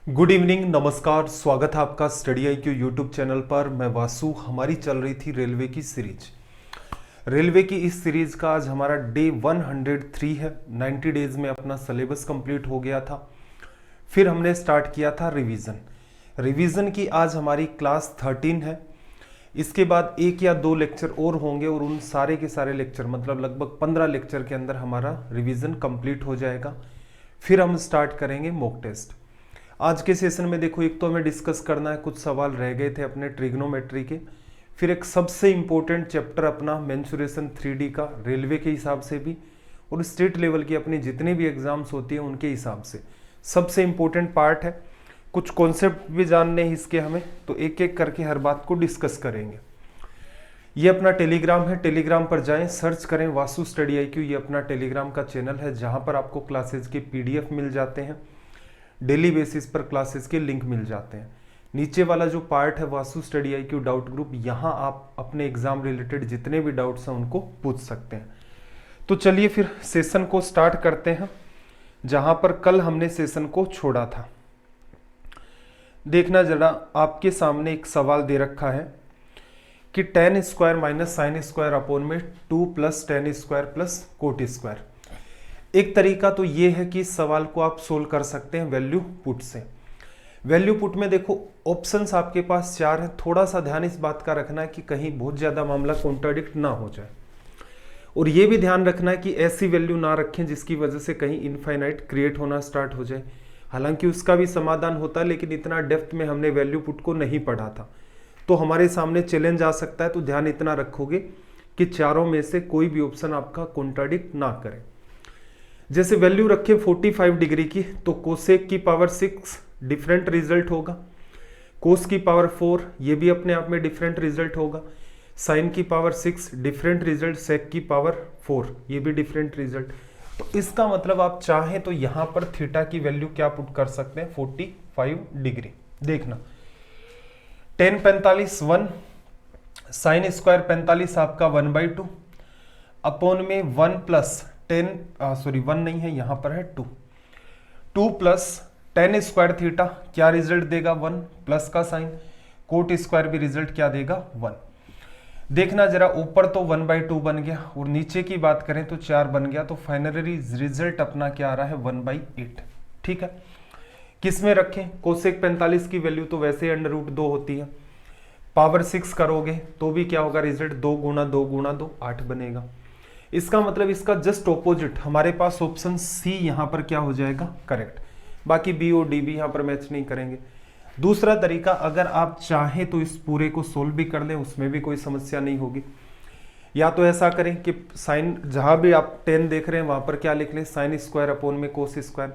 Good evening, नमस्कार। स्वागत है आपका स्टडी IQ यूट्यूब चैनल पर। मैं वासु। हमारी चल रही थी रेलवे की सीरीज। रेलवे की इस सीरीज का आज हमारा डे 103 है। 90 डेज में अपना सिलेबस कंप्लीट हो गया था। फिर हमने स्टार्ट किया था रिवीजन की आज हमारी क्लास 13 है। इसके बाद एक या दो लेक्चर और होंगे और उन सारे के सारे लेक्चर मतलब लगभग 15 लेक्चर के अंदर हमारा रिवीजन कंप्लीट हो जाएगा। फिर हम स्टार्ट करेंगे मॉक टेस्ट। आज के सेशन में देखो, एक तो हमें डिस्कस करना है, कुछ सवाल रह गए थे अपने ट्रिग्नोमेट्री के। फिर एक सबसे इंपॉर्टेंट चैप्टर अपना मेंसुरेशन 3D का, रेलवे के हिसाब से भी और स्टेट लेवल की अपनी जितनी भी एग्जाम्स होती है उनके हिसाब से सबसे इंपॉर्टेंट पार्ट है। कुछ कॉन्सेप्ट भी जानने हैं इसके हमें, तो एक एक करके हर बात को डिस्कस करेंगे। ये अपना टेलीग्राम है, टेलीग्राम पर जाएं, सर्च करें वासु स्टडी IQ। ये अपना टेलीग्राम का चैनल है जहां पर आपको क्लासेज के PDF मिल जाते हैं, डेली बेसिस पर क्लासेस के लिंक मिल जाते हैं। नीचे वाला जो पार्ट है Vasu study IQ doubt group, यहाँ आप अपने एग्जाम रिलेटेड जितने भी डाउट्स हैं उनको पूछ सकते हैं। तो चलिए फिर सेशन को स्टार्ट करते हैं जहां पर कल हमने सेशन को छोड़ा था। देखना जरा, आपके सामने एक सवाल दे रखा है कि tan square minus sine square upon में 2 plus tan square plus cot square. एक तरीका तो ये है कि इस सवाल को आप सोल्व कर सकते हैं वैल्यू पुट से। वैल्यू पुट में देखो ऑप्शंस आपके पास 4 हैं। थोड़ा सा ध्यान इस बात का रखना है कि कहीं बहुत ज़्यादा मामला कॉन्ट्राडिक्ट ना हो जाए, और ये भी ध्यान रखना है कि ऐसी वैल्यू ना रखें जिसकी वजह से कहीं इनफाइनाइट क्रिएट होना स्टार्ट हो जाए। हालांकि उसका भी समाधान होता है, लेकिन इतना डेप्थ में हमने वैल्यू पुट को नहीं पढ़ा था, तो हमारे सामने चैलेंज आ सकता है। तो ध्यान इतना रखोगे कि चारों में से कोई भी ऑप्शन आपका कॉन्ट्राडिक्ट ना करे। जैसे वैल्यू रखे 45 डिग्री की, तो कोसेक की पावर 6 डिफरेंट रिजल्ट होगा, कोस की पावर 4 ये भी अपने आप में डिफरेंट रिजल्ट होगा, साइन की पावर 6 डिफरेंट रिजल्ट, सेक की पावर 4 ये भी डिफरेंट रिजल्ट। तो इसका मतलब आप चाहें तो यहां पर थीटा की वैल्यू क्या पुट कर सकते हैं, 45 डिग्री। देखना tan 45 1, साइन स्क्वायर 45 आपका 1/2 अपॉन में 1 प्लस 1 नहीं है, यहां पर है 2 प्लस tan स्क्वायर थीटा क्या रिजल्ट देगा 1 प्लस का साइन, कोट स्क्वायर भी रिजल्ट क्या देगा 1। देखना जरा, ऊपर तो 1/2 बन गया और नीचे की बात करें तो 4 बन गया, तो फाइनली रिजल्ट अपना क्या आ रहा है 1/8। ठीक है, किस में रखें, कोसेक 45 की वैल्यू तो वैसे √2 होती है, पावर 6 करोगे तो भी क्या होगा रिजल्ट, 2 गुणा 2 गुणा 2 8 बनेगा। इसका मतलब इसका जस्ट ऑपोजिट हमारे पास ऑप्शन सी यहां पर क्या हो जाएगा करेक्ट। बाकी बी और डी भी यहां पर मैच नहीं करेंगे। दूसरा तरीका, अगर आप चाहें तो इस पूरे को सोल्व भी कर लें, उसमें भी कोई समस्या नहीं होगी। या तो ऐसा करें कि साइन जहां भी आप 10 देख रहे हैं वहां पर क्या लिख लें, साइन स्क्वायर अपॉन में कोस स्क्वायर,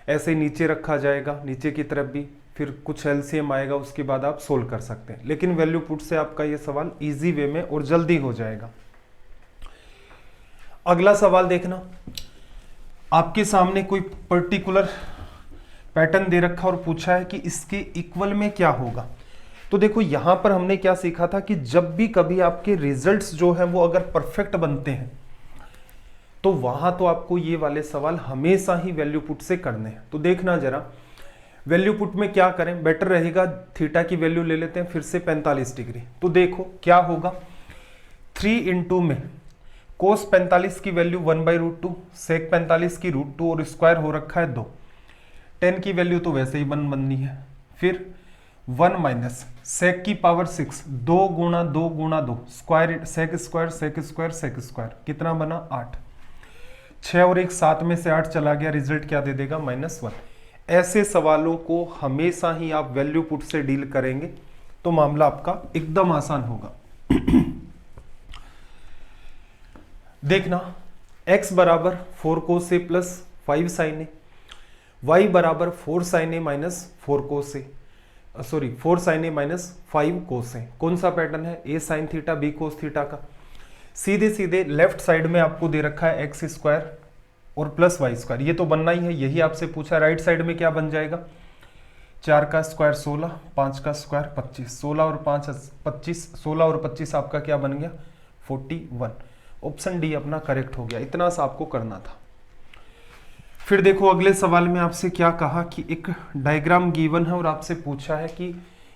ऐसे नीचे रखा जाएगा, नीचे की तरफ भी, फिर कुछ LCM आएगा, उसके बाद आप सोल्व कर सकते हैं। लेकिन वैल्यू पुट से आपका यह सवाल ईजी वे में और जल्दी हो जाएगा। अगला सवाल देखना, आपके सामने कोई पर्टिकुलर पैटर्न दे रखा और पूछा है कि इसके इक्वल में क्या होगा। तो देखो यहां पर हमने क्या सीखा था कि जब भी कभी आपके रिजल्ट्स जो है वो अगर परफेक्ट बनते हैं तो वहां तो आपको ये वाले सवाल हमेशा ही वैल्यू पुट से करने हैं। तो देखना जरा, वैल्यू पुट में क्या करें, बेटर रहेगा थीटा की वैल्यू ले लेते हैं फिर से 45 डिग्री। तो देखो क्या होगा, 3 इंटू में कोस 45 की वैल्यू 1/√2, सेक 45 की √2 और स्क्वायर हो रखा है 2, 10 की वैल्यू तो वैसे ही बननी है, फिर 1 माइनस सेक की पावर 6 2 गुणा 2 गुणा 2 square, sec square sec square sec square, कितना बना 8, 6 और 1 7 में से 8 चला गया, रिजल्ट क्या दे देगा -1। ऐसे सवालों को हमेशा ही आप वैल्यू पुट से डील करेंगे तो मामला आपका एकदम आसान होगा। देखना, x बराबर 4 कोस ए प्लस 5 साइन ए, y बराबर 4 साइन ए माइनस 4 कोस ए, 4 साइन ए माइनस 5 कोस ए। कौन सा पैटर्न है, a sine theta b cos theta का। सीधे सीधे लेफ्ट साइड में आपको दे रखा है x स्क्वायर और प्लस y स्क्वायर, ये तो बनना ही है, यही आपसे पूछा। राइट साइड में क्या बन जाएगा, 4 का स्क्वायर 16, 5 का स्क्वायर 25, 16 और 5 25, 16 और 25 आपका क्या बन गया 41। ऑप्शन डी अपना करेक्ट हो गया। इतना सा आपको करना था। फिर देखो अगले सवाल में आपसे क्या कहा कि एक डायग्राम गिवन है और आपसे पूछा है कि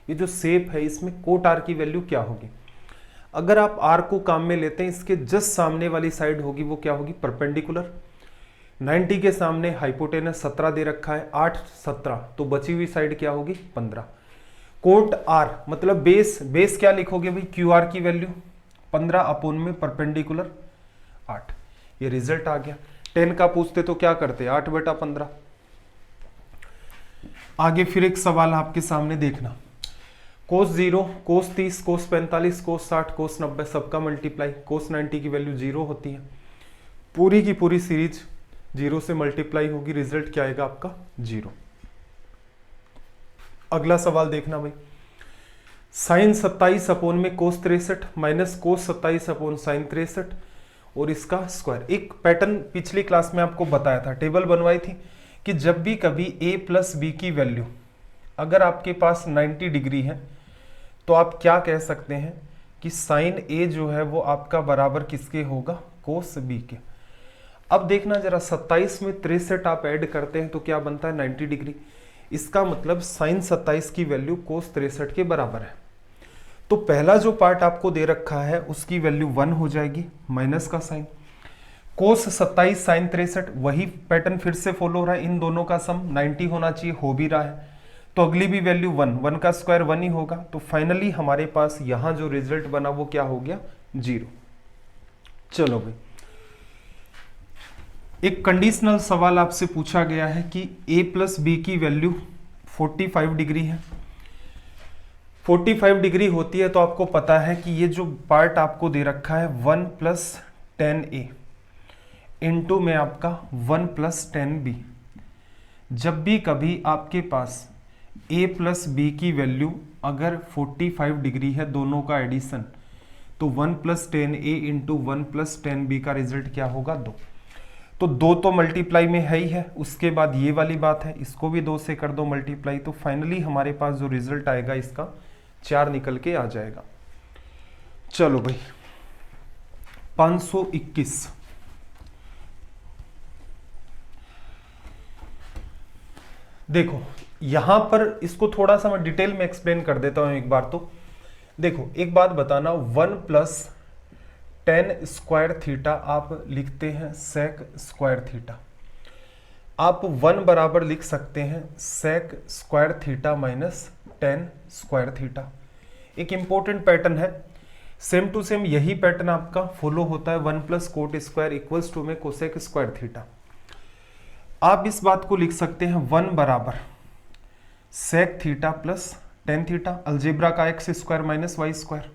ये जो शेप है इसमें कोट आर की वैल्यू क्या होगी। अगर आप आर को काम में लेते हैं, इसके जस्ट सामने वाली साइड होगी वो क्या होगी, परपेंडिकुलर। 90 के सामने हाइपोटेनस 17 दे रखा है, 8 17, तो बची हुई साइड क्या होगी 15। कोट आर मतलब बेस क्या लिखोगे भाई, क्यू आर की वैल्यू 15 अपोन में परपेंडिकुलर 8। ये रिजल्ट आ गया। 10 का पूछते तो क्या करते, 8/15। आगे फिर एक सवाल आपके सामने देखना, कोस 0, कोस 30, कोस 45, कोस 60, कोस 90 सबका मल्टीप्लाई। कोस 90 की वैल्यू 0 होती है, पूरी की पूरी सीरीज 0 से मल्टीप्लाई होगी, रिजल्ट क्या आएगा आपका 0। अगला सवाल देखना भाई, साइन 27 अपोन में कोस 63 माइनस कोस 27 अपोन साइन 63 और इसका स्क्वायर। एक पैटर्न पिछली क्लास में आपको बताया था, टेबल बनवाई थी कि जब भी कभी a प्लस बी की वैल्यू अगर आपके पास 90 डिग्री है तो आप क्या कह सकते हैं कि साइन a जो है वो आपका बराबर किसके होगा, कोस b के। अब देखना जरा 27 में 63 आप ऐड करते हैं तो क्या बनता है 90 डिग्री। इसका मतलब साइन 27 की वैल्यू कोस 63 के बराबर है। तो पहला जो पार्ट आपको दे रखा है उसकी वैल्यू 1 हो जाएगी, माइनस का साइन। कोस 27 साइन 63, वही पैटर्न फिर से फॉलो हो रहा है, इन दोनों का सम 90 होना चाहिए, हो भी रहा है। तो अगली भी वैल्यू 1 का स्क्वायर 1 ही होगा। तो फाइनली हमारे पास यहां जो रिजल्ट बना वो क्या हो गया 0। चलो भाई, एक कंडीशनल सवाल आपसे पूछा गया है कि a प्लस बी की वैल्यू 45 डिग्री है। 45 डिग्री होती है तो आपको पता है कि ये जो पार्ट आपको दे रखा है 1 प्लस 10a इंटू में आपका 1 प्लस 10b। जब भी कभी आपके पास a प्लस बी की वैल्यू अगर 45 डिग्री है, दोनों का एडिशन, तो 1 plus 10a into 1 plus 10b का रिजल्ट क्या होगा 2। तो 2 तो मल्टीप्लाई में है ही है, उसके बाद ये वाली बात है, इसको भी 2 से कर दो मल्टीप्लाई, तो फाइनली हमारे पास जो रिजल्ट आएगा इसका 4 निकल के आ जाएगा। चलो भाई 521, देखो यहां पर इसको थोड़ा सा मैं डिटेल में एक्सप्लेन कर देता हूं एक बार। तो देखो एक बात बताना, 1 प्लस 10 स्क्वायर थीटा आप लिखते हैं सेक स्क्वायर थीटा। आप 1 बराबर लिख सकते हैं sec square theta minus 10 square theta. एक इंपॉर्टेंट पैटर्न है, सेम टू सेम यही पैटर्न आपका फॉलो होता है, 1 plus cot square equals to में कोसेक स्क्वायर थीटा। आप इस बात को लिख सकते हैं 1 बराबर sec theta plus tan theta, algebra का x square minus y square,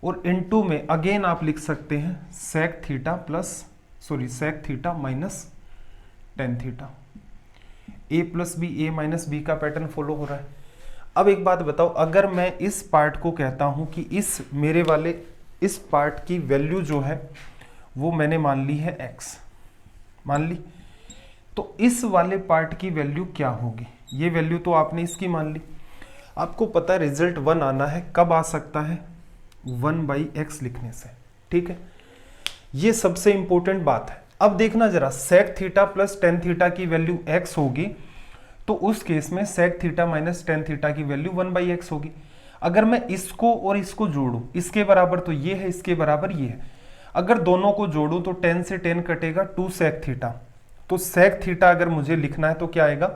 और इनटू में अगेन आप लिख सकते हैं sec theta minus tan theta. A plus B, A minus B का पैटर्न फॉलो हो रहा है। अब एक बात बताओ, अगर मैं इस पार्ट को कहता हूं कि इस मेरे वाले इस पार्ट की वैल्यू जो है वो मैंने मान ली है x, मान ली, तो इस वाले पार्ट की वैल्यू क्या होगी, ये वैल्यू तो आपने इसकी मान ली। आपको पता है रिजल्ट 1 आना है, कब आ सकता है 1/x लिखने से, ठीक है। ये सबसे इंपॉर्टेंट बात है। अब देखना जरा, sec theta plus tan theta की वैल्यू x होगी तो उस केस में sec theta minus tan theta की वैल्यू 1/x होगी। अगर मैं इसको और इसको जोड़ूं, इसके बराबर तो ये है, इसके बराबर ये है, अगर दोनों को जोड़ूं तो 10 से 10 कटेगा 2 सेक थीटा। तो सेक थीटा अगर मुझे लिखना है तो क्या आएगा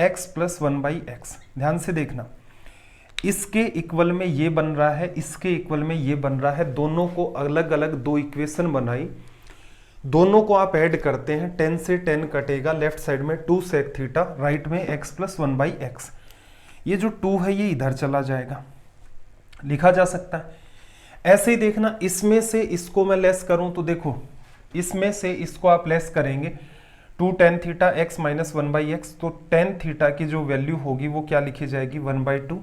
x प्लस 1/x। ध्यान से देखना, इसके इक्वल में ये बन रहा है, इसके इक्वल में ये बन रहा है, दोनों को अलग अलग दो इक्वेशन बनाई, दोनों को आप ऐड करते हैं, 10 से 10 कटेगा, लेफ्ट साइड में 2 सेक थीटा, राइट में x प्लस 1/x। ये जो 2 है ये इधर चला जाएगा, लिखा जा सकता है। ऐसे ही देखना, इसमें से इसको मैं लेस करूं तो देखो, इसमें से इसको आप लेस करेंगे 2 tan theta x minus 1/x, तो tan थीटा की जो वैल्यू होगी वो क्या लिखी जाएगी 1/2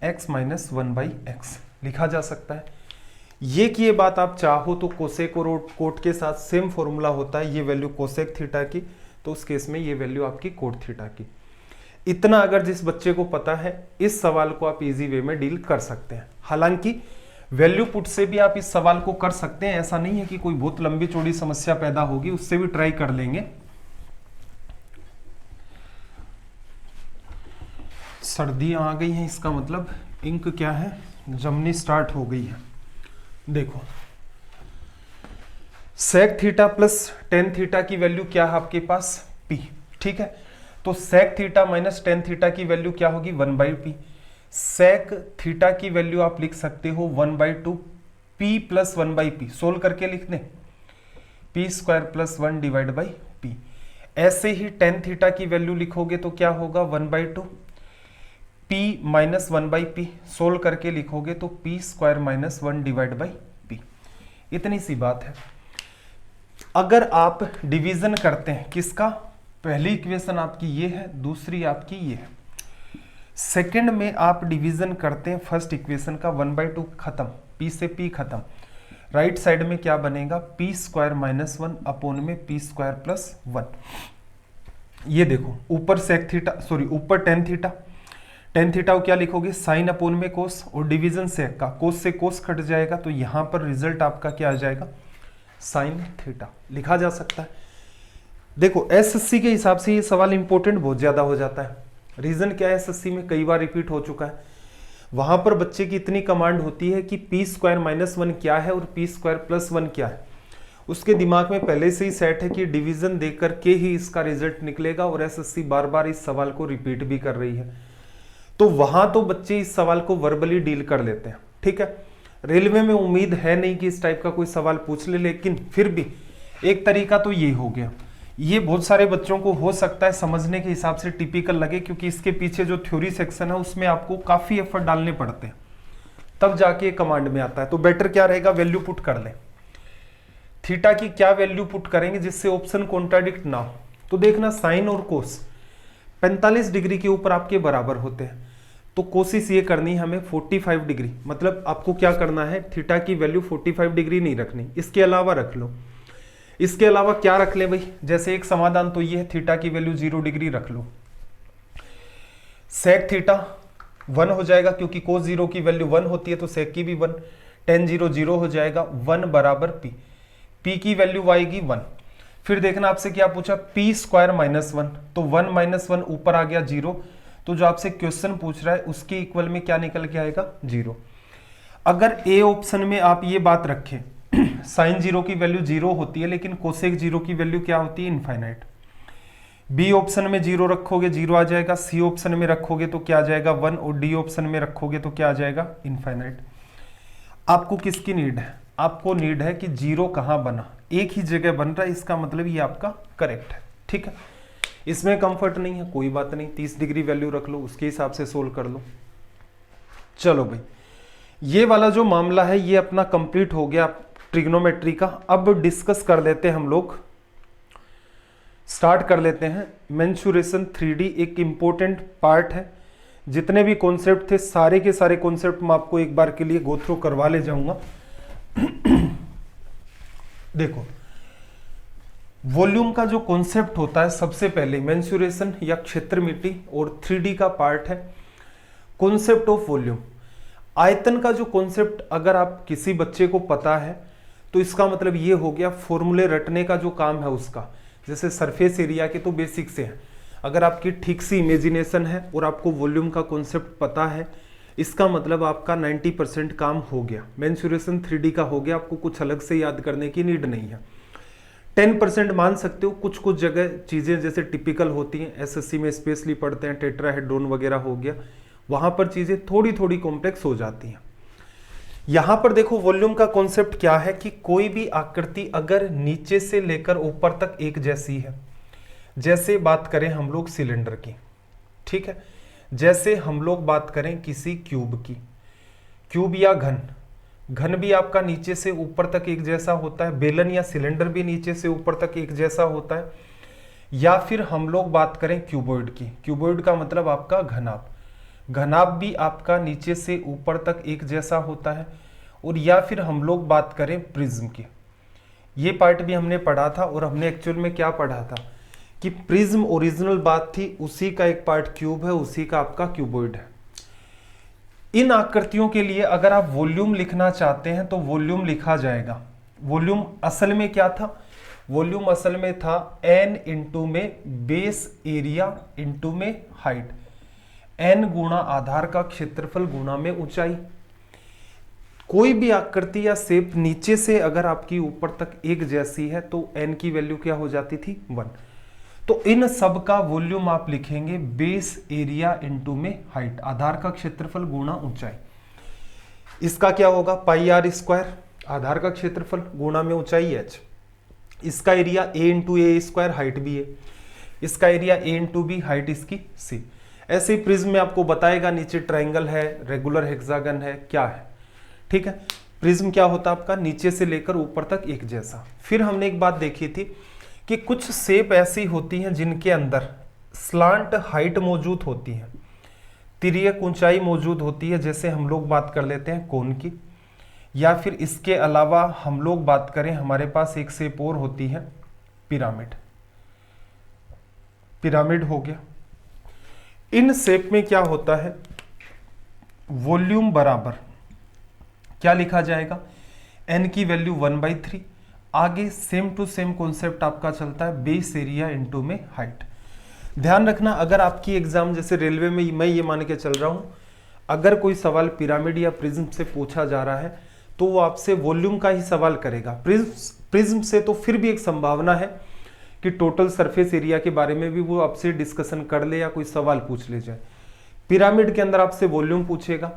x माइनस 1/x लिखा जा सकता है। ये कि ये बात आप चाहो तो कोसेक और कोट के साथ सेम फॉर्मूला होता है, ये वैल्यू कोसेक थीटा की, तो उस केस में ये वैल्यू आपकी कोट थीटा की। इतना अगर जिस बच्चे को पता है, इस सवाल को आप इजी वे में डील कर सकते हैं। हालांकि वैल्यू पुट से भी आप इस सवाल को कर सकते हैं, ऐसा नहीं है कि कोई बहुत लंबी चौड़ी समस्या पैदा होगी, उससे भी ट्राई कर लेंगे। सर्दियाँ आ गई हैं, इसका मतलब इंक क्या है, जमनी स्टार्ट हो गई है। देखो sec theta plus tan theta की वैल्यू क्या है आपके पास, पी। ठीक है, तो sec theta minus tan theta की वैल्यू क्या होगी, 1/p। सेक थीटा की वैल्यू आप लिख सकते हो 1/2 p प्लस 1/p, सोल्व करके लिख दें, p square plus 1 divide by p। ऐसे ही टेन थीटा की वैल्यू लिखोगे तो क्या होगा 1/2 p माइनस 1/p, सोल्व करके लिखोगे तो p square minus 1 divide by p। इतनी सी बात है। अगर आप डिवीजन करते हैं किसका, पहली इक्वेशन आपकी ये है, दूसरी आपकी ये है। सेकंड में आप डिवीजन करते हैं फर्स्ट इक्वेशन का, 1/2 खत्म, p से p खत्म, राइट साइड में क्या बनेगा, p स्क्वायर माइनस 1 अपॉन में p स्क्वायर प्लस 1। ये देखो ऊपर सेक थीटा, सॉरी ऊपर टेन थीटा, टेन थीटा को क्या लिखोगे, साइन अपॉन में कोस, और डिवीजन सेक का, कोस से कोस कट जाएगा, तो यहां पर रिजल्ट आपका क्या आ जाएगा, साइन थीटा लिखा जा सकता है। देखो एसएससी के हिसाब से ये सवाल इंपॉर्टेंट बहुत ज्यादा हो जाता है। रीजन क्या है, एसएससी में कई बार रिपीट हो चुका है। वहां पर बच्चे की इतनी कमांड होती है कि p स्क्वायर माइनस 1 क्या है और p स्क्वायर प्लस 1 क्या है। उसके दिमाग में पहले से ही सेट है कि डिवीजन देख करके ही इसका रिजल्ट निकलेगा, और एसएससी बार बार इस सवाल को रिपीट भी कर रही है। तो वहां तो बच्चे इस सवाल को वर्बली डील कर लेते हैं। ठीक है, रेलवे में उम्मीद है नहीं कि इस टाइप का कोई सवाल पूछ ले, लेकिन फिर भी एक तरीका तो ये हो गया। ये बहुत सारे बच्चों को हो सकता है समझने के हिसाब से टिपिकल लगे, क्योंकि इसके पीछे जो थ्योरी सेक्शन है उसमें आपको काफी एफर्ट डालने पड़ते हैं, तब जाके कमांड में आता है। तो बेटर क्या रहेगा, वैल्यू पुट कर ले। थीटा की क्या वैल्यू पुट करेंगे जिससे ऑप्शन कॉन्ट्राडिक्ट ना हो। तो देखना साइन और कोस 45 डिग्री के ऊपर आपके बराबर होते हैं, तो कोशिश ये करनी है हमें 45 डिग्री, मतलब आपको क्या करना है, थीटा की वैल्यू 45 डिग्री नहीं रखनी, इसके अलावा रख लो। इसके अलावा क्या रख ले भाई, जैसे एक समाधान तो ये है, थीटा की वैल्यू 0 डिग्री रख लो, सेक थीटा 1 हो जाएगा, क्योंकि कोस 0 की वैल्यू 1 होती है, तो सेक की भी 1, टेन 0 0 हो जाएगा, 1 बराबर p, p की वैल्यू आएगी 1। फिर देखना आपसे क्या पूछा, p स्क्वायर माइनस 1, तो 1 माइनस 1 ऊपर आ गया 0, तो जो आपसे क्वेश्चन पूछ रहा है उसके इक्वल में क्या निकल के आएगा, 0। अगर ए ऑप्शन में आप ये बात रखें साइन 0 की वैल्यू 0 होती है, लेकिन कोसेक 0 की वैल्यू क्या होती है, इनफाइनाइट। बी ऑप्शन में 0 रखोगे 0 आ जाएगा, सी ऑप्शन में रखोगे तो क्या आ जाएगा 1, और डी ऑप्शन में रखोगे तो क्या आ जाएगा, इनफाइनाइट। आपको किसकी नीड है, आपको नीड है कि 0 कहां बना, एक ही जगह बन रहा है, इसका मतलब ये आपका करेक्ट है। ठीक है, इसमें कंफर्ट नहीं है, कोई बात नहीं, 30 डिग्री वैल्यू रख लो, उसके हिसाब से सोल्व कर लो। चलो भाई, ये वाला जो मामला है ये अपना कंप्लीट हो गया ट्रिग्नोमेट्री का। अब डिस्कस कर लेते हैं हम लोग, स्टार्ट कर लेते हैं मेंसुरेशन 3D। एक इंपॉर्टेंट पार्ट है, जितने भी कॉन्सेप्ट थे सारे के सारे कॉन्सेप्ट मैं आपको एक बार के लिए गो थ्रू करवा ले जाऊंगा। देखो वॉल्यूम का जो कॉन्सेप्ट होता है, सबसे पहले मेंसुरेशन या क्षेत्रमिति और 3D का पार्ट है कॉन्सेप्ट ऑफ वॉल्यूम। आयतन का जो कॉन्सेप्ट अगर आप किसी बच्चे को पता है तो इसका मतलब ये हो गया फॉर्मूले रटने का जो काम है उसका, जैसे सरफेस एरिया के तो बेसिक से है। अगर आपकी ठीक सी इमेजिनेशन है और आपको वॉल्यूम का कॉन्सेप्ट पता है, इसका मतलब आपका 90% काम हो गया, मेंसुरेशन 3D का हो गया, आपको कुछ अलग से याद करने की नीड नहीं है। 10% मान सकते हो, कुछ कुछ जगह चीजें जैसे टिपिकल होती हैं, एसएससी में स्पेशली पढ़ते हैं, टेट्राहेड्रॉन वगैरह हो गया, वहां पर चीजें थोड़ी थोड़ी कॉम्प्लेक्स हो जाती हैं। यहां पर देखो वॉल्यूम का कॉन्सेप्ट क्या है कि कोई भी आकृति अगर नीचे से लेकर ऊपर तक एक जैसी है, जैसे बात करें हम लोग सिलेंडर की, ठीक है, जैसे हम लोग बात करें किसी क्यूब की, क्यूब या घन भी आपका नीचे से ऊपर तक एक जैसा होता है, बेलन या सिलेंडर भी नीचे से ऊपर तक एक जैसा होता है, या फिर हम लोग बात करें क्यूबॉइड की, क्यूबॉइड का मतलब आपका घनाभ, घनाभ भी आपका नीचे से ऊपर तक एक जैसा होता है, और या फिर हम लोग बात करें प्रिज्म की, ये पार्ट भी हमने पढ़ा था, और हमने एक्चुअल में क्या पढ़ा था कि प्रिज्म ओरिजिनल बात थी, उसी का एक पार्ट क्यूब है, उसी का आपका क्यूबॉइड है। इन आकृतियों के लिए अगर आप वॉल्यूम लिखना चाहते हैं तो वॉल्यूम लिखा जाएगा। वॉल्यूम असल में क्या था, वॉल्यूम असल में था n इंटू में बेस एरिया इंटू में हाइट। n गुणा आधार का क्षेत्रफल गुणा में ऊंचाई। कोई भी आकृति या शेप नीचे से अगर आपकी ऊपर तक एक जैसी है तो n की वैल्यू क्या हो जाती थी 1। तो इन सब का वॉल्यूम आप लिखेंगे बेस एरिया इनटू में हाइट, आधार का क्षेत्रफल गुणा ऊंचाई। इसका क्या होगा पाई आर स्क्वायर, आधार का क्षेत्रफल गुणा में ऊंचाई h। इसका area a into A square, height भी है। इसका area a into B, height इसकी c। ऐसे ही प्रिज्म में आपको बताएगा नीचे ट्राइंगल है, रेगुलर हेक्सागन है, क्या है, ठीक है। प्रिज्म क्या होता है आपका नीचे से लेकर ऊपर तक एक जैसा। फिर हमने एक बात देखी थी कि कुछ शेप ऐसी होती हैं जिनके अंदर स्लांट हाइट मौजूद होती है, तिर्यक ऊंचाई मौजूद होती है, जैसे हम लोग बात कर लेते हैं कोन की, या फिर इसके अलावा हम लोग बात करें हमारे पास एक शेप और होती है पिरामिड। पिरामिड हो गया। इन शेप में क्या होता है वॉल्यूम बराबर क्या लिखा जाएगा n की वैल्यू 1/3। आगे सेम टू सेम कॉन्सेप्ट आपका चलता है बेस एरिया इनटू में हाइट। ध्यान रखना अगर आपकी एग्जाम जैसे रेलवे में मैं ये मान के चल रहा हूं, अगर कोई सवाल पिरामिड या प्रिज्म से पूछा जा रहा है तो वो आपसे वॉल्यूम का ही सवाल करेगा। प्रिज्म से तो फिर भी एक संभावना है कि टोटल सरफेस एरिया के बारे में भी वो आपसे डिस्कशन कर ले या कोई सवाल पूछ ले जाए। पिरामिड के अंदर आपसे वॉल्यूम पूछेगा।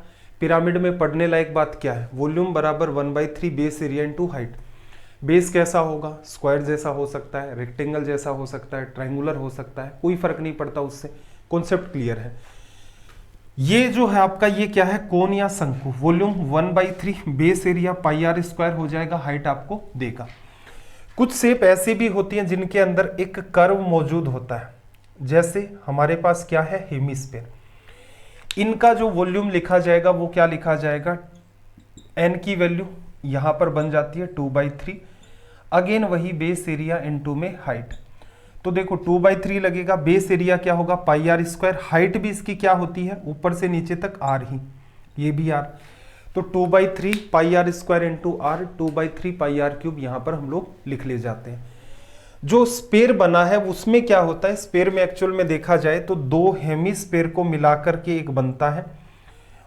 पिरामिड में पढ़ने लायक बात क्या है, वॉल्यूम बराबर 1/3 base area into height. Base कैसा होगा, स्क्वायर जैसा हो सकता है, रेक्टेंगल जैसा हो सकता है, ट्रायंगुलर हो सकता है, कोई फर्क नहीं पड़ता उससे। कॉन्सेप्ट क्लियर है। ये जो है आपका ये क्या है कोन या शंकु, volume 1/3 base area pi r square हो जाएगा, हाइट आपको देगा। कुछ शेप ऐसी भी होती हैं जिनके अंदर एक कर्व मौजूद होता है, जैसे हमारे पास क्या है हेमिस्फीयर। इनका जो वॉल्यूम लिखा जाएगा वो क्या लिखा जाएगा, n की वैल्यू यहां पर बन जाती है 2/3। अगेन वही बेस एरिया इनटू में हाइट। तो देखो 2/3 लगेगा, बेस एरिया क्या होगा पाई आर स्क्वायर, हाइट भी इसकी क्या होती है ऊपर से नीचे तक आर ही, ये भी आर। तो 2/3 pi r square into r, 2/3 pi r cube यहां पर हम लोग लिख ले जाते हैं। जो स्पेयर बना है उसमें क्या होता है, स्पेयर में एक्चुअल में देखा जाए तो दो हेमिस्फीयर को मिलाकर के एक बनता है,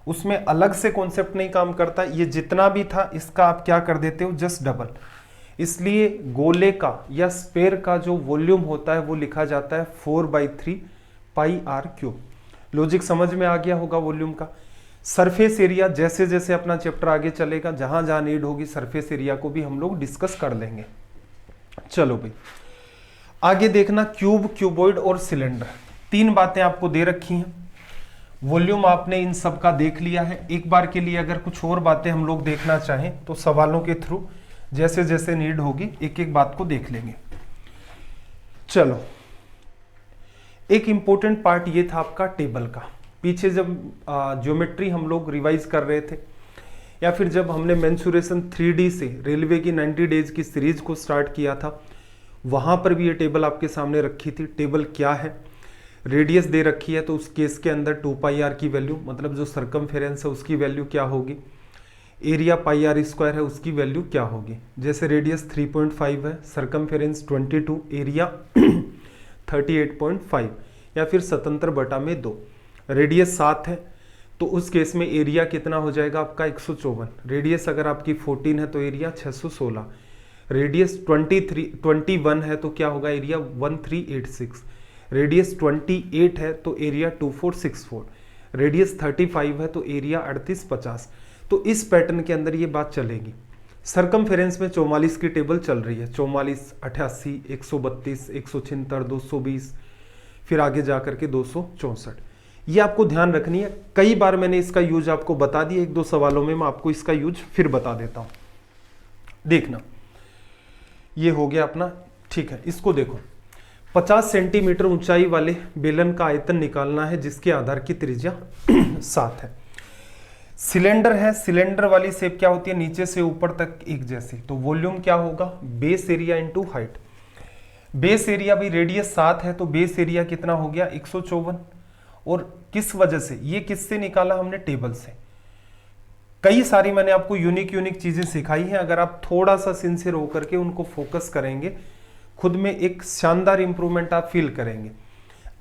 उसमें अलग से कॉन्सेप्ट नहीं काम करता। ये जितना भी था इसका आप क्या कर देते हो जस्ट डबल। इसलिए गोले का या स्पेयर का जो वॉल्यूम होता है वो लिखा जाता है 4/3 पाई आर क्यूब। लॉजिक समझ में आ गया होगा वॉल्यूम का। सरफेस एरिया जैसे जैसे अपना चैप्टर आगे चलेगा, जहां जहां नीड होगी सरफेस एरिया को भी हम लोग डिस्कस कर लेंगे। चलो भाई आगे देखना, क्यूब, क्यूबॉइड और सिलेंडर, तीन बातें आपको दे रखी हैं। वॉल्यूम आपने इन सब का देख लिया है। एक बार के लिए अगर कुछ और बातें हम लोग देखना चाहें तो सवालों के थ्रू जैसे जैसे नीड होगी एक एक बात को देख लेंगे। चलो एक इंपॉर्टेंट पार्ट ये था आपका टेबल का। पीछे जब ज्योमेट्री हम लोग रिवाइज कर रहे थे या फिर जब हमने मेंसुरेशन 3D से रेलवे की 90 डेज की सीरीज को स्टार्ट किया था, वहां पर भी ये टेबल आपके सामने रखी थी। टेबल क्या है, रेडियस दे रखी है तो उस केस के अंदर 2 पाई आर की वैल्यू, मतलब जो सरकमफेरेंस है उसकी वैल्यू क्या होगी, एरिया पाई आर स्क्वायर है उसकी वैल्यू क्या होगी। जैसे रेडियस 3.5 है, सरकमफेरेंस 22, एरिया 38.5 या फिर 77/2। रेडियस 7 है तो उस केस में एरिया कितना हो जाएगा आपका 154। रेडियस अगर आपकी 14 है तो एरिया 616। रेडियस 21 है तो क्या होगा एरिया 1386। रेडियस 28 है तो एरिया 2464। रेडियस 35 है तो एरिया 3850। तो इस पैटर्न के अंदर ये बात चलेगी। सरकमफेरेंस में 44 की टेबल चल रही है, 44, 88, 132, 176, 220, फिर आगे जाकर के 264। ये आपको ध्यान रखनी है। कई बार मैंने इसका यूज आपको बता दिया, एक दो सवालों में मैं आपको इसका यूज फिर बता देता हूं। देखना ये हो गया अपना, ठीक है। इसको देखो, 50 सेंटीमीटर ऊंचाई वाले बेलन का आयतन निकालना है जिसके आधार की त्रिज्या 7 है। सिलेंडर है, सिलेंडर वाली शेप क्या होती है नीचे से ऊपर तक एक जैसी। तो वॉल्यूम क्या होगा base area into height. Base area भी रेडियस 7 है तो बेस एरिया कितना हो गया 154। और किस वजह से, ये किससे निकाला हमने टेबल से। कई सारी मैंने आपको यूनिक चीजें सिखाई हैं, अगर आप थोड़ा सा सिंसियर होकर के उनको फोकस करेंगे खुद में एक शानदार इंप्रूवमेंट आप फील करेंगे।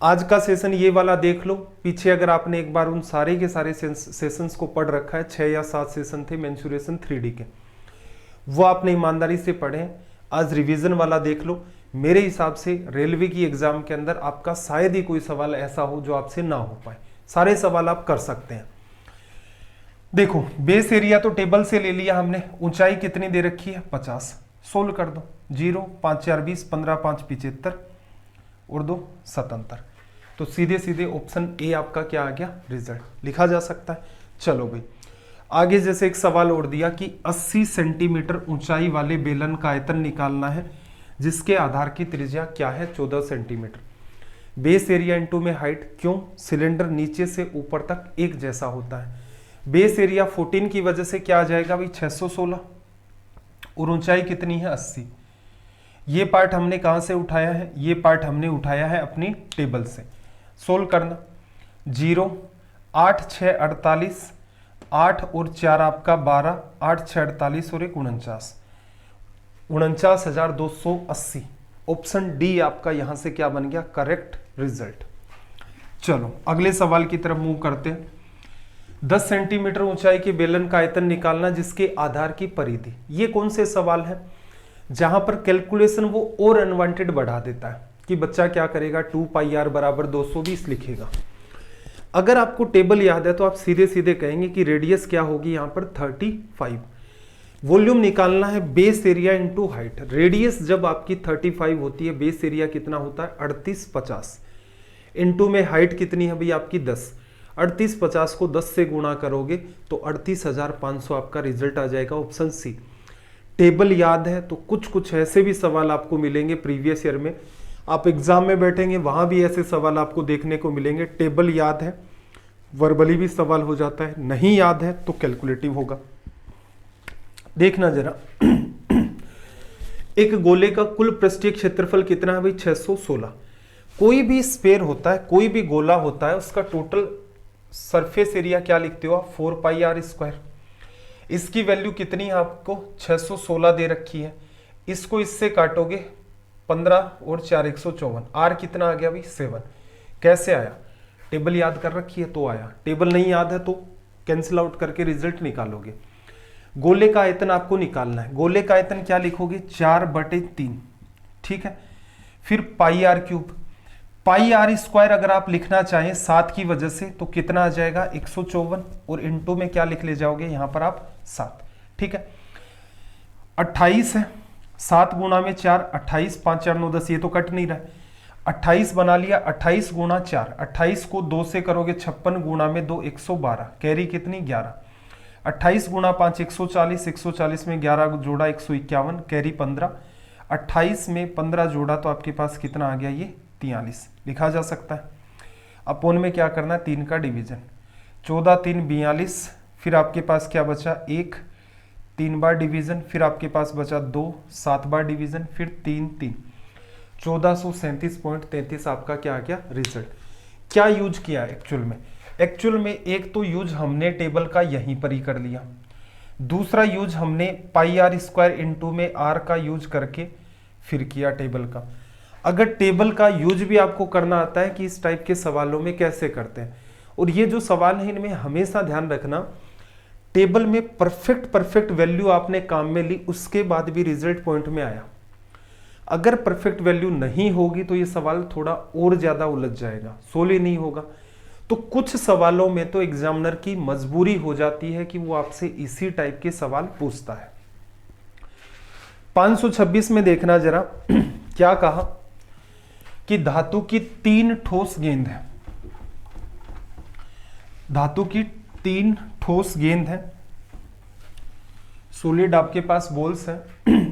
आज का सेशन ये वाला देख लो, पीछे अगर आपने एक बार उन सारे के सारे सेशंस को पढ़ रखा है, 6 या 7 सेशन थे मेंसुरेशन 3D के, वो आपने ईमानदारी से पढ़े। आज रिवीजन वाला देख लो। मेरे हिसाब से रेलवे की एग्जाम के अंदर आपका शायद ही कोई सवाल ऐसा हो जो आपसे ना हो पाए, सारे सवाल आप कर सकते हैं। देखो बेस एरिया तो टेबल से ले लिया हमने, ऊंचाई कितनी दे रखी है 50, सोल्व कर दो। 0 5 4 20, 15 5 75 और 2 77, तो सीधे सीधे ऑप्शन ए आपका क्या आ गया, रिजल्ट लिखा जा सकता है। चलो भाई आगे जैसे एक सवाल और दिया कि 80 सेंटीमीटर ऊंचाई वाले बेलन का आयतन निकालना है जिसके आधार की त्रिज्या क्या है 14 सेंटीमीटर। बेस एरिया इनटू में हाइट, क्यों, सिलेंडर नीचे से ऊपर तक एक जैसा होता है। बेस एरिया 14 की वजह से क्या आ जाएगा भाई 616, और ऊंचाई कितनी है 80। ये पार्ट हमने कहां से उठाया है, ये पार्ट हमने उठाया है अपनी टेबल से। सोल्व करना। 0 8 6 48, 8 और 4 आपका 12, 8 6 48 और 1 49, 49,280। ऑप्शन डी आपका यहां से क्या बन गया, करेक्ट रिजल्ट। चलो अगले सवाल की तरफ मूव करते हैं। 10 सेंटीमीटर ऊंचाई के बेलन का आयतन निकालना जिसके आधार की परिधि। ये कौन से सवाल है जहां पर कैलकुलेशन वो और अनवांटेड बढ़ा देता है कि बच्चा क्या करेगा 2 पाई आर बराबर 220 लिखेगा। अगर आपको टेबल याद है तो आप सीधे सीधे कहेंगे कि रेडियस क्या होगी यहां पर 35। वॉल्यूम निकालना है base area into height. Radius जब आपकी 35 होती है, बेस एरिया कितना होता है 3850, इनटू में हाइट कितनी है भाई आपकी 10। 3850 को 10 से गुणा करोगे तो 38,500 आपका रिजल्ट आ जाएगा, ऑप्शन सी। टेबल याद है तो कुछ कुछ ऐसे भी सवाल आपको मिलेंगे प्रीवियस ईयर में, आप एग्जाम में बैठेंगे वहां भी ऐसे सवाल आपको देखने को मिलेंगे। टेबल याद है वर्बली भी सवाल हो जाता है, नहीं याद है तो कैलकुलेटिव होगा। देखना जरा एक गोले का कुल पृष्ठीय क्षेत्रफल कितना है भाई 616। कोई भी स्फेयर होता है, कोई भी गोला होता है, उसका टोटल सरफेस एरिया क्या लिखते हो आप 4 पाई आर स्क्वायर। इसकी वैल्यू कितनी है आपको 616 दे रखी है। इसको इससे काटोगे 15 और 4 154, आर कितना आ गया भाई 7। कैसे आया, टेबल याद कर रखी है तो आया, टेबल नहीं याद है तो कैंसिल आउट करके रिजल्ट निकालोगे। गोले का आयतन आपको निकालना है। गोले का आयतन क्या लिखोगे 4/3, ठीक है। फिर pi r cube, pi r square अगर आप लिखना चाहें 7 की वजह से तो कितना आ जाएगा 154, और इनटू में क्या लिख ले जाओगे यहां पर आप 7, ठीक है। 28 है, 7 गुणा में 4, 28 5 4 9 10, ये तो कट नहीं रहा है। 28 बना लिया, 28 गुणा 4, 28 को 2 से करोगे 56, गुणा में 2 112, कैरी कितनी 11। 28 गुणा 5 140, 140 में 11 जोड़ा 151, कैरी 15। 28 में 15 जोड़ा तो आपके पास कितना आ गया ये 43, लिखा जा सकता है। अपोन में क्या करना है 3 का डिवीजन, 14 3 42, फिर आपके पास क्या बचा 1, 3 बार डिवीजन, फिर आपके पास बचा 2, 7 बार डिवीजन, फिर 3 3, 1437.33 आपका क्या आ गया रिजल्ट। क्या यूज किया एक्चुअल में, एक्चुअल में एक तो यूज हमने टेबल का यहीं पर ही कर लिया, दूसरा यूज हमने पाई आर स्क्वायर इनटू में आर का यूज करके फिर किया टेबल का। अगर टेबल का यूज भी आपको करना आता है कि इस टाइप के सवालों में कैसे करते हैं, और ये जो सवाल है इनमें हमेशा ध्यान रखना टेबल में परफेक्ट वैल्यू आपने काम में ली उसके बाद भी रिजल्ट पॉइंट में आया। अगर परफेक्ट वैल्यू नहीं होगी तो ये सवाल थोड़ा और ज्यादा उलझ जाएगा, सोल्व ही नहीं होगा। तो कुछ सवालों में तो एग्जामिनर की मजबूरी हो जाती है कि वो आपसे इसी टाइप के सवाल पूछता है। 526 में देखना जरा क्या कहा कि धातु की 3 ठोस गेंद है, धातु की 3 ठोस गेंद है, सॉलिड आपके पास बॉल्स हैं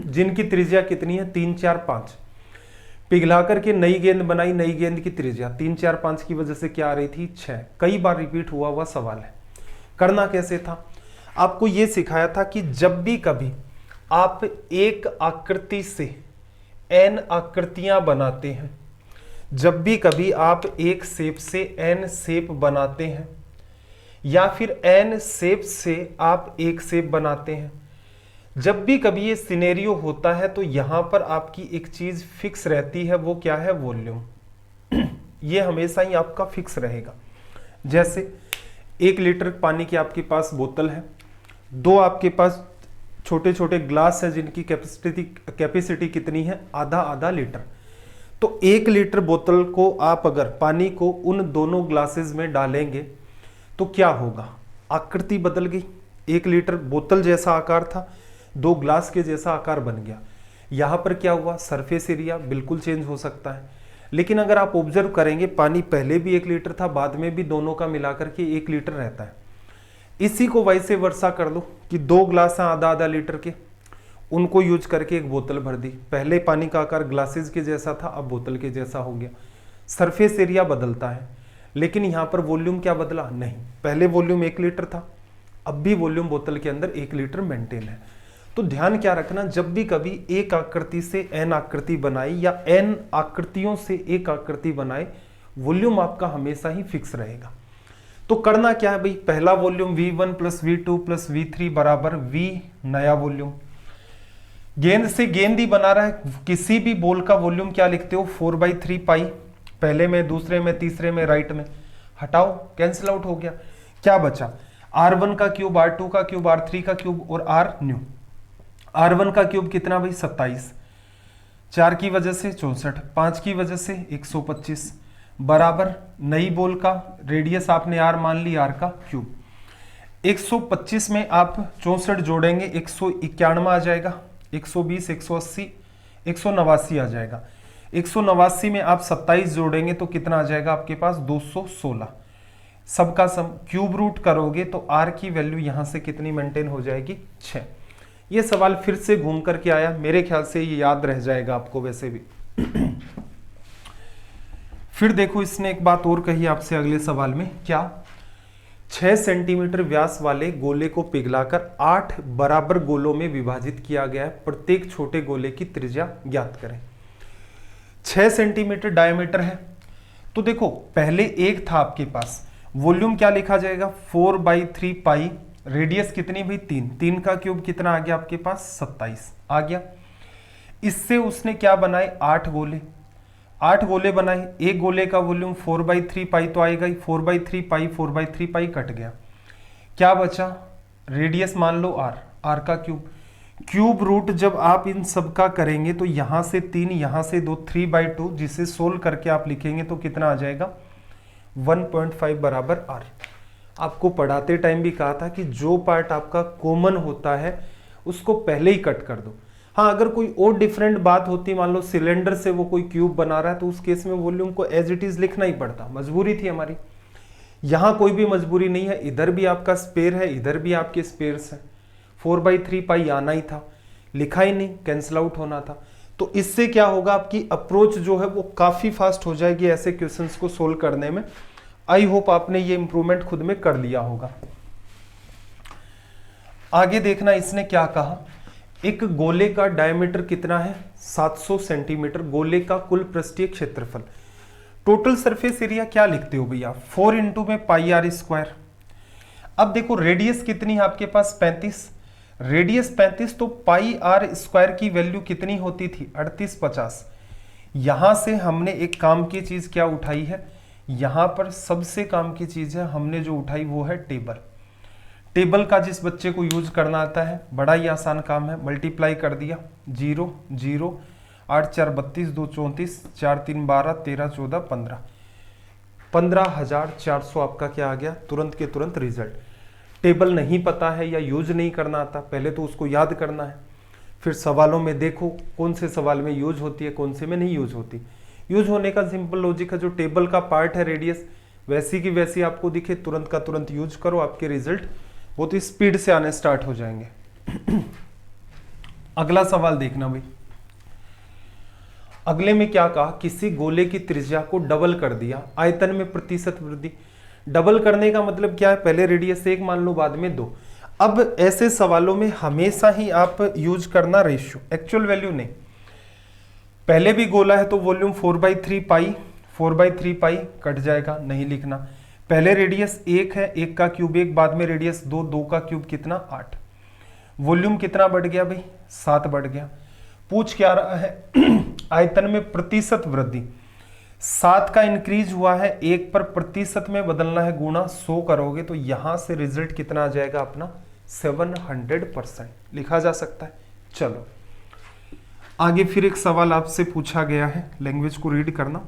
जिनकी त्रिज्या कितनी है 3 4 5, पिघला करके नई गेंद बनाई, नई गेंद की त्रिज्या 3 4 5 की वजह से क्या आ रही थी 6, कई बार रिपीट हुआ सवाल है। करना कैसे था, आपको यह सिखाया था कि जब भी कभी आप एक आकृति से n आकृतियां बनाते हैं, जब भी कभी आप एक शेप से n शेप बनाते हैं या फिर n शेप से आप एक शेप बनाते हैं, जब भी कभी ये सिनेरियो होता है तो यहां पर आपकी एक चीज फिक्स रहती है, वो क्या है वॉल्यूम। ये हमेशा ही आपका फिक्स रहेगा। जैसे 1 लीटर पानी की आपके पास बोतल है, 2 आपके पास छोटे छोटे ग्लास है जिनकी कैपेसिटी कितनी है, आधा आधा लीटर। तो 1 लीटर बोतल को आप अगर पानी को उन दोनों ग्लासेस में डालेंगे तो क्या होगा, आकृति बदल गई। 1 लीटर बोतल जैसा आकार था, 2 ग्लास के जैसा आकार बन गया। यहाँ पर क्या हुआ, सरफेस एरिया बिल्कुल चेंज हो सकता है। लेकिन अगर आप ऑब्जर्व करेंगे, पानी पहले भी 1 लीटर था, बाद में भी दोनों का मिलाकर के 1 लीटर रहता है। इसी को वैसे वर्षा कर दो कि 2 ग्लास हैं आधा आधा लीटर के, उनको यूज करके एक बोतल भर दी। पहले पानी का आकार ग्लासेस के जैसा था, अब बोतल के जैसा हो गया। सरफेस एरिया बदलता है, लेकिन यहाँ पर वॉल्यूम क्या बदला, नहीं। पहले वॉल्यूम 1 लीटर था, अब भी वॉल्यूम बोतल के अंदर 1 लीटर मेंटेन है। तो ध्यान क्या रखना, जब भी कभी एक आकृति से n आकृति बनाई या n आकृतियों से एक आकृति बनाए, वॉल्यूम आपका हमेशा ही फिक्स रहेगा। तो करना क्या है भाई, पहला volume V1 plus V2 plus V3 बराबर V नया वॉल्यूम। गेंद से गेंद ही बना रहा है, किसी भी बॉल का वॉल्यूम क्या लिखते हो, 4/3 पाई। पहले में, दूसरे में, तीसरे में, राइट में, हटाओ, कैंसिल आउट हो गया। क्या बचा, R1 का क्यूब, R2 का क्यूब, R3 का क्यूब और R न्यू। R1 का क्यूब कितना भाई, 27, 4 की वजह से 64, 5 की वजह से 125 बराबर नई बॉल का रेडियस आपने R मान ली, R का क्यूब। 125 में आप 64 जोड़ेंगे, 191 आ जाएगा, 120, 180, 189 आ जाएगा। 189 में आप 27 जोड़ेंगे तो कितना आ जाएगा आपके पास, 216। सबका सम क्यूब रूट करोगे तो R की वैल्यू यहां से कितनी मेंटेन हो जाएगी, 6। ये सवाल फिर से घूम करके आया, मेरे ख्याल से ये याद रह जाएगा आपको वैसे भी। फिर देखो, इसने एक बात और कही आपसे अगले सवाल में, क्या, 6 सेंटीमीटर व्यास वाले गोले को पिघलाकर 8 बराबर गोलों में विभाजित किया गया है, प्रत्येक छोटे गोले की त्रिज्या ज्ञात करें। 6 सेंटीमीटर डायमीटर है, तो देखो पहले एक था आपके पास, वॉल्यूम क्या लिखा जाएगा, 4/3 पाई, रेडियस कितनी भाई, 3, 3 का क्यूब कितना आ गया आपके पास, 27 आ गया। इससे उसने क्या बनाए, 8 गोले, 8 गोले बनाए। एक गोले का वॉल्यूम 4/3 पाई तो आएगा ही, 4/3 पाई, 4/3 पाई कट गया, क्या बचा, रेडियस मान लो R, R का क्यूब। क्यूब रूट जब आप इन सब का करेंगे तो यहां से 3, यहां से 2, 3/2, जिसे सोल्व करके आप लिखेंगे तो कितना आ जाएगा, 1.5 बराबर R। आपको पढ़ाते टाइम भी कहा था कि जो पार्ट आपका कॉमन होता है उसको पहले ही कट कर दो। हाँ, अगर कोई और डिफरेंट बात होती, मान लो सिलेंडर से वो कोई क्यूब बना रहा है, तो उस केस में वॉल्यूम को एज इट इज लिखना ही पड़ता, मजबूरी थी हमारी। यहाँ कोई भी मजबूरी नहीं है, इधर भी आपका स्पेयर है, इधर भी आपके स्पेयर्स हैं। 4/3 पाई आना ही था, लिखा ही नहीं, कैंसिल आउट होना था। तो इससे क्या होगा, आपकी अप्रोच जो है वो काफी फास्ट हो जाएगी ऐसे क्वेश्चंस को सोल्व करने में। आई होप आपने ये इंप्रूवमेंट खुद में कर लिया होगा। आगे देखना, इसने क्या कहा, एक गोले का डायमीटर कितना है, 700 सेंटीमीटर, गोले का कुल पृष्ठीय क्षेत्रफल। टोटल सरफेस एरिया क्या लिखते हो भैया, 4 इंटू में पाई R स्क्वायर। अब देखो रेडियस कितनी है आपके पास, 35, रेडियस 35, तो पाई R स्क्वायर की वैल्यू कितनी होती थी, 3850। यहां से हमने एक काम की चीज क्या उठाई है, यहां पर सबसे काम की चीज है हमने जो उठाई वो है टेबल। टेबल का जिस बच्चे को यूज करना आता है, बड़ा ही आसान काम है, मल्टीप्लाई कर दिया, 0 0, 8 4 32, 2 34, 4 3 12, 13 14 15, 15,400 आपका क्या आ गया, तुरंत के तुरंत रिजल्ट। टेबल नहीं पता है या यूज नहीं करना आता, पहले तो उसको याद करना है, फिर सवालों में देखो कौन से सवाल में यूज होती है, कौन से में नहीं यूज होती। यूज होने का सिंपल लॉजिक है, जो टेबल का पार्ट है रेडियस, वैसी की वैसी आपको दिखे, तुरंत का तुरंत यूज करो, आपके रिजल्ट बहुत ही स्पीड से आने स्टार्ट हो जाएंगे। अगला सवाल देखना भाई, अगले में क्या कहा, किसी गोले की त्रिज्या को डबल कर दिया, आयतन में प्रतिशत वृद्धि। डबल करने का मतलब क्या है, पहले रेडियस 1 मान लो, बाद में 2। अब ऐसे सवालों में हमेशा ही आप यूज करना रेशियो, एक्चुअल वैल्यू नहीं। पहले भी गोला है तो वॉल्यूम 4/3 पाई, 4/3 पाई कट जाएगा, नहीं लिखना। पहले रेडियस 1 है, 1 का क्यूब 1, बाद में रेडियस 2, 2 का क्यूब कितना 8। वॉल्यूम कितना बढ़ गया भाई, 7 बढ़ गया। पूछ क्या रहा है, आयतन में प्रतिशत वृद्धि। 7 का इंक्रीज हुआ है, 1 पर प्रतिशत में बदलना है, गुणा 100 करोगे तो यहां से रिजल्ट कितना आ जाएगा अपना 700% लिखा जा सकता है। चलो आगे फिर एक सवाल आपसे पूछा गया है, लैंग्वेज को रीड करना।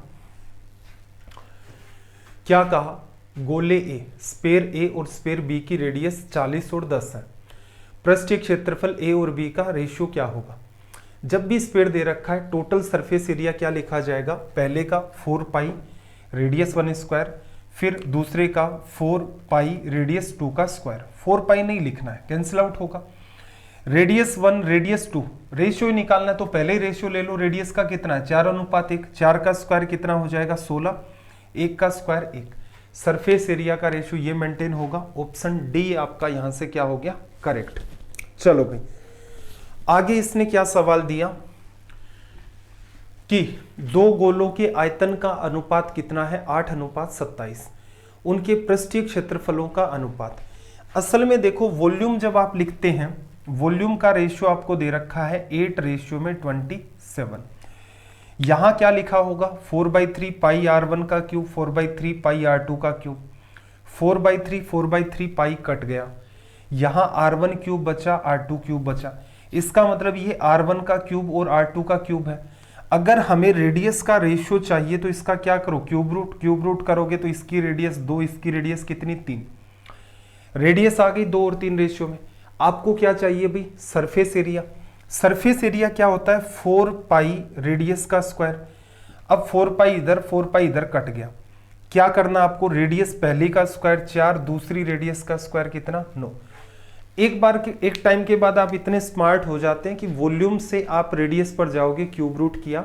क्या कहा, गोले ए, स्पेयर ए और स्पेयर बी की रेडियस 40 और 10 है। पृष्ठीय क्षेत्रफल ए और बी का रेशियो क्या होगा। जब भी स्पेयर दे रखा है, टोटल सरफेस एरिया क्या लिखा जाएगा, पहले का 4 पाई रेडियस 1 स्क्वायर, फिर दूसरे का 4 पाई रेडियस 2 का स्क्वायर। 4 पाई नहीं लिखना है, कैंसिल आउट होगा। रेडियस 1 रेडियस 2 रेशियो ही निकालना है तो पहले ही रेशियो ले लो। रेडियस का कितना है 4:1, 4 का स्क्वायर कितना हो जाएगा 16, 1 का स्क्वायर 1। सरफेस एरिया का रेशियो ये मेंटेन होगा। ऑप्शन डी आपका यहां से क्या हो गया, करेक्ट। चलो भाई आगे इसने क्या सवाल दिया कि दो गोलों के आयतन का अनुपात कितना है, 8:27। उनके पृष्ठीय क्षेत्रफलों का अनुपात। असल में देखो वॉल्यूम जब आप लिखते हैं, वॉल्यूम का रेशियो आपको दे रखा है 8:27। यहां क्या लिखा होगा 4/3 पाई r1 का क्यूब, 4/3 पाई r2 का क्यूब। 4/3 पाई कट गया, यहां r1 क्यूब बचा, r2 क्यूब बचा। इसका मतलब ये r1 का क्यूब और r2 का क्यूब है। अगर हमें रेडियस का रेशियो चाहिए तो इसका क्या करो, क्यूब रूट करोगे तो इसकी रेडियस 2, इसकी रेडियस कितनी 3। रेडियस आ गई 2 और 3 रेशियो में। आपको क्या चाहिए भाई, सरफेस एरिया। सरफेस एरिया क्या होता है 4 पाई रेडियस का स्क्वायर। अब 4 पाई इधर कट गया। क्या करना आपको, रेडियस पहले का स्क्वायर 4, दूसरी रेडियस का स्क्वायर कितना 9। एक टाइम के बाद आप इतने स्मार्ट हो जाते हैं कि वॉल्यूम से आप रेडियस पर जाओगे, क्यूब रूट किया,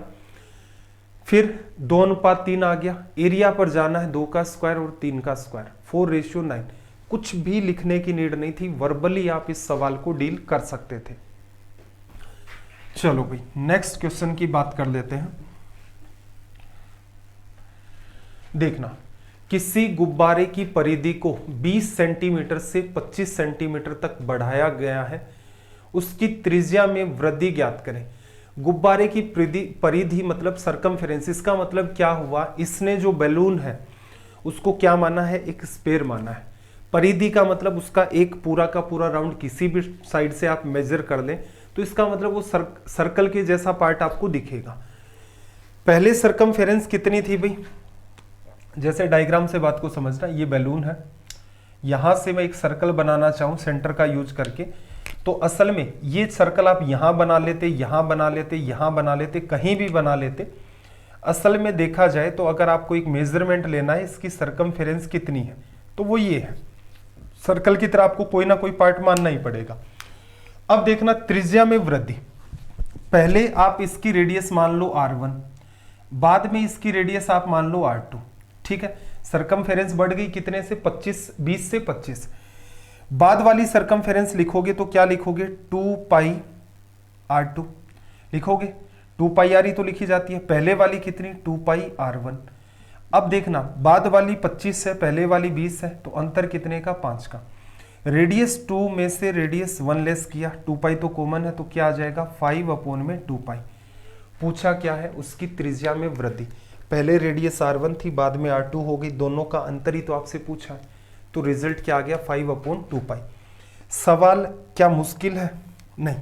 फिर 2:3 आ गया। एरिया पर जाना है 2 का स्क्वायर और 3 का स्क्वायर, 4:9। कुछ भी लिखने की नीड नहीं थी, वर्बली आप इस सवाल को डील कर सकते थे। चलो भाई नेक्स्ट क्वेश्चन की बात कर लेते हैं। देखना, किसी गुब्बारे की परिधि को 20 सेंटीमीटर से 25 सेंटीमीटर तक बढ़ाया गया है, उसकी त्रिज्या में वृद्धि ज्ञात करें। गुब्बारे की परिधि मतलब सरकमफेरेंस। इसका मतलब क्या हुआ, इसने जो बैलून है उसको क्या माना है, एक स्पेयर माना है। परिधि का मतलब उसका एक पूरा का पूरा राउंड किसी भी साइड से आप मेजर कर लें तो इसका मतलब वो सर्कल के जैसा पार्ट आपको दिखेगा। पहले सरकमफेरेंस कितनी थी भाई, जैसे डायग्राम से बात को समझना। ये बैलून है, यहां से मैं एक सर्कल बनाना चाहूं सेंटर का यूज करके, तो असल में ये सर्कल आप यहां बना लेते, यहां बना लेते, यहां बना लेते, कहीं भी बना लेते। असल में देखा जाए तो अगर आपको एक मेजरमेंट लेना है इसकी सरकमफेरेंस कितनी है तो वो ये है। सर्कल की तरह आपको कोई ना कोई पार्ट मानना ही पड़ेगा। अब देखना त्रिज्या में वृद्धि, पहले आप इसकी रेडियस मान लो r1, बाद में इसकी रेडियस आप मान लो r2, ठीक है। सरकमफेरेंस बढ़ गई कितने से 20 से 25। बाद वाली सरकमफेरेंस लिखोगे तो क्या लिखोगे 2 पाई r2 लिखोगे, 2 पाई r तो लिखी जाती है। पहले वाली कितनी 2 पाई r1। अब देखना बाद वाली 25 है, पहले वाली 20 है, तो अंतर कितने का 5 का। रेडियस 2 में से रेडियस 1 लेस किया, 2 पाई तो कॉमन है तो क्या आ जाएगा 5/2 पाई। पूछा क्या है, उसकी त्रिज्या में वृद्धि। पहले रेडियस r1 थी, बाद में r2 हो गई, दोनों का अंतर ही तो आपसे पूछा है, तो रिजल्ट क्या आ गया 5/2 पाई। सवाल क्या मुश्किल है, नहीं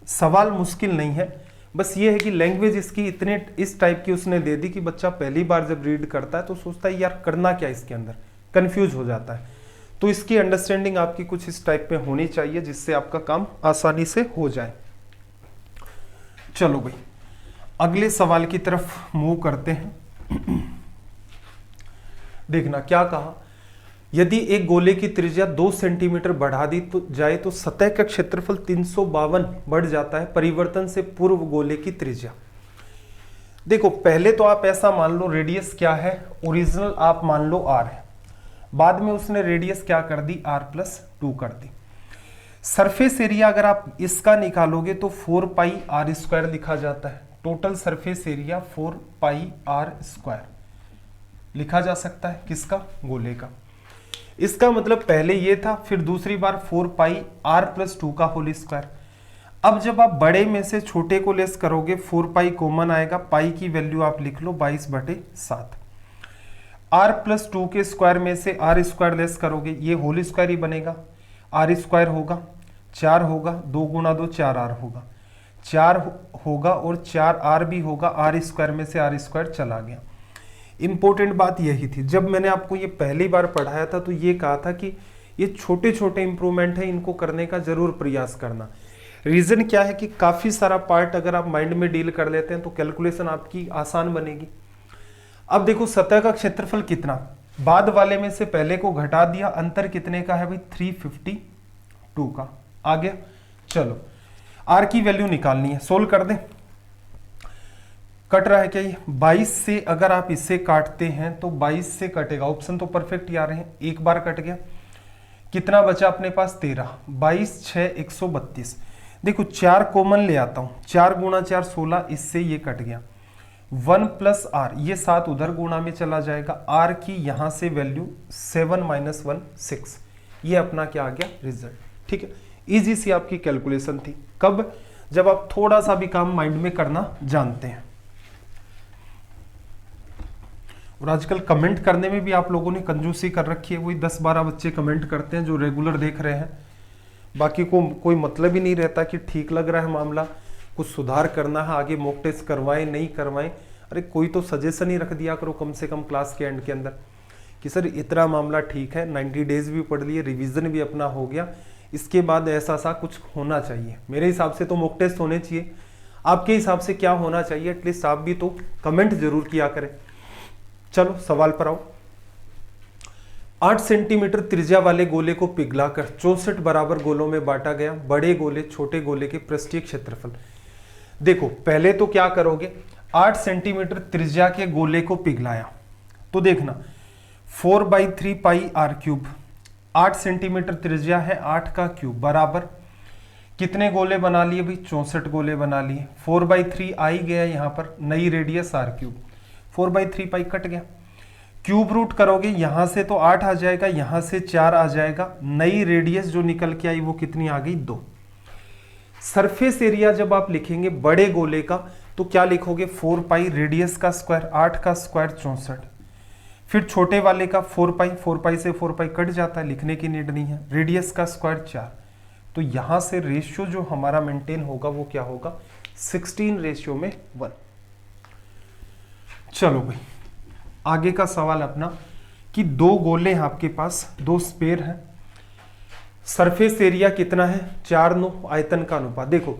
सवाल मुश्किल नहीं है, बस ये है कि लैंग्वेज इसकी इतने इस टाइप की उसने दे दी कि बच्चा पहली बार जब रीड करता है तो सोचता है यार करना क्या इसके अंदर, कंफ्यूज हो जाता है। तो इसकी अंडरस्टैंडिंग आपकी कुछ इस टाइप में होनी चाहिए जिससे आपका काम आसानी से हो जाए। चलो भाई अगले सवाल की तरफ मूव करते हैं। देखना क्या कहा, यदि एक गोले की त्रिज्या 2 सेंटीमीटर बढ़ा दी तो जाए तो सतह का क्षेत्रफल 352 बढ़ जाता है परिवर्तन से पूर्व गोले की त्रिज्या। देखो पहले तो आप ऐसा मान लो रेडियस क्या है, ओरिजिनल आप मान लो r है, बाद में उसने रेडियस क्या कर दी r+2 कर दी। सरफेस एरिया अगर आप इसका निकालोगे तो 4 पाई r² लिखा जाता है। टोटल सरफेस एरिया 4 पाई r² लिखा जा सकता है, किसका, गोले का। इसका मतलब पहले ये था, फिर दूसरी बार 4 पाई r+2 का होल स्क्वायर। अब जब आप बड़े में से छोटे को लेस करोगे 4 पाई कॉमन आएगा, पाई की वैल्यू आप लिख लो 22/7। r प्लस 2 के स्क्वायर में से r स्क्वायर लेस करोगे, ये होल स्क्वायर ही बनेगा, r स्क्वायर होगा, 4 होगा, 2 गुणा 2 4r होगा, 4 होगा और 4r भी होगा, r स्क्वायर में से r स्क्वायर चला गया। इंपॉर्टेंट बात यही थी, जब मैंने आपको ये पहली बार पढ़ाया था तो ये कहा था कि ये छोटे छोटे इंप्रूवमेंट है, इनको करने का जरूर प्रयास करना। रीजन क्या है कि काफी सारा पार्ट अगर आप माइंड में डील कर लेते हैं तो कैलकुलेशन आपकी आसान बनेगी। अब देखो सतह का क्षेत्रफल कितना, बाद वाले में से पहले को घटा दिया, अंतर कितने का है भाई 352 का आ गया। चलो आर की वैल्यू निकालनी है, सोल्व कर दें। कट रहा है क्या ये 22 से, अगर आप इससे काटते हैं तो 22 से कटेगा, ऑप्शन तो परफेक्ट ही आ रहे हैं, एक बार कट गया, कितना बचा अपने पास 13, 22 6 132। देखो 4 कॉमन ले आता हूं, 4 गुणा 4 16, इससे ये कट गया, 1 प्लस आर, ये 7 उधर गुणा में चला जाएगा, आर की यहां से वैल्यू 7 - 1 6, ये अपना क्या आ गया रिजल्ट। ठीक है, इजी सी आपकी कैलकुलेशन थी। कब? जब आप थोड़ा सा भी काम माइंड में करना जानते हैं। और आजकल कमेंट करने में भी आप लोगों ने कंजूसी कर रखी है, वही 10-12 बच्चे कमेंट करते हैं जो रेगुलर देख रहे हैं, बाकी को कोई मतलब ही नहीं रहता कि ठीक लग रहा है मामला, कुछ सुधार करना है, आगे मॉक टेस्ट करवाएं नहीं करवाएं। अरे कोई तो सजेशन ही रख दिया करो कम से कम क्लास के एंड के अंदर कि सर इतना मामला ठीक है, 90 डेज भी पढ़ लिए, रिवीजन भी अपना हो गया, इसके बाद ऐसा सा कुछ होना चाहिए। मेरे हिसाब से तो मॉक टेस्ट होने चाहिए, आपके हिसाब से क्या होना चाहिए, एटलीस्ट आप भी तो कमेंट जरूर किया करें। चलो सवाल पर आओ। 8 सेंटीमीटर त्रिज्या वाले गोले को पिघलाकर 64 बराबर गोलों में बांटा गया, बड़े गोले छोटे गोले के पृष्ठीय क्षेत्रफल। देखो पहले तो क्या करोगे, 8 सेंटीमीटर त्रिज्या के गोले को पिघलाया तो देखना 4/3 पाई r क्यूब, 8 सेंटीमीटर त्रिज्या है, 8 का क्यूब बराबर कितने गोले बना लिए भाई 64 गोले बना लिए, 4/3 आ ही गया यहाँ पर, नई radius r cube, 4/3 pi cut गया, क्यूब रूट करोगे यहां से तो 8 आ जाएगा, यहां से 4 आ जाएगा, नई रेडियस जो निकल के आई वो कितनी आ गई 2। सरफेस एरिया जब आप लिखेंगे बड़े गोले का तो क्या लिखोगे 4 पाई रेडियस का स्क्वायर, 8 का स्क्वायर 64, फिर छोटे वाले का 4 पाई, 4 पाई से 4 पाई कट जाता है, लिखने की नीड नहीं है, रेडियस का स्क्वायर 4। तो यहां से रेशियो जो हमारा मेंटेन होगा वो क्या होगा 16:1। चलो भाई आगे का सवाल अपना कि दो गोले हैं आपके पास, दो स्पेयर हैं, सरफेस एरिया कितना है 4/9, आयतन का अनुपात देखो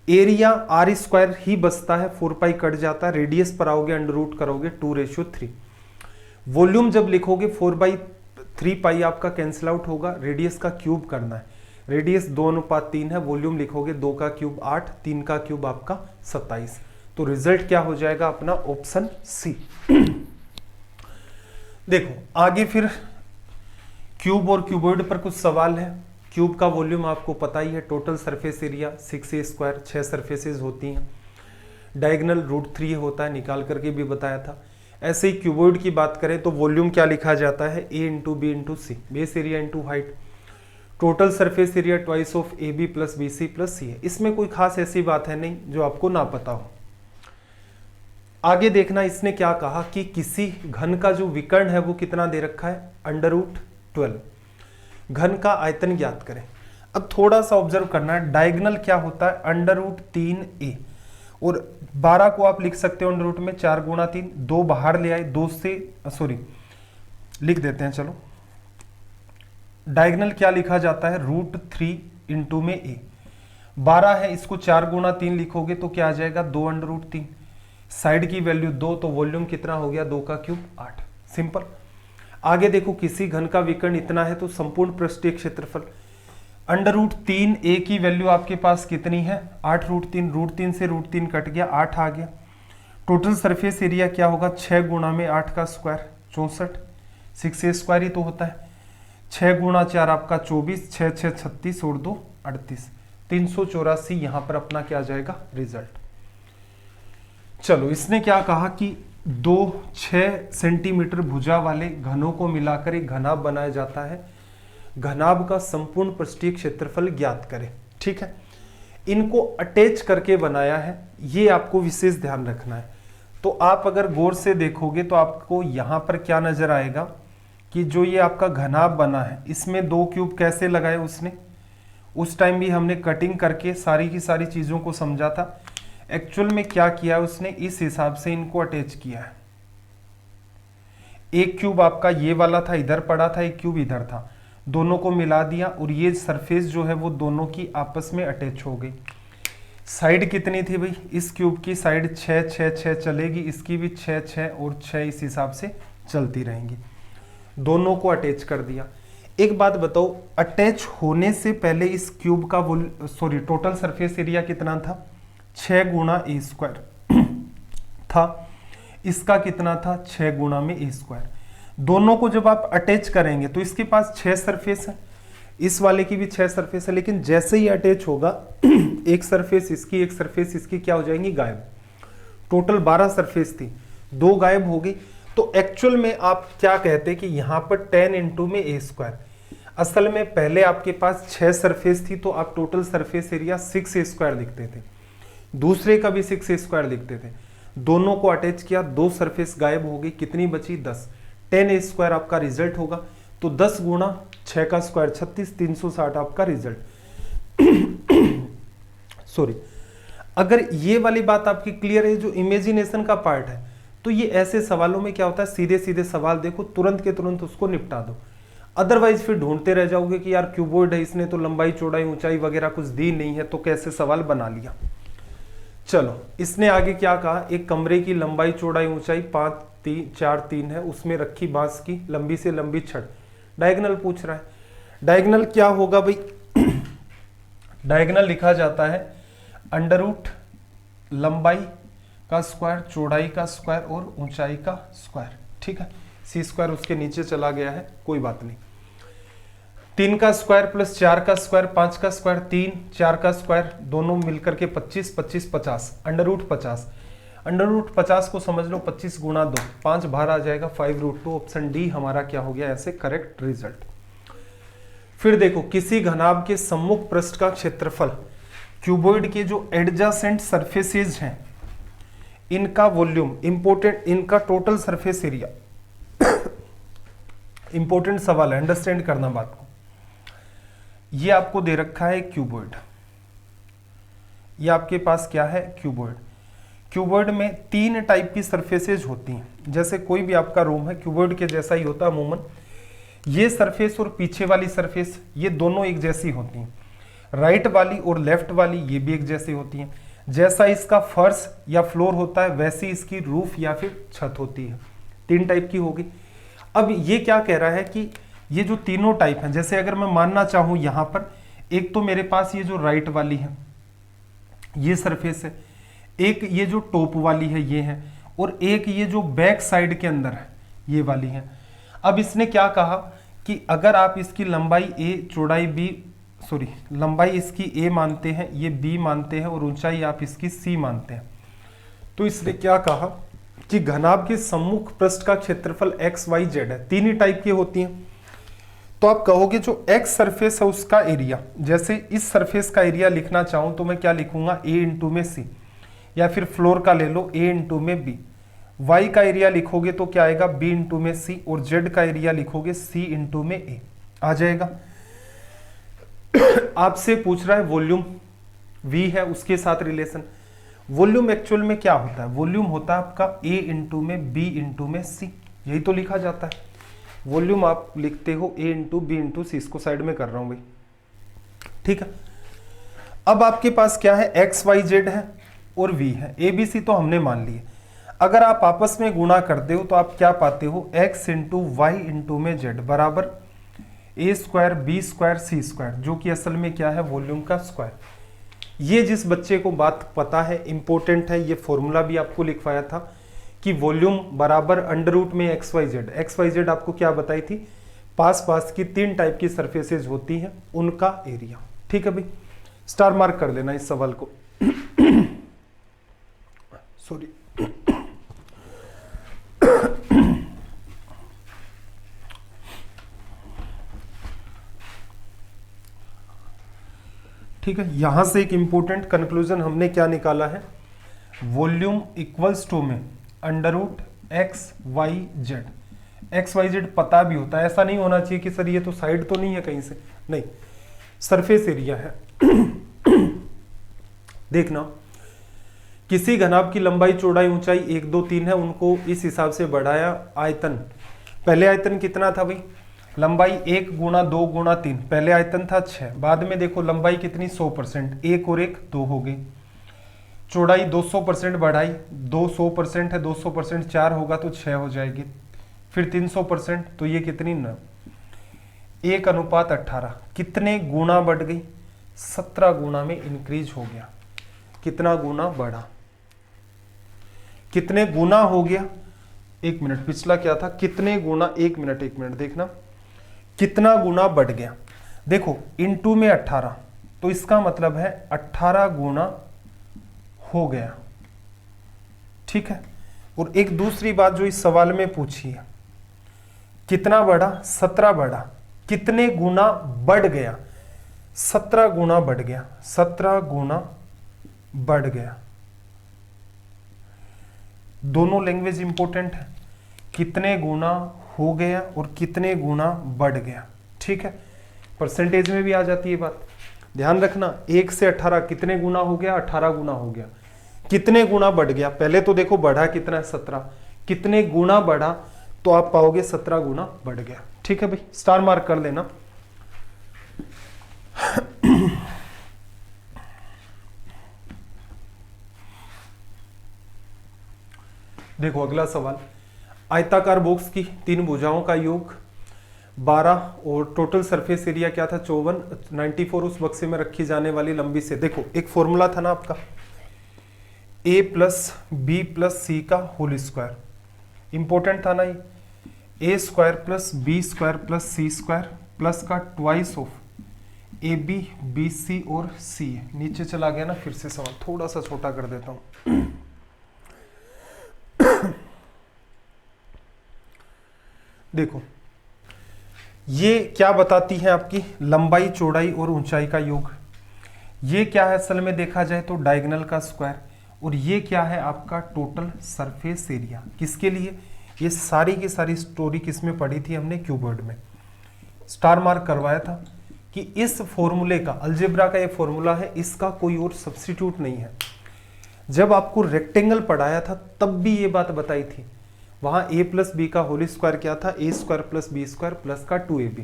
एरिया r स्क्वायर ही बचता है, 4 पाई कट जाता है, रेडियस पर आओगे अंडर रूट करोगे 2:3। वॉल्यूम जब लिखोगे 4/3 पाई आपका कैंसिल आउट होगा, रेडियस का क्यूब करना है, रेडियस 2:3 है, वॉल्यूम लिखोगे 2 का क्यूब 8, 3 का क्यूब आपका 27। तो रिजल्ट क्या हो जाएगा अपना ऑप्शन सी। देखो आगे फिर क्यूब और क्यूबॉइड पर कुछ सवाल है। क्यूब का वॉल्यूम आपको पता ही है, total surface area 6a², 6 surfaces होती हैं, डायगोनल √3 होता है, निकाल करके भी बताया था। ऐसे ही क्यूबॉइड की बात करें तो वॉल्यूम क्या लिखा जाता है a × b × c, base area × height, total surface area twice of AB + BC + C है। इसमें कोई खास ऐसी बात है नहीं जो आपको ना पता हो। आगे देखना इसने क्या कहा कि किसी घन का जो विकर्ण है वो कितना दे रखा है √12, घन का आयतन ज्ञात करें। अब थोड़ा सा ऑब्जर्व करना है, डायगोनल क्या होता है √3a, और 12 को आप लिख सकते हो अंडर रूट में 4 × 3, 2 बाहर ले आए, 2 से सॉरी लिख देते हैं, चलो डायगोनल क्या लिखा जाता है √3 × में a, 12 है, इसको 4 × 3 लिखोगे तो क्या आ जाएगा 2 √3, साइड की वैल्यू 2, तो वॉल्यूम कितना हो गया 2 का क्यूब 8, सिंपल। आगे देखो किसी घन का विकर्ण इतना है तो संपूर्ण पृष्ठीय क्षेत्रफल √3a की वैल्यू आपके पास कितनी है 8 √3, √3 से √3 कट गया 8 आ गया। टोटल सरफेस एरिया क्या होगा 6 × में 8 का स्क्वायर 64, 6a² ही तो होता है, 6 × 4 आपका 24, 6 6 36 और 2 38, 384 यहां पर अपना क्या आ जाएगा रिजल्ट। चलो इसने क्या कहा कि 6 सेंटीमीटर भुजा वाले घनों को मिलाकर एक घनाभ बनाया जाता है, घनाभ का संपूर्ण पृष्ठीय क्षेत्रफल ज्ञात करें। ठीक है, इनको अटैच करके बनाया है, ये आपको विशेष ध्यान रखना है। तो आप अगर गौर से देखोगे तो आपको यहां पर क्या नजर आएगा कि जो ये आपका घनाभ बना है, इसमें 2 क्यूब कैसे लगाए उसने, उस टाइम भी हमने कटिंग करके सारी की सारी चीजों को समझा था। एक्चुअल में क्या किया उसने, इस हिसाब से इनको अटैच किया है। एक क्यूब आपका ये वाला था, इधर पड़ा था, एक क्यूब इधर था, दोनों को मिला दिया और ये सरफेस जो है वो दोनों की आपस में अटैच हो गई। साइड कितनी थी भाई, इस क्यूब की साइड 6 6 6 चलेगी, इसकी भी 6 6 और 6 इस हिसाब से चलती रहेंगी। दोनों को अटैच कर दिया। एक बात बताओ, अटैच होने से पहले इस क्यूब का टोटल सरफेस एरिया कितना था, 6 गुणा ए स्क्वायर था। इसका कितना था, 6 गुणा में ए स्क्वायर। दोनों को जब आप अटैच करेंगे तो इसके पास 6 सरफेस है, इस वाले की भी 6 सरफेस है, लेकिन जैसे ही अटैच होगा एक सरफेस इसकी, एक सरफेस इसकी क्या हो जाएंगी, गायब। टोटल 12 सरफेस थी, 2 गायब हो गई। तो एक्चुअल में आप क्या कहते कि यहां पर 10 इंटू में ए स्क्वायर, असल में पहले आपके पास 6 सरफेस थी तो आप टोटल सरफेस एरिया 6 ए स्क्वायर लिखते थे, दूसरे का भी 6 ए स्क्वायर लिखते थे। दोनों को अटैच किया, 2 सरफेस गायब हो गई, कितनी बची, 10। 10 ए स्क्वायर आपका रिजल्ट होगा। तो 10 गुणा 6 का स्क्वायर 36, 360 आपका रिजल्ट। सॉरी, अगर ये वाली बात आपकी क्लियर है, जो इमेजिनेशन का पार्ट है, तो ये ऐसे सवालों में क्या होता है, सीधे सीधे सवाल देखो, तुरंत के तुरंत उसको निपटा दो। अदरवाइज फिर ढूंढते रह जाओगे कि यार क्यूबॉइड है, इसने तो लंबाई चौड़ाई ऊंचाई वगैरह कुछ दी नहीं है, तो कैसे सवाल बना लिया। चलो, इसने आगे क्या कहा, एक कमरे की लंबाई चौड़ाई ऊंचाई 5 3 4 3 है, उसमें रखी बांस की लंबी से लंबी छड़। डायगोनल पूछ रहा है, डायगोनल क्या होगा भाई, डायगोनल लिखा जाता है अंडर रूट लंबाई का स्क्वायर, चौड़ाई का स्क्वायर और ऊंचाई का स्क्वायर। ठीक है, सी स्क्वायर उसके नीचे चला गया है, कोई बात नहीं। 3 का स्क्वायर प्लस 4 का स्क्वायर, 5 का स्क्वायर 3, 4 का स्क्वायर, दोनों मिलकर के 25 25 50, अंडर रूट 50। अंडर रूट 50 को समझ लो 25 गुणा 2, 5 बाहर आ जाएगा, 5√2। ऑप्शन डी हमारा क्या हो गया, ऐसे करेक्ट रिजल्ट। फिर देखो, किसी घनाभ के सम्मुख पृष्ठ का क्षेत्रफल, क्यूबॉइड के जो एडजासेंट सरफेसेज हैं इनका वॉल्यूम, इंपोर्टेंट, इनका टोटल सरफेस एरिया, इंपोर्टेंट सवाल है, अंडरस्टैंड करना बात को। ये आपको दे रखा है क्यूबॉइड, ये आपके पास क्या है, क्यूबॉइड। क्यूबॉइड में 3 टाइप की सरफेसेज होती हैं। जैसे कोई भी आपका रूम है क्यूबॉइड के जैसा ही होता है अमूमन। ये सरफेस और पीछे वाली सरफेस ये दोनों एक जैसी होती हैं, राइट वाली और लेफ्ट वाली ये भी एक जैसी होती हैं। जैसा इसका फर्श या फ्लोर होता है वैसी इसकी रूफ या फिर छत होती है। 3 टाइप की होगी। अब ये क्या कह रहा है कि ये जो तीनों टाइप हैं, जैसे अगर मैं मानना चाहूं यहां पर, एक तो मेरे पास ये जो राइट वाली है ये सरफेस है, एक ये जो टॉप वाली है ये है, और एक ये जो बैक साइड के अंदर है ये वाली है। अब इसने क्या कहा कि अगर आप इसकी लंबाई a, चौड़ाई b, लंबाई इसकी a मानते हैं, ये b मानते हैं, और ऊंचाई आप इसकी c मानते हैं, तो इसने क्या कहा कि घनाभ के सम्मुख पृष्ठ का क्षेत्रफल x y z है। 3 ही टाइप की होती हैं। तो आप कहोगे जो x सरफेस है उसका एरिया, जैसे इस सरफेस का एरिया लिखना चाहूं तो मैं क्या लिखूंगा, a इंटू में c, या फिर फ्लोर का ले लो a इंटू में b। y का एरिया लिखोगे तो क्या आएगा, b इंटू में c, और z का एरिया लिखोगे c इंटू में a आ जाएगा। आपसे पूछ रहा है वॉल्यूम v है, उसके साथ रिलेशन। वॉल्यूम एक्चुअल में क्या होता है, वॉल्यूम होता है आपका a इंटू में b इंटू में c, यही तो लिखा जाता है। वॉल्यूम आप लिखते हो a इंटू बी इंटू सी, इसको साइड में कर रहा हूं भाई, ठीक है। अब आपके पास क्या है, एक्स वाई जेड है और v है, ए बी सी तो हमने मान लिए। अगर आप आपस में गुणा करते हो तो आप क्या पाते हो, x इंटू वाई इंटू में z बराबर a square B square C square, जो कि असल में क्या है, वॉल्यूम का स्क्वायर। ये जिस बच्चे को बात पता है, इंपॉर्टेंट है, ये फॉर्मूला भी आपको लिखवाया था कि वॉल्यूम बराबर अंडर रूट में एक्स वाई जेड आपको क्या बताई थी, पास पास की 3 टाइप की सरफेसेज होती हैं उनका एरिया। ठीक है भाई, स्टार मार्क कर लेना इस सवाल को। सॉरी, ठीक है, यहां से एक इंपॉर्टेंट कंक्लूजन हमने क्या निकाला है, वॉल्यूम इक्वल्स टू में under root x y z. X y z पता भी होता है, ऐसा नहीं होना चाहिए कि सर ये तो साइड तो नहीं है कहीं से, नहीं, सरफेस एरिया है। देखना, किसी घनाभ की लंबाई चौड़ाई ऊंचाई 1 2 3 है, उनको इस हिसाब से बढ़ाया। आयतन, पहले आयतन कितना था भाई, लंबाई 1 गुणा 2 गुणा 3, पहले आयतन था 6, बाद में देखो लंबाई कितनी 100%, 1 और 1 2 हो गई। चौड़ाई 200% बढ़ाई, 200% है, 200% 4 होगा तो 6 हो जाएगी, फिर 300%, तो ये कितनी न 1:18, कितने गुना बढ़ गई, 17 गुना में इंक्रीज हो गया। कितना गुना बढ़ा, कितने गुना हो गया, 1 मिनट, पिछला क्या था, कितने गुना, 1 मिनट देखना, कितना गुना बढ़ गया। देखो इनटू में 18, तो इसका मतलब है 18 गुना हो गया। ठीक है, और एक दूसरी बात जो इस सवाल में पूछी है, कितना बढ़ा, 17 बढ़ा, कितने गुना बढ़ गया, 17 गुना बढ़ गया, 17 गुना बढ़ गया। दोनों लैंग्वेज इंपॉर्टेंट है, कितने गुना हो गया और कितने गुना बढ़ गया। ठीक है, परसेंटेज में भी आ जाती है बात, ध्यान रखना। 1 से 18 कितने गुना हो गया, 18 गुना हो गया। कितने गुना बढ़ गया, पहले तो देखो बढ़ा कितना है 17, कितने गुना बढ़ा, तो आप पाओगे 17 गुना बढ़ गया। ठीक है भाई, स्टार मार्क कर लेना। देखो अगला सवाल, आयताकार बॉक्स की 3 भुजाओं का योग 12 और टोटल सरफेस एरिया क्या था 94, उस बक्से में रखी जाने वाली लंबी से। देखो एक फॉर्मूला था ना आपका, a plus b plus c का होल स्क्वायर, इंपॉर्टेंट था ना ये, a square plus B square plus c square plus का twice of a b b c और सी। नीचे चला गया ना, फिर से सवाल थोड़ा सा छोटा कर देता हूं। देखो ये क्या बताती है, आपकी लंबाई चौड़ाई और ऊंचाई का योग। ये क्या है असल में देखा जाए तो डायगोनल का स्क्वायर, और ये क्या है आपका टोटल सरफेस एरिया। किसके लिए, ये सारी की सारी स्टोरी किसमें पढ़ी थी हमने, क्यूबॉइड में। स्टार मार्क करवाया था कि इस फॉर्मूले का, अलजेब्रा का ये फॉर्मूला है, इसका कोई और सब्स्टिट्यूट नहीं है। जब आपको रेक्टेंगल पढ़ाया था तब भी ये बात बताई थी, वहां a प्लस बी का होल स्क्वायर क्या था, a square plus B square plus का 2ab।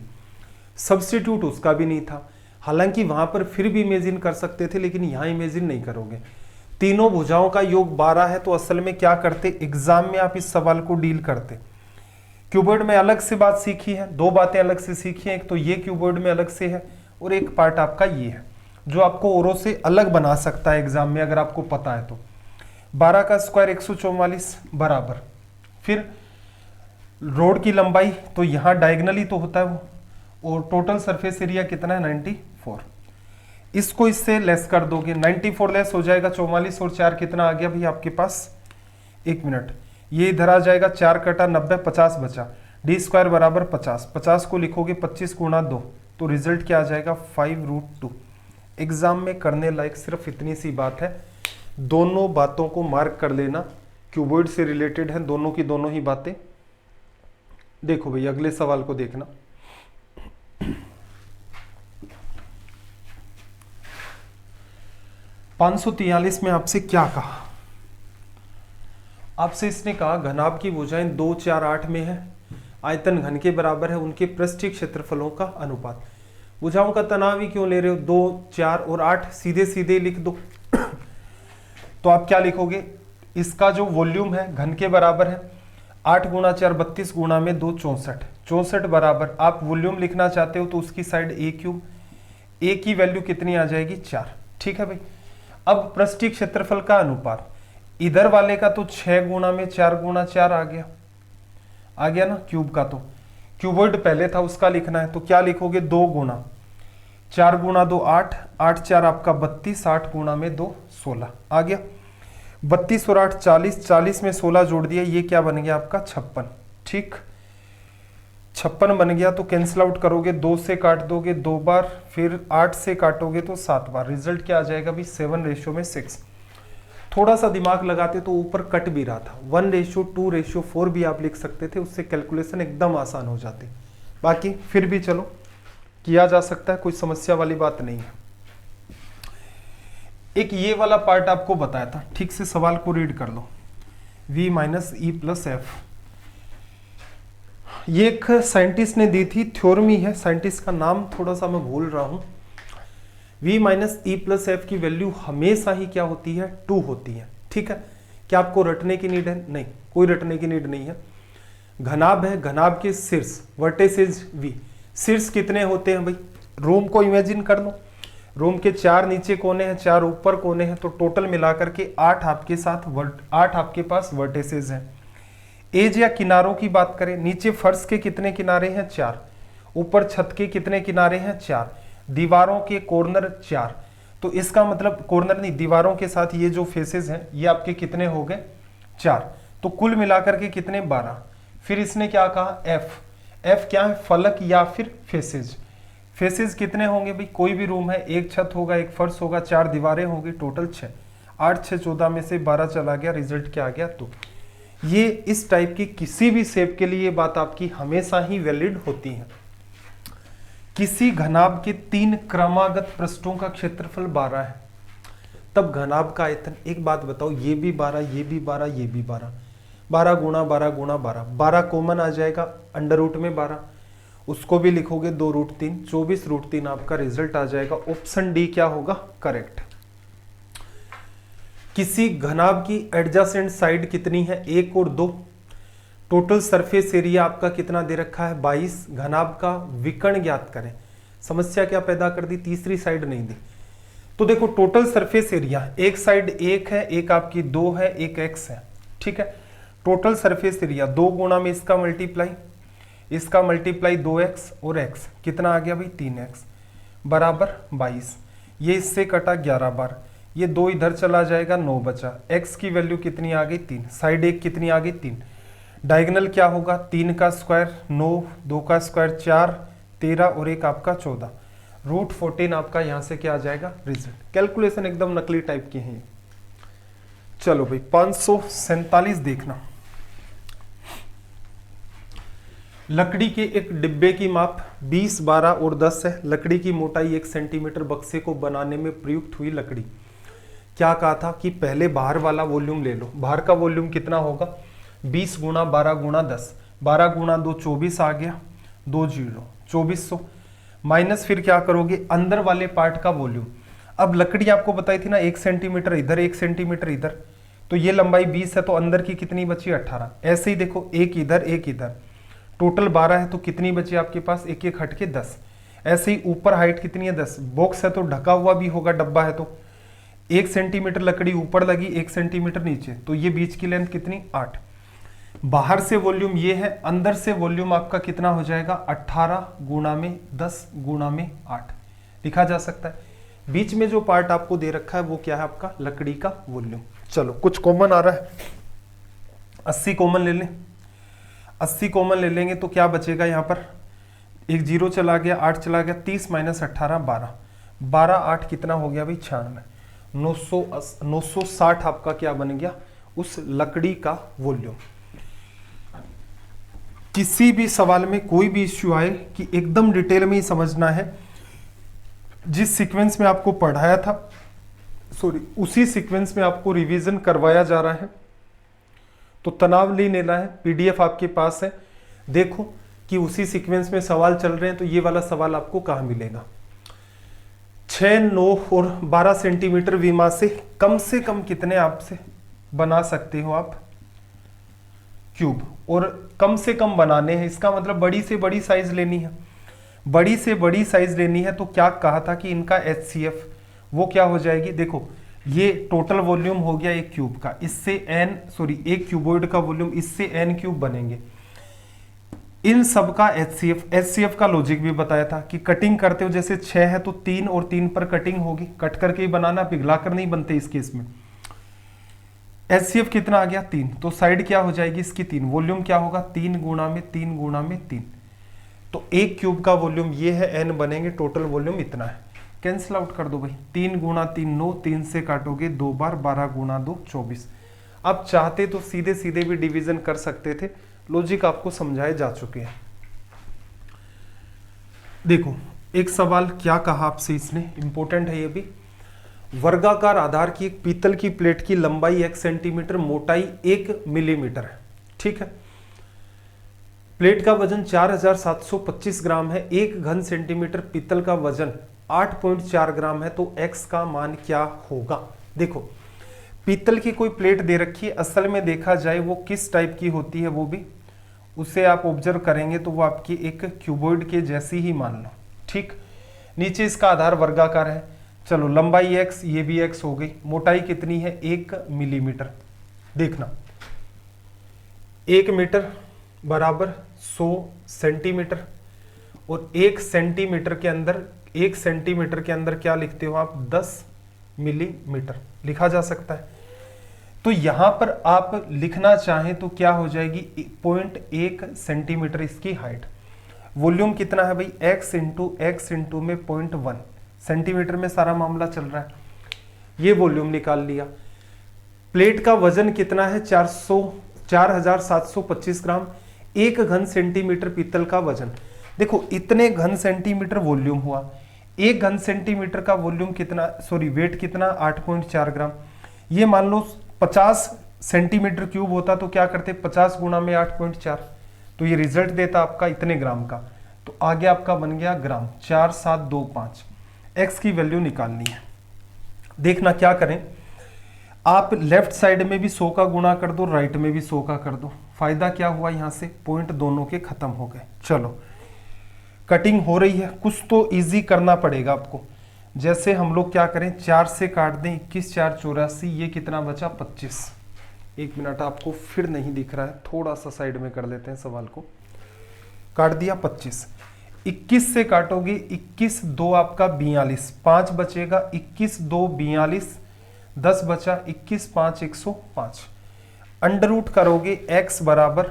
सब्स्टिट्यूट उसका भी नहीं था, हालांकि वहां पर फिर भी इमेजिन कर सकते थे, लेकिन यहां इमेजिन नहीं करोगे। तीनों भुजाओं का योग 12 है, तो असल में क्या करते, एग्जाम में आप इस सवाल को डील करते। क्यूबॉइड में अलग से बात सीखी है, 2 बातें अलग से सीखी हैं, एक तो ये क्यूबॉइड में अलग से है, और एक पार्ट आपका ये है जो आपको औरों से अलग बना सकता है एग्जाम में, अगर आपको पता है तो। 12 का स्क्वायर 144 बराबर, फिर रोड की लंबाई तो यहां डायगोनली तो होता है वो, और टोटल सरफेस एरिया कितना है 94। इसको इससे लेस कर दोगे, 94 लेस हो जाएगा 44, और 4 कितना आ गया भाई आपके पास, 1 मिनट, ये इधर आ जाएगा, 4 कटा 90, 50 बचा, डी स्क्वायर बराबर 50, 50 को लिखोगे 25 गुणा 2, तो रिजल्ट क्या आ जाएगा 5√2। एग्जाम में करने लायक सिर्फ इतनी सी बात है, दोनों बातों को मार्क कर लेना, क्यूबॉइड से रिलेटेड है दोनों की दोनों ही बातें। देखो भाई अगले सवाल को देखना, (543) में आपसे क्या कहा, आपसे इसने कहा घनाभ की भुजाएं 2 4 8 में है, आयतन घन के बराबर है, उनके पृष्ठीय क्षेत्रफलों का अनुपात। भुजाओं का तनाव ही क्यों ले रहे हो, 2 4 और 8 सीधे सीधे लिख दो। तो आप क्या लिखोगे, इसका जो वॉल्यूम है घन के बराबर है, 8 गुणा 4 32 गुणा में 2 64, 64 बराबर, आप वॉल्यूम लिखना चाहते हो तो उसकी साइड a क्यूब, a की वैल्यू कितनी आ जाएगी 4। ठीक है भाई, अब पृष्ठीय क्षेत्रफल का अनुपात, इधर वाले का तो 6 गुणा में 4 गुणा 4 आ गया ना, क्यूब का तो क्यूबॉइड पहले था उसका लिखना है, तो क्या लिखोगे 2 गुणा 4 गुणा 2 8, 8 4 आपका 32, 8 गुणा में 2 16 आ गया, 32 और 8 40, 40 में 16 जोड़ दिया, ये क्या बन गया आपका 56। ठीक, 56 बन गया तो कैंसिल आउट करोगे, 2 से काट दोगे 2 बार, फिर 8 से काटोगे तो 7 बार। रिजल्ट क्या आ जाएगा भाई 7:6। थोड़ा सा दिमाग लगाते तो ऊपर कट भी रहा था, 1:2:4 भी आप लिख सकते थे, उससे कैलकुलेशन एकदम आसान हो जाती। बाकी फिर भी चलो किया जा सकता है, कोई समस्या वाली बात नहीं है। एक ये वाला पार्ट आपको बताया था, ठीक से सवाल को रीड कर लो। v minus E plus F, ये एक साइंटिस्ट ने दी थी, थ्योरम ही है, साइंटिस्ट का नाम थोड़ा सा मैं भूल रहा हूं। v minus E plus F की वैल्यू हमेशा ही क्या होती है 2 होती है, ठीक है। क्या आपको रटने की नीड है? नहीं, कोई रटने की नीड नहीं है। घनाभ है, घनाभ के शीर्ष वर्टेसेज v, शीर्ष कितने होते हैं भाई? रूम को इमेजिन कर लो, रूम के 4 नीचे कोने हैं, 4 ऊपर कोने हैं, तो टोटल मिलाकर के 8 आपके पास वर्टेसेज हैं। एज या किनारों की बात करें, नीचे फर्श के कितने किनारे हैं? 4, ऊपर छत के कितने किनारे हैं? 4, दीवारों के कॉर्नर 4, तो इसका मतलब कॉर्नर नहीं, दीवारों के साथ ये जो फेसेस हैं ये आपके कितने हो गए? 4, तो कुल मिलाकर के कितने? 12। फिर इसने क्या कहा? एफ क्या है? फलक या फिर फेसेज। फेसेज कितने होंगे भाई? कोई भी रूम है, एक छत होगा, एक फर्श होगा, 4 दीवारें होंगी, टोटल 6, 8 6 14 में से 12 चला गया, रिजल्ट क्या आ गया? तो ये इस टाइप की किसी भी शेप के लिए बात आपकी हमेशा ही वैलिड होती है। किसी घनाभ के 3 क्रमागत पृष्ठों का क्षेत्रफल 12 है, तब घनाभ का आयतन, एक बात बताओ, ये भी 12, ये भी 12, ये भी 12, 12 गुणा 12 गुणा 12, 12 कॉमन आ जाएगा अंडर रूट में 12, उसको भी लिखोगे 2√3, 24√3 आपका रिजल्ट आ जाएगा। ऑप्शन डी क्या होगा? करेक्ट। किसी घनाभ की एडजेसेंट साइड कितनी है? 1 और 2। टोटल सरफेस एरिया आपका कितना दे रखा है? 22। घनाभ का विकर्ण ज्ञात करें। समस्या क्या पैदा कर दी? तीसरी साइड नहीं दी। तो देखो टोटल सरफेस एरिया, एक साइड 1 है, एक आपकी 2 है, एक x है, ठीक है। टोटल सरफेस एरिया 2 गुणा में इसका मल्टीप्लाई 2x और x कितना आ गया भाई? 3x बराबर 22। ये इससे कटा 11 बार, ये 2 इधर चला जाएगा, 9 बचा। x की वैल्यू कितनी आ गई? 3। साइड 1 कितनी आ गई? 3। डायगोनल क्या होगा? 3 का स्क्वायर 9, 2 का स्क्वायर 4, 13 और एक आपका 14, √14 आपका यहां से क्या आ जाएगा? रिजल्ट। कैलकुलेशन एकदम नकली टाइप की है। चलो भाई 547 देखना। लकड़ी के एक डिब्बे की माप 20, 12 और 10 है। लकड़ी की मोटाई 1 सेंटीमीटर। बक्से को बनाने में प्रयुक्त हुई लकड़ी। क्या कहा था कि पहले बाहर वाला वॉल्यूम ले लो। बाहर का वॉल्यूम कितना होगा? 20 गुणा 12 गुणा 10, 12 गुणा 2 24 आ गया, 2 0 2400 माइनस फिर क्या करोगे? अंदर वाले पार्ट का वॉल्यूम। अब लकड़ी आपको बताई थी ना 1 सेंटीमीटर इधर, 1 सेंटीमीटर इधर, तो ये लंबाई 20 है, तो अंदर की कितनी बची? 18। ऐसे ही देखो, एक इधर एक इधर, टोटल 12 है, तो कितनी बची आपके पास? एक एक हट के 10। ऐसे ही ऊपर हाइट कितनी है? 10। बॉक्स है तो ढका हुआ भी होगा, डब्बा है तो 1 सेंटीमीटर लकड़ी ऊपर लगी, 1 सेंटीमीटर नीचे, तो ये बीच की लेंथ कितनी? 8। बाहर से वॉल्यूम ये है, अंदर से वॉल्यूम आपका कितना हो जाएगा? 18 गुणा में 10 गुणा में 8 लिखा जा सकता है। बीच में जो पार्ट आपको दे रखा है वो क्या है? आपका लकड़ी का वॉल्यूम। चलो कुछ कॉमन आ रहा है, 80 कॉमन ले लें। 80 कॉमन ले लेंगे तो क्या बचेगा? यहाँ पर एक 0 चला गया, 8 चला गया, 30 माइनस 18 12, 12 8 कितना हो गया भाई? 96। 960 आपका क्या बन गया? उस लकड़ी का वॉल्यूम। किसी भी सवाल में कोई भी इश्यू आए कि एकदम डिटेल में ही समझना है, जिस सीक्वेंस में आपको पढ़ाया था, उसी सीक्वेंस में आपको रिवीजन करवाया जा रहा है, तो तनाव नहीं लेना है। पीडीएफ आपके पास है, देखो कि उसी सीक्वेंस में सवाल चल रहे हैं, तो ये वाला सवाल आपको कहाँ मिलेगा? 6, 9 और 12 सेंटीमीटर विमा से कम कितने आपसे बना सकते हो आप क्यूब? और कम से कम बनाने हैं, इसका मतलब बड़ी से बड़ी साइज लेनी है। बड़ी से बड़ी साइज लेनी है तो क्या कहा था कि इनका HCF वो क्या हो जाएगी? देखो ये टोटल वॉल्यूम हो गया एक क्यूब का, इससे एक क्यूबॉइड का वॉल्यूम, इससे n क्यूब बनेंगे। इन सब का HCF का लॉजिक भी बताया था कि कटिंग करते हो, जैसे 6 है तो 3 और 3 पर कटिंग होगी, कट करके ही बनाना, पिघला कर नहीं बनते इस केस में। HCF कितना आ गया? 3, तो साइड क्या हो जाएगी इसकी? 3। वॉल्यूम क्या होगा? 3 गुणा में 3 गुणा में 3, तो एक क्यूब का वॉल्यूम ये है, n बनेंगे, टोटल वॉल्यूम इतना है। कैंसिल आउट कर दो भाई, 3 गुणा 3 9, 3 से काटोगे 2 बार, 12 गुणा 2 24। अब चाहते तो सीधे सीधे भी डिवीजन कर सकते थे, लॉजिक आपको समझाए जा चुके हैं। देखो एक सवाल क्या कहा आपसे इसने, इंपॉर्टेंट है ये भी। वर्गाकार आधार की एक पीतल की प्लेट की लंबाई 1 सेंटीमीटर, मोटाई 1 मिलीमीटर है, ठीक है। प्लेट का वजन 4725 ग्राम है, 1 घन सेंटीमीटर पीतल का वजन 8.4 ग्राम है, तो x का मान क्या होगा। देखो पीतल की कोई प्लेट दे रखी है, असल में देखा जाए वो किस टाइप की होती है वो भी उसे आप ऑब्जर्व करेंगे तो वो आपकी एक क्यूबॉइड के जैसी ही मान लो, ठीक। नीचे इसका आधार वर्गाकार है, चलो लंबाई x, ये भी x हो गई, मोटाई कितनी है 1 मिलीमीटर। देखना 1 मीटर बराबर 100 सेंटीमीटर, और 1 सेंटीमीटर के अंदर, 1 सेंटीमीटर के अंदर क्या लिखते हो आप 10 मिलीमीटर लिखा जा सकता है। तो यहां पर आप लिखना चाहें तो क्या हो जाएगी 0.1 सेंटीमीटर इसकी हाइट। वॉल्यूम कितना है भाई x इंटू में 0.1 सेंटीमीटर में सारा मामला चल रहा है, ये वॉल्यूम निकाल लिया। प्लेट का वजन कितना है 4725 ग्राम, 1 घन सेंटीमीटर पीतल का वजन। देखो इतने घन सेंटीमीटर वॉल्यूम हुआ, 1 घन सेंटीमीटर का वॉल्यूम कितना, सॉरी वेट कितना 8.4 ग्राम। ये मान लो 50 सेंटीमीटर क्यूब होता तो क्या करते 50 गुणा में 8.4, तो ये रिजल्ट देता आपका इतने ग्राम का। तो आगे आपका बन गया ग्राम, 4725। एक्स की वैल्यू निकालनी है। देखना क्या करें, आप लेफ्ट साइड में भी 100 का गुणा कर दो, राइट में भी 100 का कर दो। फायदा क्या हुआ, यहां से पॉइंट दोनों के खत्म हो गए। चलो कटिंग हो रही है, कुछ तो इजी करना पड़ेगा आपको। जैसे हम लोग क्या करें, 4 से काट दें, 21 4 84, ये कितना बचा 25। एक मिनट, आपको फिर नहीं दिख रहा है, थोड़ा सा साइड में कर देते हैं सवाल को। काट दिया 25, 21 से काटोगे 21 2 आपका 42, 5 बचेगा, 21 2 42, 10 बचा, 21 5 105। अंडर रूट करोगे x बराबर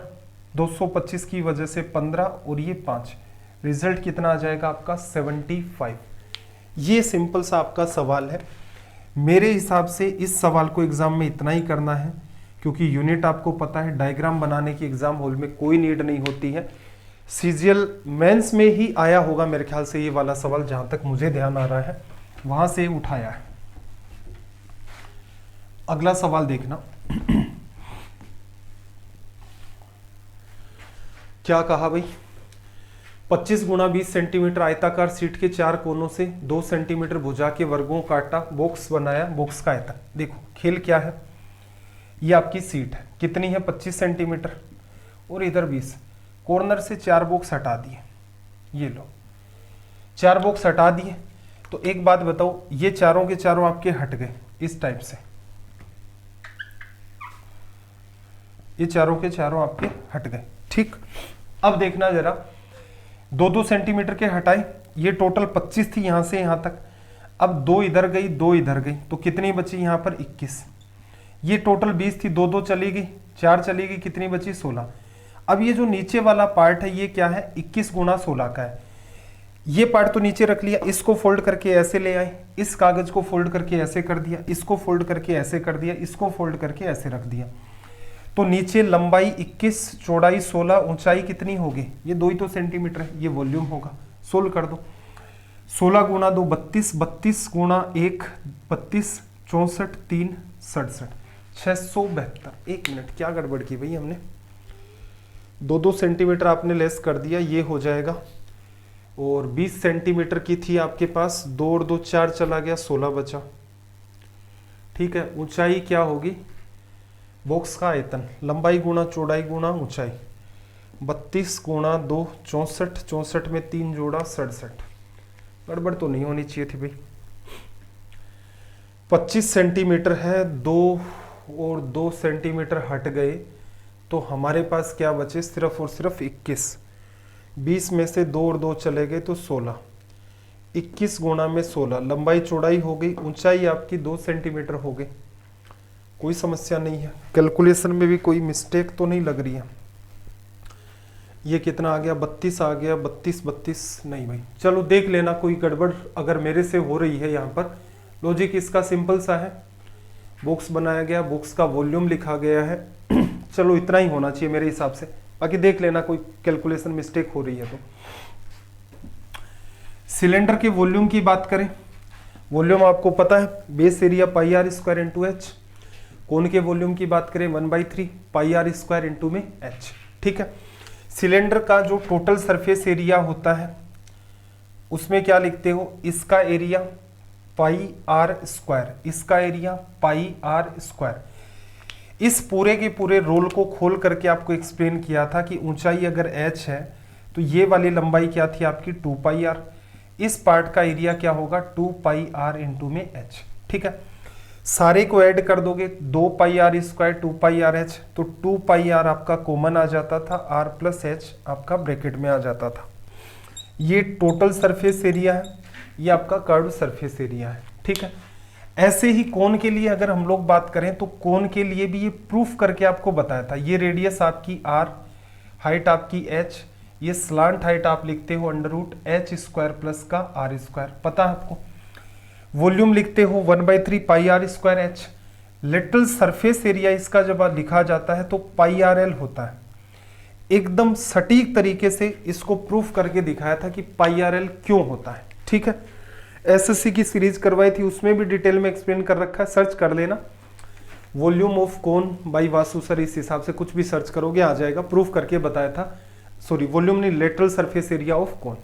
225 की वजह से 15 और ये 5, रिजल्ट कितना आ जाएगा आपका 75। ये सिंपल सा आपका सवाल है। मेरे हिसाब से इस सवाल को एग्जाम में इतना ही करना है, क्योंकि यूनिट आपको पता है डायग्राम बनाने की एग्जाम हॉल में कोई नीड नहीं होती है। सीजीएल मेंस में ही आया होगा मेरे ख्याल से ये वाला सवाल, जहां तक मुझे ध्यान आ रहा है वहां से उठाया है। अगला सवाल देखना क्या कहा भाई, 25 गुणा 20 सेंटीमीटर आयताकार सीट के 4 कोनों से 2 सेंटीमीटर भुजा के वर्गों काटा, बॉक्स बनाया, बॉक्स का आयतन। देखो खेल क्या है, ये आपकी सीट है, कितनी है 25 सेंटीमीटर, और इधर 20, कॉर्नर से 4 बॉक्स हटा दिए। ये लो 4 बॉक्स हटा दिए, तो एक बात बताओ, ये चारों के चारों आपके हट गए इस टाइप से, ये चारों के चारों आपके हट गए, ठीक। अब देखना जरा, 2-2 सेंटीमीटर के हटाए, ये टोटल 25 थी यहां से यहां तक। अब 2 इधर गई, 2 इधर गई, तो कितनी बची यहां पर 21। ये टोटल 20 थी, 2-2 चली गई, 4 चली गई, कितनी बची 16। अब ये जो नीचे वाला पार्ट है ये क्या है 21 गुणा 16 का है। ये पार्ट तो नीचे रख लिया, इसको फोल्ड करके ऐसे ले आए, इस कागज को फोल्ड करके ऐसे कर दिया, इसको फोल्ड करके ऐसे कर दिया, इसको फोल्ड करके ऐसे रख दिया। तो नीचे लंबाई 21, चौड़ाई 16, ऊंचाई कितनी होगी, ये 2 ही तो सेंटीमीटर है, ये वॉल्यूम होगा। सोल्व कर दो, 16 गुणा 2 32, 32 गुणा 1 32, 64 3 67, 672। एक मिनट, क्या गड़बड़ की भाई हमने, 2-2 सेंटीमीटर आपने लेस कर दिया, ये हो जाएगा। और 20 सेंटीमीटर की थी आपके पास, 2 और 2 4 चला गया, 16 बचा, ठीक है। ऊंचाई क्या होगी, बॉक्स का आयतन, लंबाई गुणा चौड़ाई गुणा ऊंचाई, 32 गुणा 2 64, 64 में 3 जोड़ा 67। गड़बड़ तो नहीं होनी चाहिए थी भाई। 25 सेंटीमीटर है, 2 और 2 सेंटीमीटर हट गए, तो हमारे पास क्या बचे, सिर्फ और सिर्फ 21। 20 में से 2 और 2 चले गए तो 16, 21 गुणा में 16, लंबाई चौड़ाई हो गई, ऊंचाई आपकी 2 सेंटीमीटर हो गई। कोई समस्या नहीं है, कैलकुलेशन में भी कोई मिस्टेक तो नहीं लग रही है। ये कितना आ गया, 32 आ गया, 32 नहीं भाई, चलो देख लेना कोई गड़बड़ अगर मेरे से हो रही है। यहाँ पर लॉजिक इसका सिंपल सा है, बॉक्स बनाया गया, बॉक्स का वॉल्यूम लिखा गया है चलो इतना ही होना चाहिए मेरे हिसाब से, बाकी देख लेना कोई कैलकुलेशन मिस्टेक हो रही है तो। सिलेंडर के वॉल्यूम की बात करें, वॉल्यूम आपको पता है base area pi r square into h. Cone के वॉल्यूम की बात करें 1/3 पाई आर स्क्वायर इंटू में एच, ठीक है। सिलेंडर का जो टोटल सरफेस एरिया होता है उसमें क्या लिखते हो, इसका एरिया पाई आर स्क्वायर, इसका एरिया पाई आर स्क्वायर। इस पूरे के पूरे रोल को खोल करके आपको एक्सप्लेन किया था कि ऊंचाई अगर h है तो ये वाली लंबाई क्या थी आपकी 2 पाई आर, इस पार्ट का एरिया क्या होगा 2 पाई आर इंटू में h, ठीक है। सारे को ऐड कर दोगे 2 pi r square 2 pi r h, तो 2 पाई आर आपका कॉमन आ जाता था, आर प्लस एच आपका ब्रैकेट में आ जाता था। ये टोटल सरफेस एरिया है, ये आपका कर्व सरफेस एरिया है, ठीक है। ऐसे ही कोन के लिए अगर हम लोग बात करें तो कोन के लिए भी ये प्रूफ करके आपको बताया था। ये रेडियस आपकी r, हाइट आपकी h, ये स्लांट हाइट आप लिखते हो √h स्क्वायर प्लस का r स्क्वायर, पता है आपको। वॉल्यूम लिखते हो 1/3 pi r square h. Lateral surface area इसका जब लिखा जाता है तो पाई आर एल होता है। एकदम सटीक तरीके से इसको प्रूफ करके दिखाया था कि पाई आर एल क्यों होता है, ठीक है। एसएससी की सीरीज करवाई थी, उसमें भी डिटेल में एक्सप्लेन कर रखा है, सर्च कर लेना। Volume of cone by Vasu sir, इस हिसाब से कुछ भी सर्च करोगे आ जाएगा, प्रूफ करके बताया था। सॉरी वॉल्यूम नहीं, lateral surface area of cone.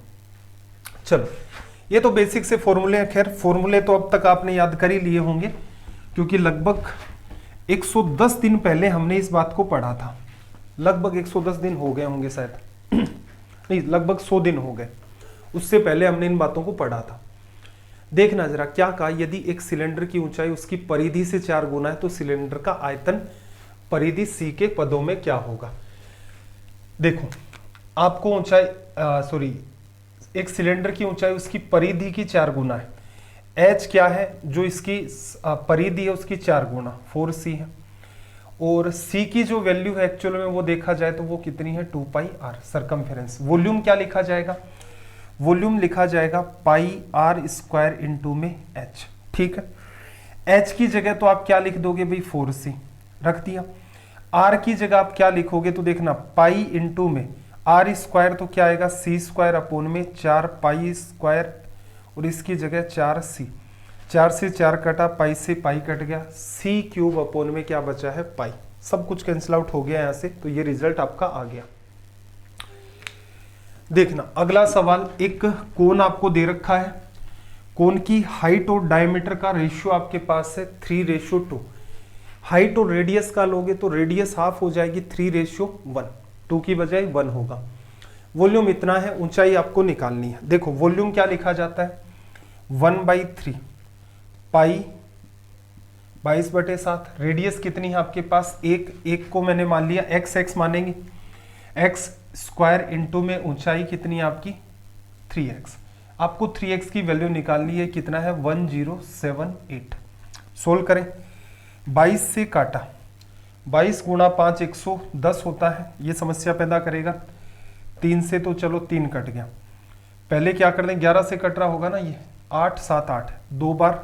चलो ये तो बेसिक से फॉर्मूले हैं, खैर फॉर्मूले तो अब तक आपने याद कर ही लिए होंगे क्योंकि लगभग 110 दिन पहले हमने इस बात को पढ़ा था। लगभग 110 दिन हो गए होंगे शायद नहीं, लगभग 100 दिन हो गए, उससे पहले हमने इन बातों को पढ़ा था। देखना जरा क्या कहा, यदि एक सिलेंडर की ऊंचाई उसकी परिधि से 4 गुना है तो सिलेंडर का आयतन परिधि सी के पदों में क्या होगा। देखो आपको ऊंचाई सॉरी एक सिलेंडर की ऊंचाई उसकी परिधि की 4 गुना है, h क्या है जो इसकी परिधि है उसकी 4 गुना 4c है, और c की जो वैल्यू है एक्चुअल में वो देखा जाए तो वो कितनी है 2 पाई आर सरकमफेरेंस। वॉल्यूम क्या लिखा जाएगा, वॉल्यूम लिखा जाएगा पाई आर स्क्वायर इंटू में h, ठीक है। h की जगह तो आप क्या लिख दोगे भाई 4c रख दिया। r की जगह आप क्या लिखोगे तो देखना पाई इंटू में आर स्क्वायर तो क्या आएगा सी स्क्वायर अपोन में 4 पाई स्क्वायर, और इसकी जगह 4c, 4 से 4 कटा, पाई से पाई कट गया, सी क्यूब अपोन में क्या बचा है पाई, सब कुछ कैंसिल आउट हो गया यहाँ से, तो ये रिजल्ट आपका आ गया। देखना अगला सवाल, एक कोन आपको दे रखा है, कोन की हाइट और डायमीटर का रेशियो आपके पास है 3:2। हाइट और रेडियस का लोगे तो रेडियस हाफ हो जाएगी 3:1, 2 की बजाय 1 होगा। वॉल्यूम इतना है, ऊंचाई आपको निकालनी है। देखो वॉल्यूम क्या लिखा जाता है 1/3 पाई 22/7। रेडियस कितनी है आपके पास, एक को मैंने मान लिया x मानेंगे, x स्क्वायर इंटू में ऊंचाई कितनी है आपकी 3x। आपको 3x की वैल्यू निकालनी है, कितना है 1078। सोल्व करें, 22 से काटा, 22 गुणा 5 110 होता है, ये समस्या पैदा करेगा। 3 से तो चलो 3 कट गया, पहले क्या कर दें 11 से कट रहा होगा ना, ये 8 7 8, 2 बार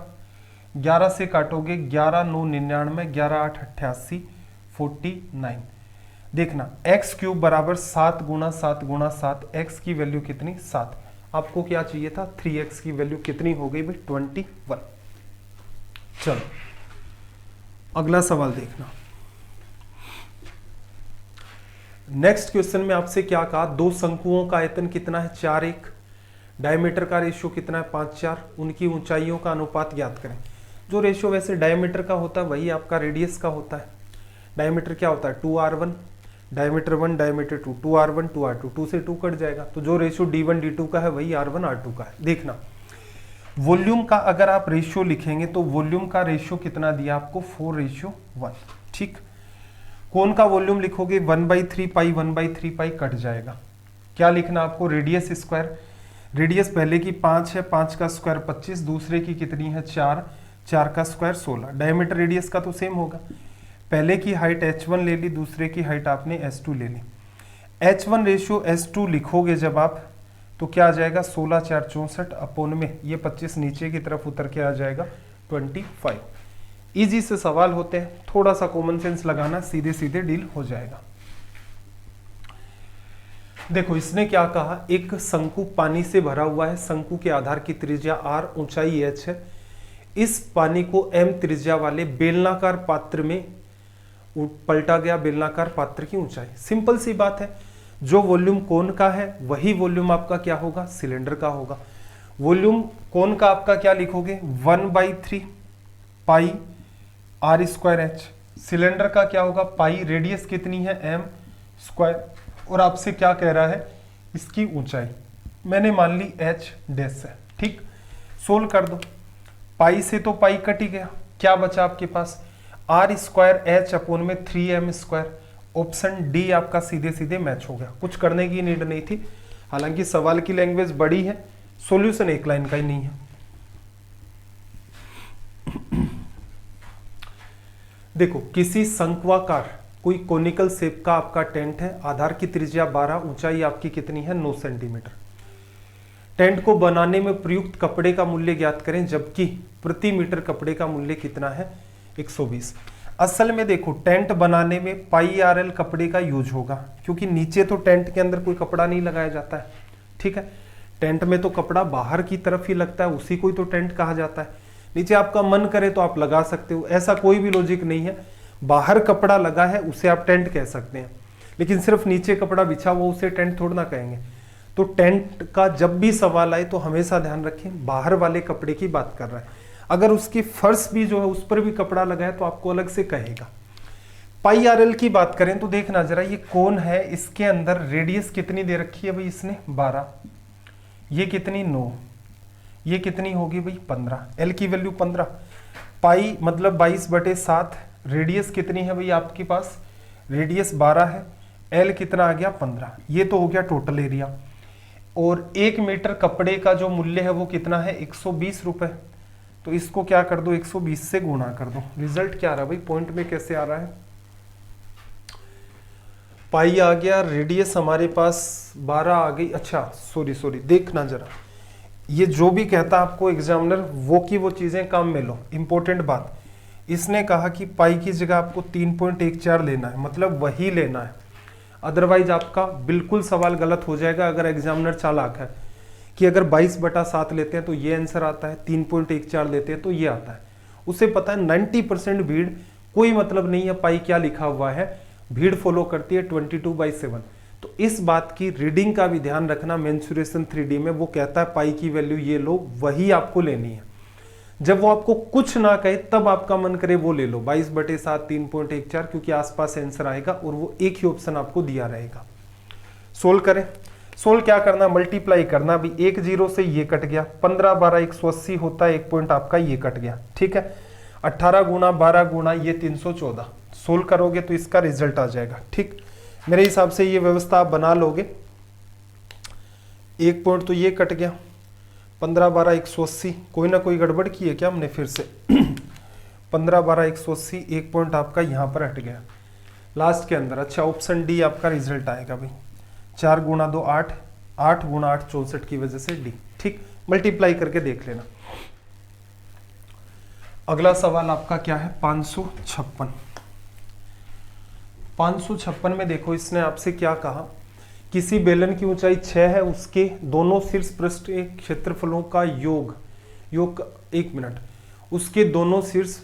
11 से काटोगे 11 9 99, 11 8 88 49। देखना x क्यूब बराबर 7 गुणा 7 गुणा 7, x की वैल्यू कितनी 7। आपको क्या चाहिए था 3x की वैल्यू कितनी हो गई भाई 21। चलो अगला सवाल देखना। नेक्स्ट क्वेश्चन में आपसे क्या कहा, दो शंकुओं का आयतन कितना है 4:1, डायमीटर का रेशियो कितना है 5:4, उनकी ऊंचाइयों का अनुपात ज्ञात करें। जो रेशियो वैसे डायमीटर का होता है वही आपका रेडियस का होता है। डायमीटर क्या होता है 2r1, diameter 1 diameter 2, 2r1 2r2, 2 से 2 कट जाएगा, तो जो रेशियो d1 d2 का है वही r1 r2 का है। देखना वॉल्यूम का अगर आप रेशियो लिखेंगे तो वॉल्यूम का रेशियो कितना दिया आपको 4:1, ठीक। कोन का वॉल्यूम लिखोगे 1/3 पाई 1/3 पाई कट जाएगा। क्या लिखना आपको रेडियस स्क्वायर, रेडियस पहले की 5 है, 5 का स्क्वायर 25, दूसरे की कितनी है 4, 4 का स्क्वायर 16। डायमीटर रेडियस का तो सेम होगा, पहले की हाइट h1 ले ली, दूसरे की हाइट आपने h2 ले ली। H1:S2 लिखोगे जब आप, तो क्या आ जाएगा 16/4 अपोन में ये 25 नीचे की तरफ उतर के आ जाएगा 25। इजी से सवाल होते हैं, थोड़ा सा कॉमन सेंस लगाना, सीधे सीधे डील हो जाएगा। देखो इसने क्या कहा, एक शंकु पानी से भरा हुआ है, शंकु के आधार की त्रिज्या r, ऊंचाई h है। इस पानी को m त्रिज्या वाले बेलनाकार पात्र में पलटा गया, बेलनाकार पात्र की ऊंचाई। सिंपल सी बात है, जो वॉल्यूम कोन का है वही वॉल्यूम आपका क्या होगा, सिलेंडर का होगा। वॉल्यूम कोन का आपका क्या लिखोगे, 1/3 पाई r²h। सिलेंडर का क्या होगा, पाई, रेडियस कितनी है m², और आपसे क्या कह रहा है, इसकी ऊंचाई मैंने मान ली h डैश है। ठीक, सोल्व कर दो। पाई से तो पाई कट ही गया, क्या बचा आपके पास, r²h अपोन में 3m²। ऑप्शन डी आपका सीधे सीधे मैच हो गया, कुछ करने की नीड नहीं थी। हालांकि सवाल की लैंग्वेज बड़ी है, सॉल्यूशन एक लाइन का ही नहीं है। देखो किसी शंक्वाकार कोई कोनिकल शेप का आपका टेंट है, आधार की त्रिज्या 12, ऊंचाई आपकी कितनी है 9 सेंटीमीटर। टेंट को बनाने में प्रयुक्त कपड़े का मूल्य ज्ञात करें, जबकि प्रति मीटर कपड़े का मूल्य कितना है 120। असल में देखो टेंट बनाने में पाई RL कपड़े का यूज होगा, क्योंकि नीचे तो टेंट के अंदर कोई कपड़ा नहीं लगाया जाता है। ठीक है, टेंट में तो कपड़ा बाहर की तरफ ही लगता है, उसी को ही तो टेंट कहा जाता है। नीचे आपका मन करे तो आप लगा सकते हो, ऐसा कोई भी लॉजिक नहीं है। बाहर कपड़ा लगा है उसे आप टेंट कह सकते हैं, लेकिन सिर्फ नीचे कपड़ा बिछा हुआ उसे टेंट थोड़ा ना कहेंगे। तो टेंट का जब भी सवाल आए तो हमेशा ध्यान रखें बाहर वाले कपड़े की बात कर रहा है। अगर उसकी फर्श भी जो है उस पर भी कपड़ा लगा है तो आपको अलग से कहेगा। पाई RL की बात करें तो देखना जरा, ये कौन है, इसके अंदर रेडियस कितनी दे रखी है भाई, इसने 12, ये कितनी 9, ये कितनी होगी भाई 15, L की वैल्यू 15, पाई मतलब 22/7, रेडियस कितनी है भाई आपके पास, रेडियस 12 है, L कितना आ गया 15, ये तो हो गया टोटल एरिया। और 1 मीटर कपड़े का जो मूल्य है वो कितना है 120 रुपए। तो इसको क्या कर दो 120 से गुणा कर दो, रिजल्ट क्या आ रहा है भाई, पॉइंट में कैसे आ रहा है, पाई आ गया, रेडियस हमारे पास 12 आ गई। अच्छा सॉरी देखना जरा, ये जो भी कहता आपको एग्जामिनर वो की वो चीजें काम में लो। इंपॉर्टेंट बात, इसने कहा कि पाई की जगह आपको 3.14 लेना है, मतलब वही लेना है, अदरवाइज आपका बिल्कुल सवाल गलत हो जाएगा। अगर एग्जामिनर चालाक है कि अगर 22/7 लेते हैं तो ये आंसर आता है, 3.14 लेते हैं तो ये आता है, उसे पता है 90% भीड़, कोई मतलब नहीं है पाई क्या लिखा हुआ है, भीड़ फॉलो करती है 22/7। तो इस बात की रीडिंग का भी ध्यान रखना, मेंसुरेशन 3D में वो कहता है पाई की वैल्यू ये लो, वही आपको लेनी है। जब वो आपको कुछ ना कहे तब आपका मन करे वो ले लो, 22/7 3.14, क्योंकि आसपास आंसर आएगा और वो एक ही ऑप्शन आपको दिया रहेगा। सोल्व करें, सोल्व क्या करना, मल्टीप्लाई करना भी, 1 0 से ये कट गया, 15 12 180 होता है, 1 पॉइंट आपका ये कट गया। ठीक है, 18 गुणा 12 गुणा ये 314, सोल्व करोगे तो इसका रिजल्ट आ जाएगा। ठीक, मेरे हिसाब से ये व्यवस्था आप बना लोगे। 1 पॉइंट तो ये कट गया, 15 12 180, कोई ना कोई गड़बड़ की है क्या हमने फिर से 15 12 180, 1 पॉइंट आपका यहाँ पर हट गया लास्ट के अंदर। अच्छा ऑप्शन डी आपका रिजल्ट आएगा भाई, 4 गुणा 2 8, 8 गुणा 8 64 की वजह से डी। ठीक, मल्टीप्लाई करके देख लेना। अगला सवाल आपका क्या है, 556। 556 में देखो इसने आपसे क्या कहा, किसी बेलन की ऊंचाई 6 है, उसके दोनों शीर्ष पृष्ठ के क्षेत्रफलों का योग 1 मिनट, उसके दोनों शीर्ष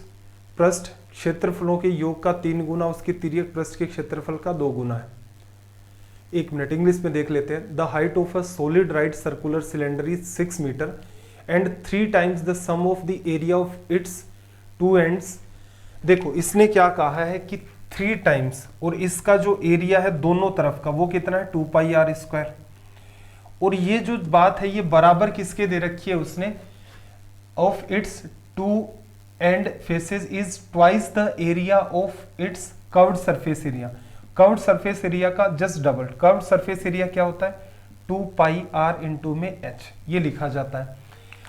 पृष्ठ क्षेत्रफलों के योग का 3 गुना उसके तिर्यक पृष्ठ के क्षेत्रफल का 2 गुना है। 1 मिनट, इंग्लिश में देख लेते हैं। The height of a solid right circular cylinder is 6 metre and 3 times the sum of the area of its 2 ends. देखो इसने क्या कहा है कि 3 टाइम्स, और इसका जो एरिया है दोनों तरफ का वो कितना है 2πr²। और ये जो बात है ये बराबर किसके दे रखी है उसने, of its 2 end faces is twice the area of its curved surface area. Curved surface area का just double, curved surface area क्या होता है 2πr इंटू में h, ये लिखा जाता है।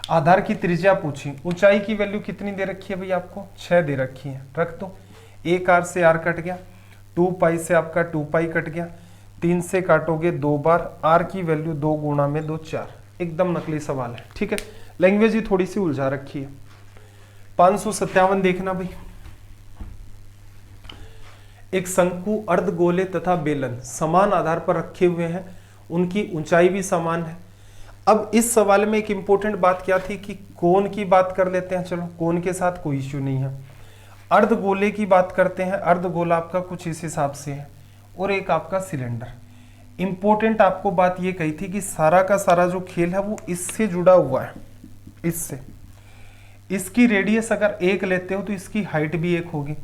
आधार की त्रिज्या पूछी, ऊंचाई की वैल्यू कितनी दे रखी है भाई आपको 6 दे रखी है, रख दो। 1 r से r कट गया, 2 पाई से आपका 2 पाई कट गया, 3 से काटोगे 2 बार, r की वैल्यू 2 गुणा में 2 4। एकदम नकली सवाल है, ठीक है। लैंग्वेज ही थोड़ी सी उलझा रखी है। 557 देखना भाई। एक शंकु, अर्धगोले तथा बेलन समान आधार पर रखे हुए हैं, उनकी ऊंचाई भी समान है। अब इस सवाल में एक इंपॉर्टेंट बात क्या थी कि कोण की बात कर लेते हैं। चलो कोण के साथ कोई इश्यू नहीं है। अर्धगोले की बात करते हैं। अर्धगोला आपका कुछ इस हिसाब से है और एक आपका सिलेंडर। इंपॉर्टेंट आपको बात ये कही थी कि सारा का सारा जो खेल है वो इससे जुड़ा हुआ है, इससे। इसकी रेडियस अगर 1 लेते हो तो इसकी हाइट भी 1 होगी।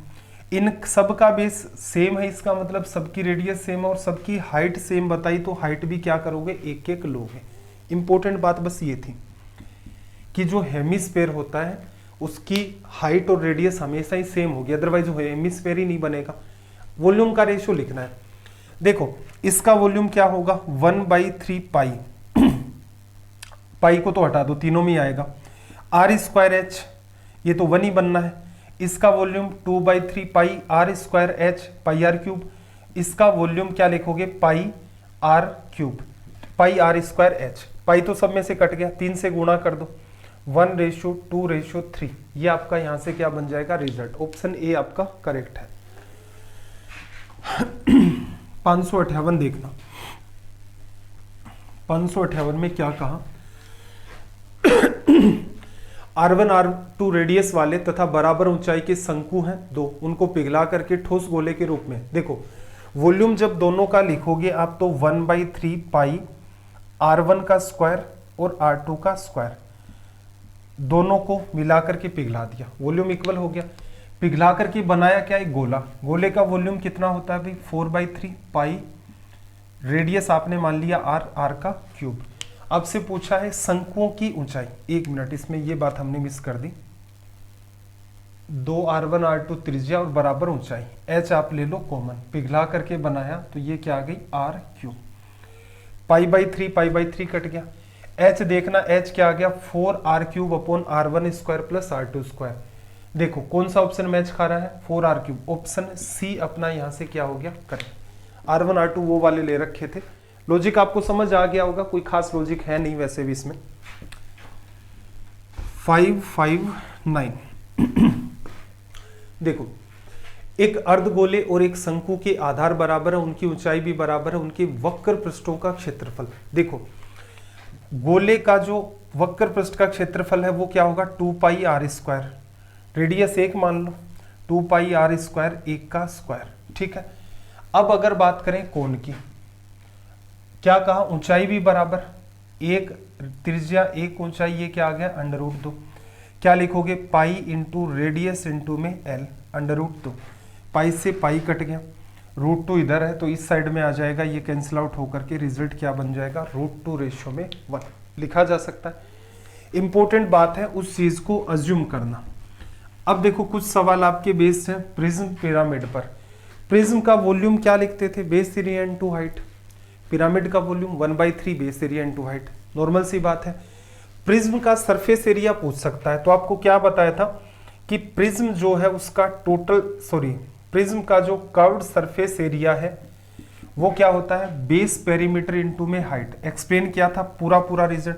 इन सब का बेस सेम है, इसका मतलब सबकी रेडियस सेम है और सबकी हाइट सेम बताई तो हाइट भी क्या करोगे, 1 लोगे। इंपॉर्टेंट बात बस ये थी कि जो हेमिस्फेयर होता है उसकी हाइट और रेडियस हमेशा ही सेम होगी, अदरवाइज वो हेमिस्फेयर ही नहीं बनेगा। वॉल्यूम का रेशियो लिखना है। देखो इसका वॉल्यूम क्या होगा, 1/3 पाई। पाई को तो हटा दो, तीनों में ही आएगा। r²h, ये तो 1 ही बनना है। इसका वॉल्यूम 2/3 पाई r²h पाई r³। इसका वॉल्यूम क्या लिखोगे, पाई r³ पाई r²h। पाई तो सब में से कट गया, 3 से गुणा कर दो, 1:2:3। ये आपका यहां से क्या बन जाएगा, रिजल्ट। ऑप्शन ए आपका करेक्ट है। 558 देखना। 558 में क्या कहा, R1 R2 रेडियस वाले तथा बराबर ऊंचाई के शंकु हैं दो, उनको पिघला करके ठोस गोले के रूप में। देखो वॉल्यूम जब दोनों का लिखोगे आप तो 1/3 पाई R1 का स्क्वायर और R2 का स्क्वायर, दोनों को मिला करके पिघला दिया, वॉल्यूम इक्वल हो गया। पिघला करके बनाया क्या, एक गोला। गोले का वॉल्यूम कितना होता है भाई, 4/3 पाई, रेडियस आपने मान लिया r का क्यूब। आपसे पूछा है शंकुओं की ऊंचाई। 1 मिनट, इसमें ये बात हमने मिस कर दी। 2 R1 R2 त्रिज्या और बराबर ऊंचाई, h आप ले लो कॉमन, पिघला करके बनाया तो ये क्या आ गई, r³। पाई/3 कट गया। h देखना, h क्या आ गया, 4r³ प्लस r2²। देखो कौन सा ऑप्शन मैच खा रहा है, 4r³। ऑप्शन सी अपना यहां से क्या हो गया, करेक्ट। R1 R2 वो वाले ले रखे थे। लॉजिक आपको समझ आ गया होगा, कोई खास लॉजिक है नहीं वैसे भी इसमें। 559 देखो एक अर्धगोले और एक शंकु के आधार बराबर है, उनकी ऊंचाई भी बराबर है, उनके वक्र पृष्ठों का क्षेत्रफल। देखो गोले का जो वक्र पृष्ठ का क्षेत्रफल है वो क्या होगा, 2πr²। रेडियस 1 मान लो, 2πr², 1 का स्क्वायर, ठीक है। अब अगर बात करें कोण की, क्या कहा, ऊंचाई भी बराबर, 1 त्रिज्या 1 ऊंचाई, ये क्या आ गया, √2। क्या लिखोगे, पाई इंटू रेडियस इंटू में l, √2। पाई से पाई कट गया, √2 इधर है तो इस साइड में आ जाएगा, ये कैंसिल आउट होकर के रिजल्ट क्या बन जाएगा, √2:1 लिखा जा सकता है। इंपॉर्टेंट बात है उस चीज को अज्यूम करना। अब देखो कुछ सवाल आपके बेस्ड हैं प्रिज्म पिरामिड पर। प्रिज्म का वॉल्यूम क्या लिखते थे, base area into height. Pyramid का volume 1/3 base area into height, normal सी बात है। प्रिज्म का सरफेस एरिया पूछ सकता है, तो आपको क्या बताया था कि प्रिज्म जो है उसका प्रिज्म का जो कर्व्ड सरफेस एरिया है वो क्या होता है, बेस पेरीमीटर इनटू में हाइट। एक्सप्लेन किया था पूरा रीजन।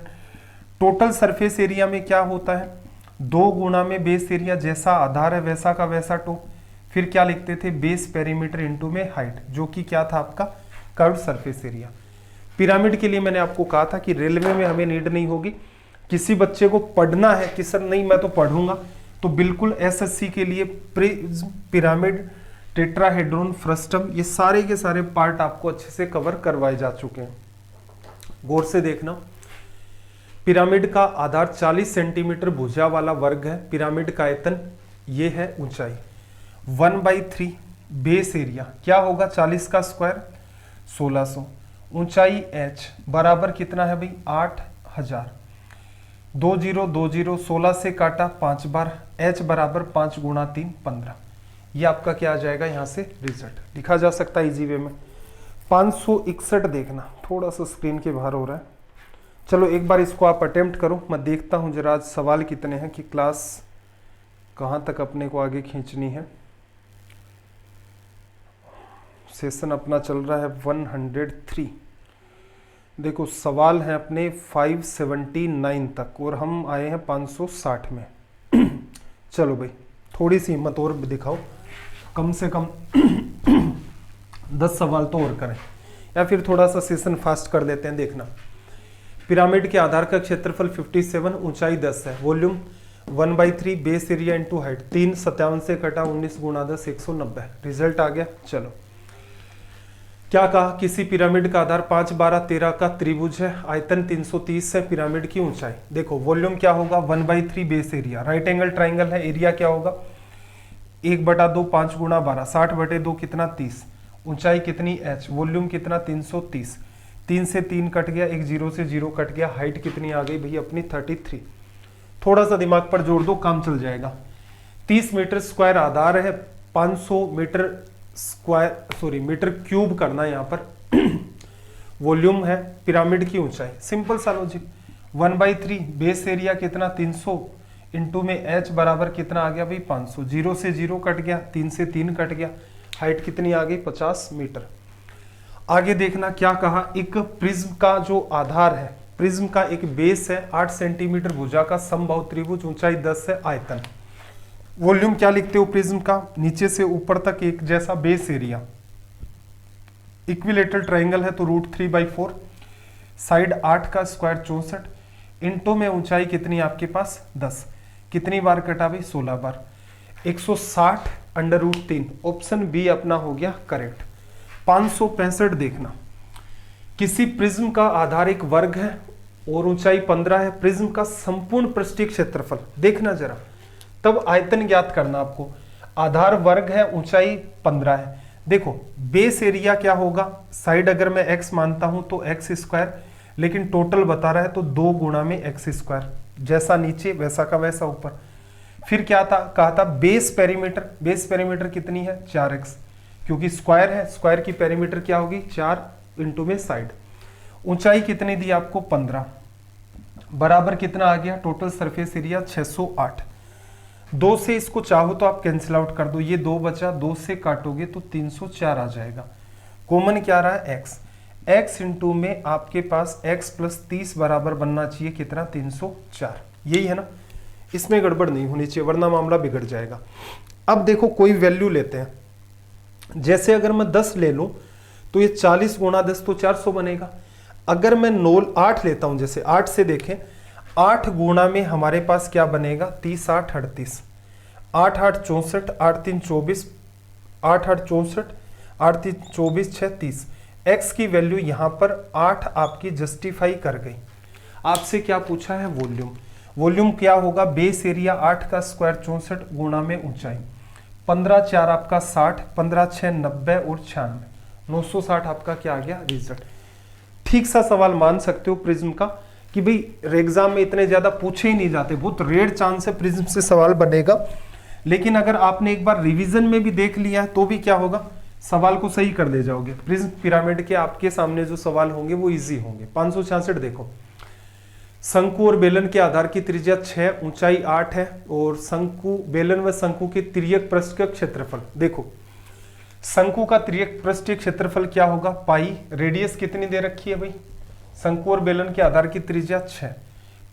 टोटल सरफेस एरिया में क्या होता है, 2 गुणा में बेस एरिया, जैसा आधार है वैसा का वैसा टो, फिर क्या लिखते थे, बेस पेरीमीटर इनटू में हाइट, जो कि क्या था आपका कर्व्ड सरफेस एरिया। पिरामिड के लिए मैंने आपको कहा था कि रेलवे में हमें नीड नहीं होगी, किसी बच्चे को पढ़ना है कि सर नहीं मैं तो पढ़ूंगा, तो बिल्कुल एसएससी के लिए प्रिज्म, पिरामिड, टेट्राहेड्रॉन, फ्रस्टम, ये सारे के सारे पार्ट आपको अच्छे से कवर करवाए जा चुके हैं। गौर से देखना, पिरामिड का आधार 40 सेंटीमीटर भुजा वाला वर्ग है। पिरामिड का आयतन ये है, ऊंचाई 1/3 बेस एरिया क्या होगा, 40 का स्क्वायर 1600, ऊंचाई h बराबर कितना है भाई, 8000। 2020 16 से काटा 5 बार, h बराबर 5 गुणा 3 15। ये आपका क्या आ जाएगा, यहाँ से रिजल्ट लिखा जा सकता है इजी वे में। 561 देखना, थोड़ा सा स्क्रीन के बाहर हो रहा है। चलो एक बार इसको आप अटेम्प्ट करो, मैं देखता हूँ जरा आज सवाल कितने हैं कि क्लास कहाँ तक अपने को आगे खींचनी है। सेशन अपना चल रहा है 103। देखो सवाल है अपने 579 तक और हम आए हैं 560 में। चलो भाई थोड़ी सी हिम्मत और दिखाओ, कम से कम 10 सवाल तो और करें, या फिर थोड़ा सा सेशन फास्ट कर देते हैं। देखना, पिरामिड के आधार का क्षेत्रफल 57, ऊंचाई 10 है, volume 1/3, base area into height 3, 57 से कटा 19 गुणा 10 190। रिजल्ट आ गया। चलो क्या कहा, किसी पिरामिड का आधार 5, 12, 13 का त्रिभुज है, आयतन 330 है, पिरामिड की ऊंचाई। देखो वॉल्यूम क्या होगा 1/3 base area, right angle triangle है, एरिया क्या होगा 1/2 5 गुणा 12 60/2 कितना 30, ऊंचाई कितनी h, वॉल्यूम कितना 330, 3 से 3 कट गया, एक 0 से 0 कट गया, हाइट कितनी आ गई भैया अपनी 33। थोड़ा सा दिमाग पर जोड़ दो काम चल जाएगा। 30 मीटर स्क्वायर आधार है, 500 metre square sorry metre cube करना है यहाँ पर वॉल्यूम है, पिरामिड की ऊंचाई, सिंपल सा लॉजिक। 1/3 बेस एरिया कितना 300 इंटू में h बराबर कितना आ गया भाई 500, 0 से 0 कट गया, 3 से 3 कट गया, हाइट कितनी आ गई 50 मीटर। आगे देखना क्या कहा, एक प्रिज्म का जो आधार है, प्रिज्म का एक बेस है 8 सेंटीमीटर, भुजा का समबाहु त्रिभुज, ऊंचाई 10 है, आयतन। वॉल्यूम क्या लिखते हो प्रिज्म का, नीचे से ऊपर तक एक जैसा बेस एरिया, इक्विलेटरल ट्राइंगल है तो √3/4, साइड 8 का स्क्वायर 64, इंटू में ऊंचाई कितनी आपके पास 10, कितनी बार कटा भाई 16 बार, 160 √3। ऑप्शन बी अपना हो गया करेक्ट। 565 देखना, किसी प्रिज्म का आधार एक वर्ग है और ऊंचाई 15 है, प्रिज्म का संपूर्ण पृष्ठीय क्षेत्रफल देखना जरा, तब आयतन ज्ञात करना आपको। आधार वर्ग है, ऊंचाई 15 है। देखो बेस एरिया क्या होगा, साइड अगर मैं x मानता हूं तो x², लेकिन टोटल बता रहा है तो 2 गुणा में x², जैसा नीचे वैसा का वैसा ऊपर। फिर क्या था, कहा था बेस पेरीमीटर, बेस पेरीमीटर कितनी है 4x, क्योंकि स्क्वायर है, स्क्वायर की पेरीमीटर क्या होगी 4 इंटू में साइड। ऊंचाई कितनी दी आपको 15, बराबर कितना आ गया टोटल सरफेस एरिया 608। 2 से इसको चाहो तो आप कैंसिल आउट कर दो, ये 2 बचा, 2 से काटोगे तो 304 आ जाएगा। कॉमन क्या रहा है x, x इंटू में आपके पास x + 30 बराबर बनना चाहिए कितना 304, यही है ना, इसमें गड़बड़ नहीं होनी चाहिए वरना मामला बिगड़ जाएगा। अब देखो कोई वैल्यू लेते हैं, जैसे अगर मैं 10 ले लूं तो ये 40 गुणा 10 तो 400 बनेगा। अगर मैं 8 लेता हूं, जैसे 8 से देखें, 8 गुणा में हमारे पास क्या बनेगा 30 8 38, 8 8 64, 8 3 24, 8 8 64, 8 3 24 6 30। x की वैल्यू यहां पर 8 आपकी जस्टिफाई कर गई। आपसे क्या पूछा है वॉल्यूम, वॉल्यूम क्या होगा बेस एरिया 8 का स्क्वायर 64 गुणा में ऊंचाई, 15 4 आपका 60, 15 6 90 और 96, 960 आपका क्या आ गया रिजल्ट। ठीक सा सवाल मान सकते हो प्रिज्म का कि भाई एग्जाम में इतने ज्यादा पूछे ही नहीं जाते, बहुत रेयर चांस है प्रिज्म से सवाल बनेगा। लेकिन अगर आपने एक बार रिवीजन में भी देख लिया है तो भी क्या होगा, सवाल को सही कर ले जाओगे। प्रिज्म पिरामिड के आपके सामने जो सवाल होंगे वो इजी होंगे। 566 देखो, शंकु और बेलन के आधार की त्रिज्या 6, ऊंचाई 8 है और शंकु बेलन व शंकु के तिर्यक पृष्ठ का क्षेत्रफल, देखो शंकु का तिर्यक पृष्ठीय क्षेत्रफल क्या होगा पाई, रेडियस कितनी दे रखी है भाई, शंकु और बेलन के आधार की त्रिज्या 6,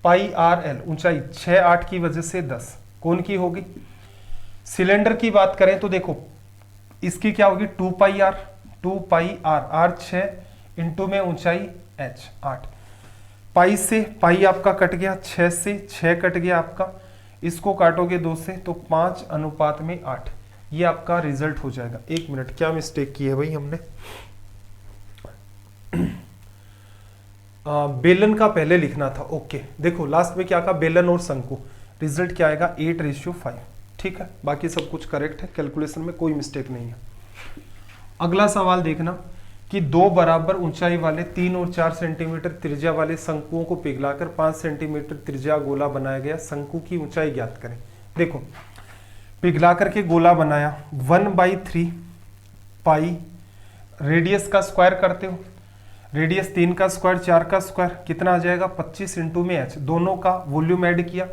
पाई r l, ऊंचाई 6 8 की वजह से 10, कौन की होगी। सिलेंडर की बात करें तो देखो इसकी क्या होगी 2 पाई r, r 6 इंटू में ऊंचाई h 8, पाई से पाई आपका कट गया, 6 से 6 कट गया आपका, इसको काटोगे 2 से तो 5:8, ये आपका रिजल्ट हो जाएगा। 1 मिनट, क्या मिस्टेक की है भाई हमने, बेलन का पहले लिखना था। ओके देखो लास्ट में क्या कहा बेलन और शंकु, रिजल्ट क्या आएगा 8:5, ठीक है, बाकी सब कुछ करेक्ट है, कैलकुलेशन में कोई मिस्टेक नहीं है। अगला सवाल देखना कि 2 बराबर ऊंचाई वाले 3 और 4 सेंटीमीटर त्रिज्या वाले शंकुओं को पिघलाकर 5 सेंटीमीटर त्रिज्या गोला बनाया गया, शंकु की ऊंचाई ज्ञात करें। देखो पिघला करके गोला बनाया, 1/3 पाई, रेडियस का स्क्वायर करते हो, रेडियस 3 का स्क्वायर 4 का स्क्वायर कितना आ जाएगा 25 इंटू में h, दोनों का वॉल्यूम ऐड किया,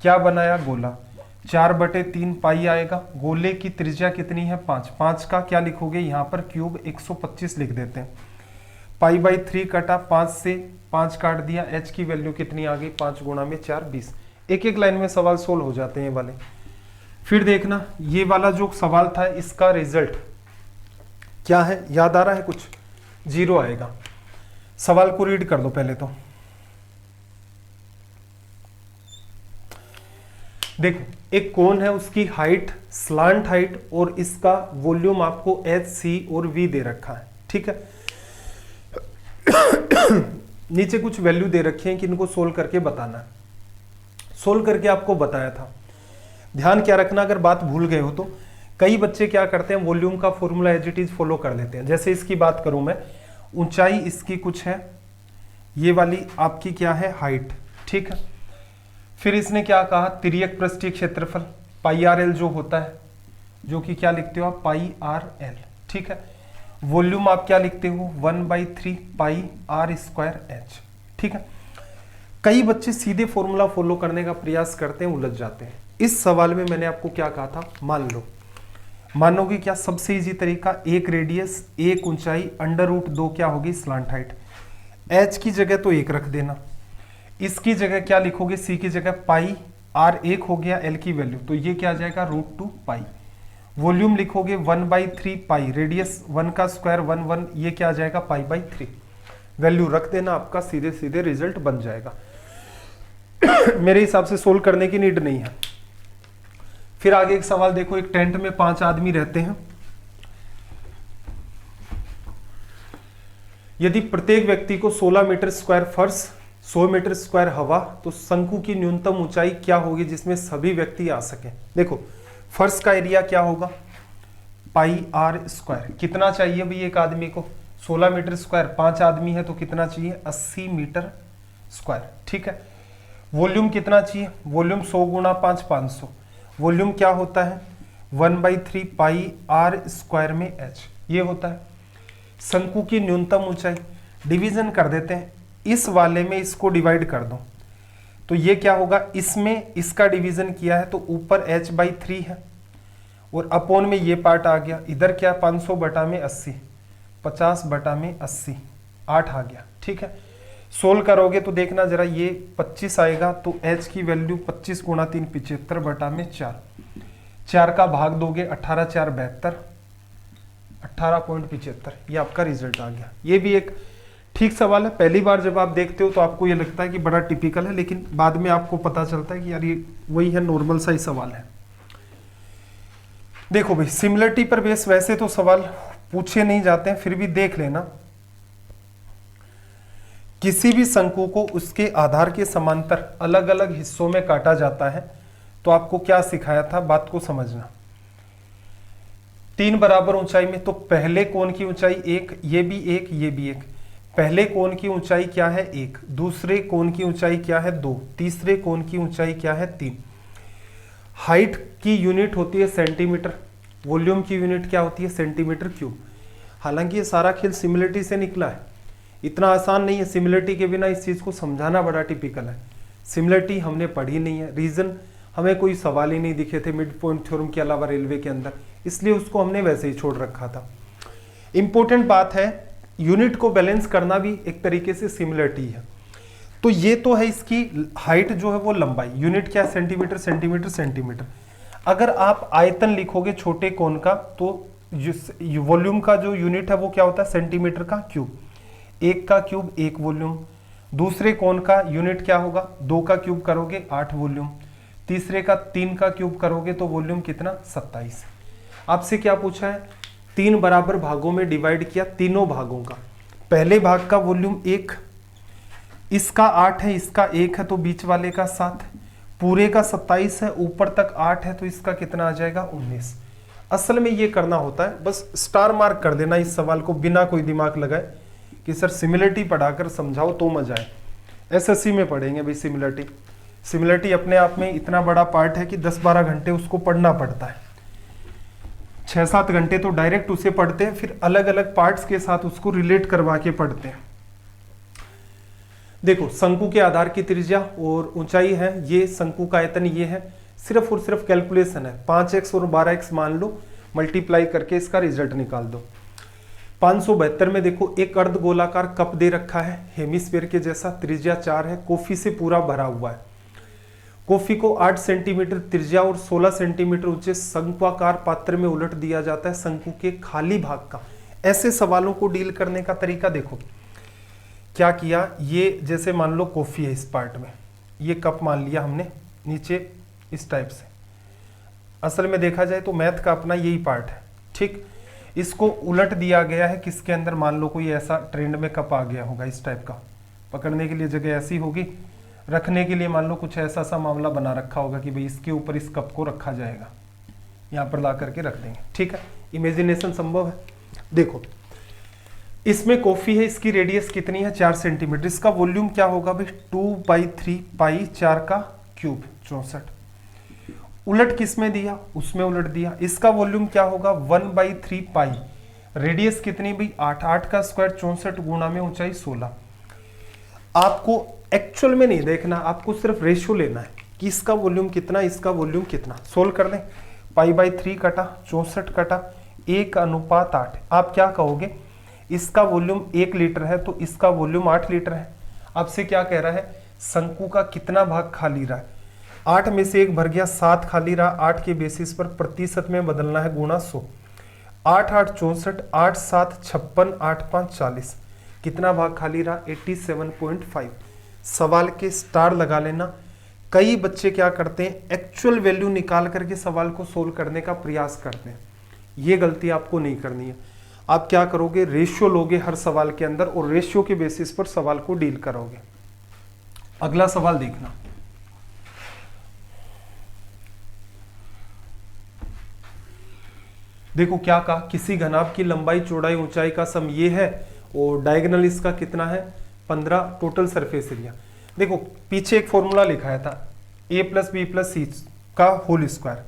क्या बनाया गोला, 4/3 पाई आएगा। गोले की त्रिज्या कितनी है 5, 5 का क्या लिखोगे यहाँ पर क्यूब 125 लिख देते हैं। पाई/3 कटा, 5 से 5 काट दिया, h की वैल्यू कितनी आ गई 5 गुणा में 4 20। एक एक लाइन में सवाल सोल्व हो जाते हैं ये वाले। फिर देखना ये वाला जो सवाल था इसका रिजल्ट क्या है, याद आ रहा है कुछ? 0 आएगा। सवाल को रीड कर दो पहले तो। देखो एक कोन है, उसकी हाइट स्लांट हाइट और इसका वॉल्यूम आपको h, c और v दे रखा है, ठीक है। नीचे कुछ वैल्यू दे रखे हैं कि इनको सोल्व करके बताना है। सोल्व करके आपको बताया था। ध्यान क्या रखना, अगर बात भूल गए हो तो कई बच्चे क्या करते हैं वॉल्यूम का formula as it is follow कर लेते हैं। जैसे इसकी बात करूं मैं, ऊंचाई इसकी कुछ है, ये वाली आपकी क्या है हाइट, ठीक है। फिर इसने क्या कहा, तिर्यक पृष्ठीय क्षेत्रफल पाई आर एल जो होता है, जो कि क्या लिखते हो आप पाई आर एल, ठीक है। वॉल्यूम आप क्या लिखते हो 1/3 पाई आर स्क्वायर एच, ठीक है। कई बच्चे सीधे फॉर्मूला फॉलो करने का प्रयास करते हैं, उलझ जाते हैं। इस सवाल में मैंने आपको क्या कहा था, मान लो, मानोगे क्या, सबसे इजी तरीका, एक रेडियस एक ऊंचाई √2 क्या होगी स्लांट हाइट। एच की जगह तो 1 रख देना, इसकी जगह क्या लिखोगे, सी की जगह पाई, आर 1 हो गया, एल की वैल्यू तो ये क्या आ जाएगा √2 पाई। वॉल्यूम लिखोगे 1/3 पाई, रेडियस 1 का स्क्वायर 1 1, ये क्या आ जाएगा पाई/3। वैल्यू रख देना, आपका सीधे सीधे रिजल्ट बन जाएगा। मेरे हिसाब से सोल्व करने की नीड नहीं है। फिर आगे एक सवाल देखो, एक टेंट में 5 आदमी रहते हैं। यदि प्रत्येक व्यक्ति को 16 मीटर स्क्वायर फर्श, 100 मीटर स्क्वायर हवा, तो शंकु की न्यूनतम ऊंचाई क्या होगी जिसमें सभी व्यक्ति आ सके। देखो फर्श का एरिया क्या होगा पाई आर स्क्वायर, कितना चाहिए भाई एक आदमी को 16 मीटर स्क्वायर, 5 आदमी है तो कितना चाहिए 80 मीटर स्क्वायर, ठीक है। वॉल्यूम कितना चाहिए, वॉल्यूम 100 गुणा 5 500। वॉल्यूम क्या होता है 1/3 पाई आर स्क्वायर में h, ये होता है। शंकु की न्यूनतम ऊंचाई, डिवीजन कर देते हैं, इस वाले में इसको डिवाइड कर दो तो ये क्या होगा, इसमें इसका डिवीजन किया है तो ऊपर h/3 है और अपोन में ये पार्ट आ गया, इधर क्या 500 बटा में 80, 50 बटा में 80, 8 आ गया, ठीक है। सोल्व करोगे तो देखना जरा, ये 25 आएगा तो h की वैल्यू 25 गुणा 3 75 बटा में 4, 4 का भाग दोगे 18 4 72, 18.75, ये आपका रिजल्ट आ गया। ये भी एक ठीक सवाल है। पहली बार जब आप देखते हो तो आपको ये लगता है कि बड़ा टिपिकल है, लेकिन बाद में आपको पता चलता है कि यार ये वही है, नॉर्मल सा ही सवाल है। देखो भाई सिमिलरिटी पर बेस वैसे तो सवाल पूछे नहीं जाते हैं, फिर भी देख लेना। किसी भी शंकु को उसके आधार के समांतर अलग अलग हिस्सों में काटा जाता है तो आपको क्या सिखाया था, बात को समझना। 3 बराबर ऊंचाई में, तो पहले कोण की ऊंचाई 1, ये भी 1, ये भी 1। पहले कोण की ऊंचाई क्या है 1, दूसरे कोण की ऊंचाई क्या है 2, तीसरे कोण की ऊंचाई क्या है 3। हाइट की यूनिट होती है सेंटीमीटर, वॉल्यूम की यूनिट क्या होती है सेंटीमीटर क्यूब। हालांकि ये सारा खेल सिमिलरिटी से निकला है, इतना आसान नहीं है। सिमिलरिटी के बिना इस चीज को समझाना बड़ा टिपिकल है। सिमिलरिटी हमने पढ़ी नहीं है, रीजन हमें कोई सवाल ही नहीं दिखे थे मिड पॉइंट थ्योरम के अलावा रेलवे के अंदर, इसलिए उसको हमने वैसे ही छोड़ रखा था। इंपॉर्टेंट बात है, यूनिट को बैलेंस करना भी एक तरीके से सिमिलरिटी है। तो ये तो है इसकी हाइट जो है वो लंबाई, यूनिट क्या है सेंटीमीटर सेंटीमीटर सेंटीमीटर। अगर आप आयतन लिखोगे छोटे कोण का तो वॉल्यूम का जो यूनिट है वो क्या होता है सेंटीमीटर का क्यूब। 1 का क्यूब 1 वॉल्यूम, दूसरे कोण का यूनिट क्या होगा 2 का क्यूब करोगे 8 वॉल्यूम, तीसरे का 3 का क्यूब करोगे तो वॉल्यूम कितना 27। आपसे क्या पूछा है, 3 बराबर भागों में डिवाइड किया, तीनों भागों का, पहले भाग का वॉल्यूम 1, इसका 8 है, इसका 1 है तो बीच वाले का 7, पूरे का 27 है, ऊपर तक 8 है तो इसका कितना आ जाएगा 19। असल में ये करना होता है, बस स्टार मार्क कर देना इस सवाल को बिना कोई दिमाग लगाए कि सर सिमिलरिटी पढ़ाकर समझाओ तो मजा आए। एसएससी में पढ़ेंगे भाई सिमिलरिटी। सिमिलरिटी अपने आप में इतना बड़ा पार्ट है कि 10-12 घंटे उसको पढ़ना पड़ता है। 6-7 घंटे तो डायरेक्ट उसे पढ़ते हैं, फिर अलग अलग पार्ट्स के साथ उसको रिलेट करवा के पढ़ते हैं। देखो शंकु के आधार की त्रिज्या और ऊंचाई है, ये शंकु का आयतन ये है, सिर्फ और सिर्फ कैलकुलेशन है। 5x और 12x मान लो, मल्टीप्लाई करके इसका रिजल्ट निकाल दो। 572 में देखो एक अर्ध गोलाकार कप दे रखा है, हेमिस्फीयर के जैसा, त्रिज्या 4 है, कॉफी से पूरा भरा हुआ है। कॉफी को 8 सेंटीमीटर त्रिज्या और 16 सेंटीमीटर ऊंचे शंक्वाकार पात्र में उलट दिया जाता है शंकु के खाली भाग का। ऐसे सवालों को डील करने का तरीका देखो, क्या किया, ये जैसे मान लो कॉफी है, इस पार्ट में ये कप मान लिया हमने नीचे इस टाइप से। असल में देखा जाए तो मैथ का अपना यही पार्ट है, ठीक। इसको उलट दिया गया है किसके अंदर, मान लो कोई ऐसा ट्रेंड में कप आ गया होगा इस टाइप का, पकड़ने के लिए जगह ऐसी होगी, रखने के लिए मान लो कुछ ऐसा सा मामला बना रखा होगा कि भाई इसके ऊपर इस कप को रखा जाएगा, यहाँ पर ला करके रख देंगे, ठीक है। इमेजिनेशन संभव है। देखो इसमें कॉफी है, इसकी रेडियस कितनी है 4 सेंटीमीटर, इसका वॉल्यूम क्या होगा भाई 2/3 पाई 4 का क्यूब 64। उलट किस में दिया, उसमें उलट दिया। इसका वॉल्यूम क्या होगा 1/3 पाई, रेडियस कितनी भाई 8, 8 का स्क्वायर 64 गुणा में ऊंचाई 16। आपको एक्चुअल में नहीं देखना, आपको सिर्फ रेशियो लेना है कि इसका वॉल्यूम कितना, इसका वॉल्यूम कितना। सोल्व कर दें, पाई/3 कटा 64 कटा 1:8। आप क्या कहोगे, इसका वॉल्यूम 1 लीटर है तो इसका वॉल्यूम 8 लीटर है। आपसे क्या कह रहा है, शंकु का कितना भाग खाली रहा है, 8 में से 1 भर गया, 7 खाली रहा। 8 के बेसिस पर प्रतिशत में बदलना है, गुणा 100। 8 8 64, 8 7 56, 8 5 40। कितना भाग खाली रहा 87.5। सवाल के स्टार लगा लेना। कई बच्चे क्या करते हैं, एक्चुअल वैल्यू निकाल करके सवाल को सोल्व करने का प्रयास करते हैं, ये गलती आपको नहीं करनी है। आप क्या करोगे, रेशियो लोगे हर सवाल के अंदर और रेशियो के बेसिस पर सवाल को डील करोगे। अगला सवाल देखना, देखो क्या कहा, किसी घनाभ की लंबाई चौड़ाई ऊंचाई का सम ये है और डायगोनल इसका कितना है 15, टोटल सरफेस एरिया। देखो पीछे एक फॉर्मूला लिखाया था a + b + c का होल स्क्वायर,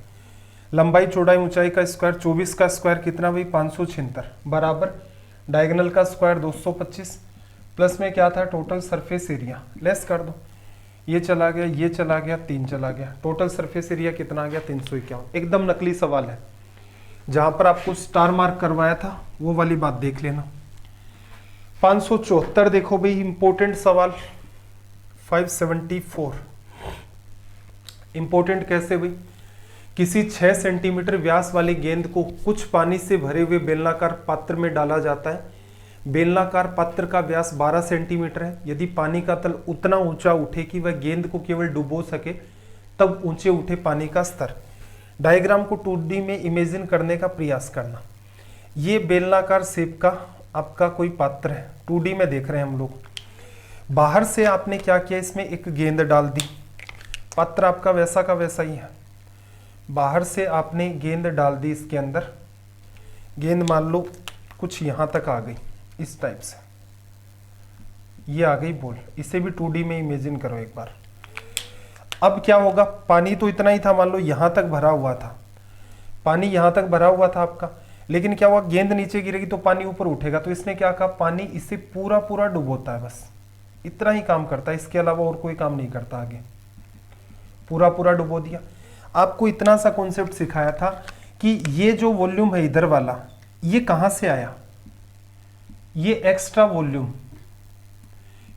लंबाई चौड़ाई ऊंचाई का स्क्वायर 24 का स्क्वायर कितना भाई 576 बराबर डायगोनल का स्क्वायर 225 प्लस में क्या था टोटल सरफेस एरिया, लेस कर दो, ये चला गया ये चला गया 3 चला गया, टोटल सरफेस एरिया कितना आ गया 351। एकदम नकली सवाल है, जहां पर आपको स्टार मार्क करवाया था वो वाली बात देख लेना। 574 देखो भाई इंपॉर्टेंट सवाल। 574 इंपॉर्टेंट कैसे भाई, किसी 6 सेंटीमीटर व्यास वाली गेंद को कुछ पानी से भरे हुए बेलनाकार पात्र में डाला जाता है। बेलनाकार पात्र का व्यास 12 सेंटीमीटर है। यदि पानी का तल उतना ऊंचा उठे कि वह गेंद को केवल डुबो सके तब ऊंचे उठे पानी का स्तर। डायग्राम को 2D में इमेजिन करने का प्रयास करना। ये बेलनाकार शेप का आपका कोई पात्र है, 2D में देख रहे हैं हम लोग। बाहर से आपने क्या किया, इसमें एक गेंद डाल दी, पात्र आपका वैसा का वैसा ही है। बाहर से आपने गेंद डाल दी इसके अंदर, गेंद मान लो कुछ यहां तक आ गई इस टाइप से, ये आ गई बॉल। इसे भी 2D में इमेजिन करो एक बार। अब क्या होगा, पानी तो इतना ही था, मान लो यहां तक भरा हुआ था, पानी यहां तक भरा हुआ था आपका, लेकिन क्या हुआ गेंद नीचे गिरेगी तो पानी ऊपर उठेगा। तो इसने क्या कहा, पानी इसे पूरा पूरा डुबोता है, बस इतना ही काम करता है, इसके अलावा और कोई काम नहीं करता। आगे पूरा पूरा डुबो दिया। आपको इतना सा कॉन्सेप्ट सिखाया था कि ये जो वॉल्यूम है इधर वाला, ये कहां से आया, ये एक्स्ट्रा वॉल्यूम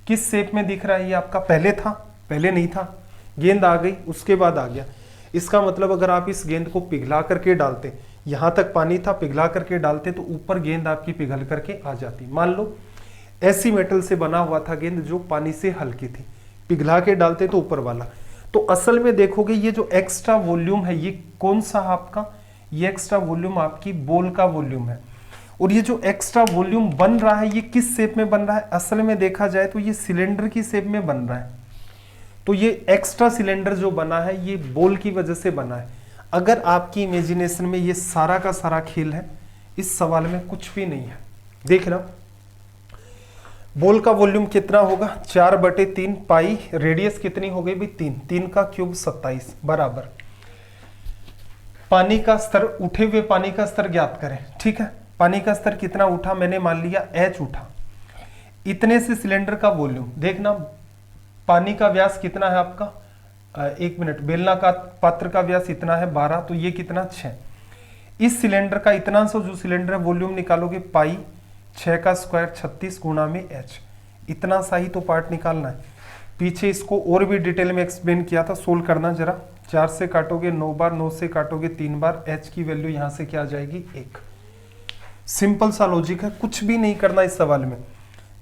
किस शेप में दिख रहा है, ये आपका पहले था, पहले नहीं था, गेंद आ गई उसके बाद आ गया। इसका मतलब अगर आप इस गेंद को पिघला करके डालते, यहां तक पानी था, पिघला करके डालते तो ऊपर गेंद आपकी पिघल करके आ जाती। मान लो ऐसी मेटल से बना हुआ था गेंद जो पानी से हल्की थी, पिघला के डालते तो ऊपर वाला। तो असल में देखोगे ये जो एक्स्ट्रा वॉल्यूम है ये कौन सा आपका, ये एक्स्ट्रा वॉल्यूम आपकी बॉल का वॉल्यूम है। और ये जो एक्स्ट्रा वॉल्यूम बन रहा है ये किस शेप में बन रहा है, असल में देखा जाए तो ये सिलेंडर की शेप में बन रहा है। तो ये एक्स्ट्रा सिलेंडर जो बना है ये बॉल की वजह से बना है। अगर आपकी इमेजिनेशन में ये सारा का सारा खेल है, इस सवाल में कुछ भी नहीं है। देखना बॉल का वॉल्यूम कितना होगा 4/3 पाई, रेडियस कितनी हो गई भाई 3, 3 का क्यूब 27 बराबर पानी का स्तर, उठे हुए पानी का स्तर ज्ञात करें। ठीक है, पानी का स्तर कितना उठा, मैंने मान लिया h उठा। इतने से सिलेंडर का वॉल्यूम देखना, पानी का व्यास कितना है आपका एक मिनट, बेलनाकार पात्र का व्यास इतना है 12, तो ये कितना 6। इस सिलेंडर का इतना सा जो सिलेंडर है वॉल्यूम निकालोगे पाई 6 का स्क्वायर 36 गुणा में h, इतना सा ही तो पार्ट निकालना है। पीछे इसको और भी डिटेल में एक्सप्लेन किया था, सोल्व करना जरा। 4 से काटोगे 9 बार, 9 से काटोगे 3 बार, h की वैल्यू यहां से क्या आ जाएगी 1। सिंपल सा लॉजिक है, कुछ भी नहीं करना इस सवाल में।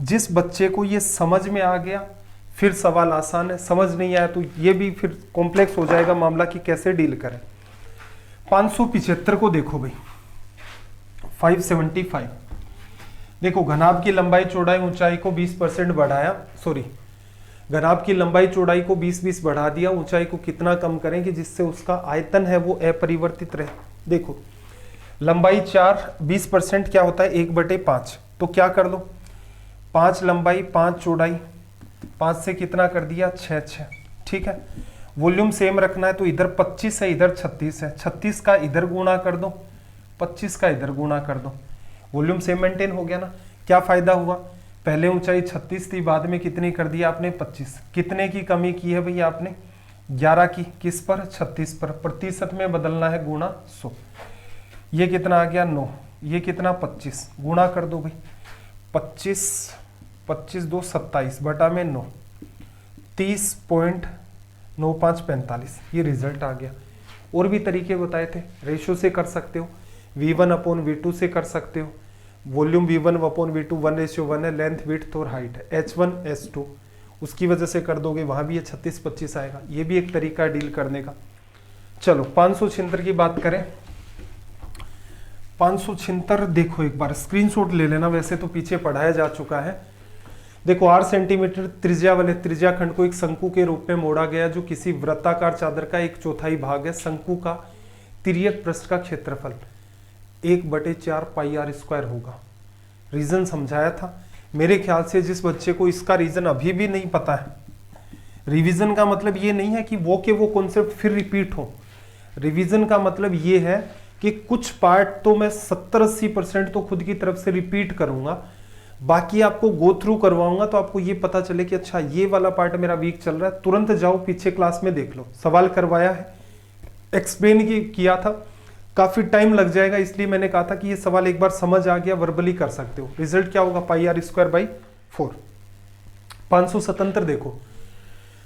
जिस बच्चे को ये समझ में आ गया फिर सवाल आसान है, समझ नहीं आया तो ये भी फिर कॉम्प्लेक्स हो जाएगा मामला कि कैसे डील करें। 575 को देखो भाई, 575 देखो, घनाभ की लंबाई चौड़ाई ऊंचाई को 20% बढ़ाया, सॉरी घनाभ की लंबाई चौड़ाई को 20-20 बढ़ा दिया, ऊंचाई को कितना कम करेंगे जिससे उसका आयतन है वो अपरिवर्तित रहे। देखो लंबाई 4, 20% क्या होता है 1/5, तो क्या कर लो 5 लंबाई 5 चौड़ाई, 5 से कितना कर दिया 6, ठीक है। वॉल्यूम सेम रखना है तो इधर 25 है इधर 36 है, 36 का इधर गुणा कर दो, 25 का इधर गुणा कर दो, वॉल्यूम सेम मेंटेन हो गया ना। क्या फायदा हुआ, पहले ऊंचाई 36 थी, बाद में कितनी कर दिया आपने 25। कितने की कमी की है भैया आपने 11 की, किस पर 36 पर, प्रतिशत में बदलना है गुणा 100। ये कितना आ गया 9, ये कितना 25, गुणा कर दो भाई 25 25 2 27 बटा में 9, 30.9545, ये रिजल्ट आ गया। और भी तरीके बताए थे, रेशो से कर सकते हो, V1/V2 से कर सकते हो, वॉल्यूम V1/V2 1:1 है, लेंथ विड्थ और हाइट है, H1 H2 उसकी वजह से कर दोगे, वहां भी ये 36-25 आएगा। ये भी एक तरीका है डील करने का। चलो 576 की बात करें, 576 देखो एक बार स्क्रीनशॉट ले लेना, वैसे तो पीछे पढ़ाया जा चुका है। देखो 8 सेंटीमीटर त्रिज्या वाले त्रिज्या खंड को एक शंकु के रूप में मोड़ा गया जो किसी वृत्ताकार चादर का 1/4 भाग है। शंकु का तिर्यक पृष्ठ का क्षेत्रफल 1/4 पाई आर स्क्वायर होगा। रीजन समझाया था। मेरे ख्याल से जिस बच्चे को इसका रीजन अभी भी नहीं पता है, रिवीजन का मतलब ये नहीं है कि वो कॉन्सेप्ट फिर रिपीट हो। रिवीजन का मतलब ये है कि कुछ पार्ट तो मैं 70-80% तो खुद की तरफ से रिपीट करूंगा, बाकी आपको गो थ्रू करवाऊंगा तो आपको ये पता चले कि अच्छा ये वाला पार्ट मेरा वीक चल रहा है। तुरंत जाओ पीछे क्लास में देख लो, सवाल करवाया है, एक्सप्लेन किया था, काफी टाइम लग जाएगा, इसलिए मैंने कहा था कि ये सवाल एक बार समझ आ गया वर्बली कर सकते हो। रिजल्ट क्या होगा पाई आर स्क्वायर बाई 4। 577 देखो,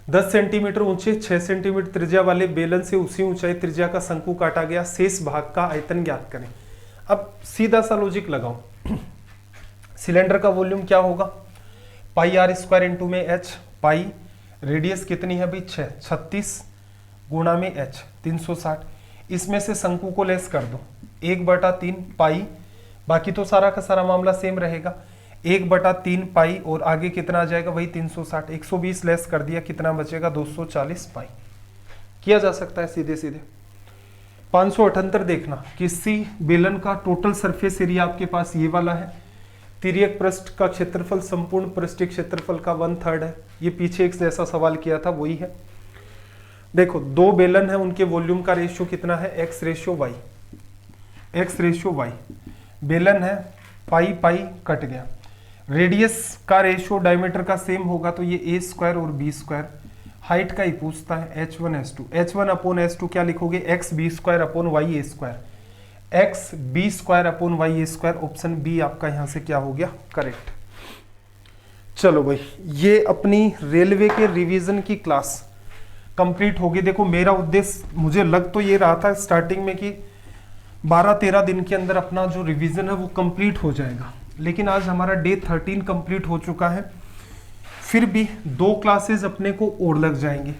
10 सेंटीमीटर ऊंचे 6 सेंटीमीटर त्रिज्या वाले बेलन से उसी ऊंचाई त्रिज्या का शंकु काटा गया, शेष भाग का आयतन ज्ञात करें। अब सीधा सा लॉजिक लगाओ, सिलेंडर का वॉल्यूम क्या होगा पाई आर स्क्वायर इंटू में एच, पाई रेडियस कितनी है भाई 6, 36 गुणा में एच 360। इसमें से शंकु को लेस कर दो 1/3 पाई, बाकी तो सारा का सारा मामला सेम रहेगा, 1/3 पाई और आगे कितना आ जाएगा वही 360, 120 लेस कर दिया, कितना बचेगा 240 पाई। किया जा सकता है सीधे सीधे। 578 देखना, किसी बेलन का टोटल सरफेस एरिया आपके पास ये वाला है, तिर्यक पृष्ठ का क्षेत्रफल संपूर्ण पृष्ठीय क्षेत्रफल का 1/3 है। ये पीछे एक जैसा सवाल किया था वही है। देखो दो बेलन है, उनके वॉल्यूम का रेशियो कितना है x/y, x/y। बेलन है, पाई पाई कट गया, रेडियस का रेशियो डायमीटर का सेम होगा तो ये a स्क्वायर और b स्क्वायर। हाइट का ही पूछता है h1 h2, h1/h2 क्या लिखोगे xb square upon y a square, xb square upon y a square. Option B आपका यहां से क्या हो गया करेक्ट। चलो भाई ये अपनी रेलवे के रिवीजन की क्लास कंप्लीट होगी। देखो मेरा उद्देश्य मुझे लग तो ये रहा था स्टार्टिंग में कि 12-13 दिन के अंदर अपना जो रिवीजन है वो कंप्लीट हो जाएगा, लेकिन आज हमारा डे 13 कंप्लीट हो चुका है, फिर भी 2 क्लासेस अपने को और लग जाएंगे।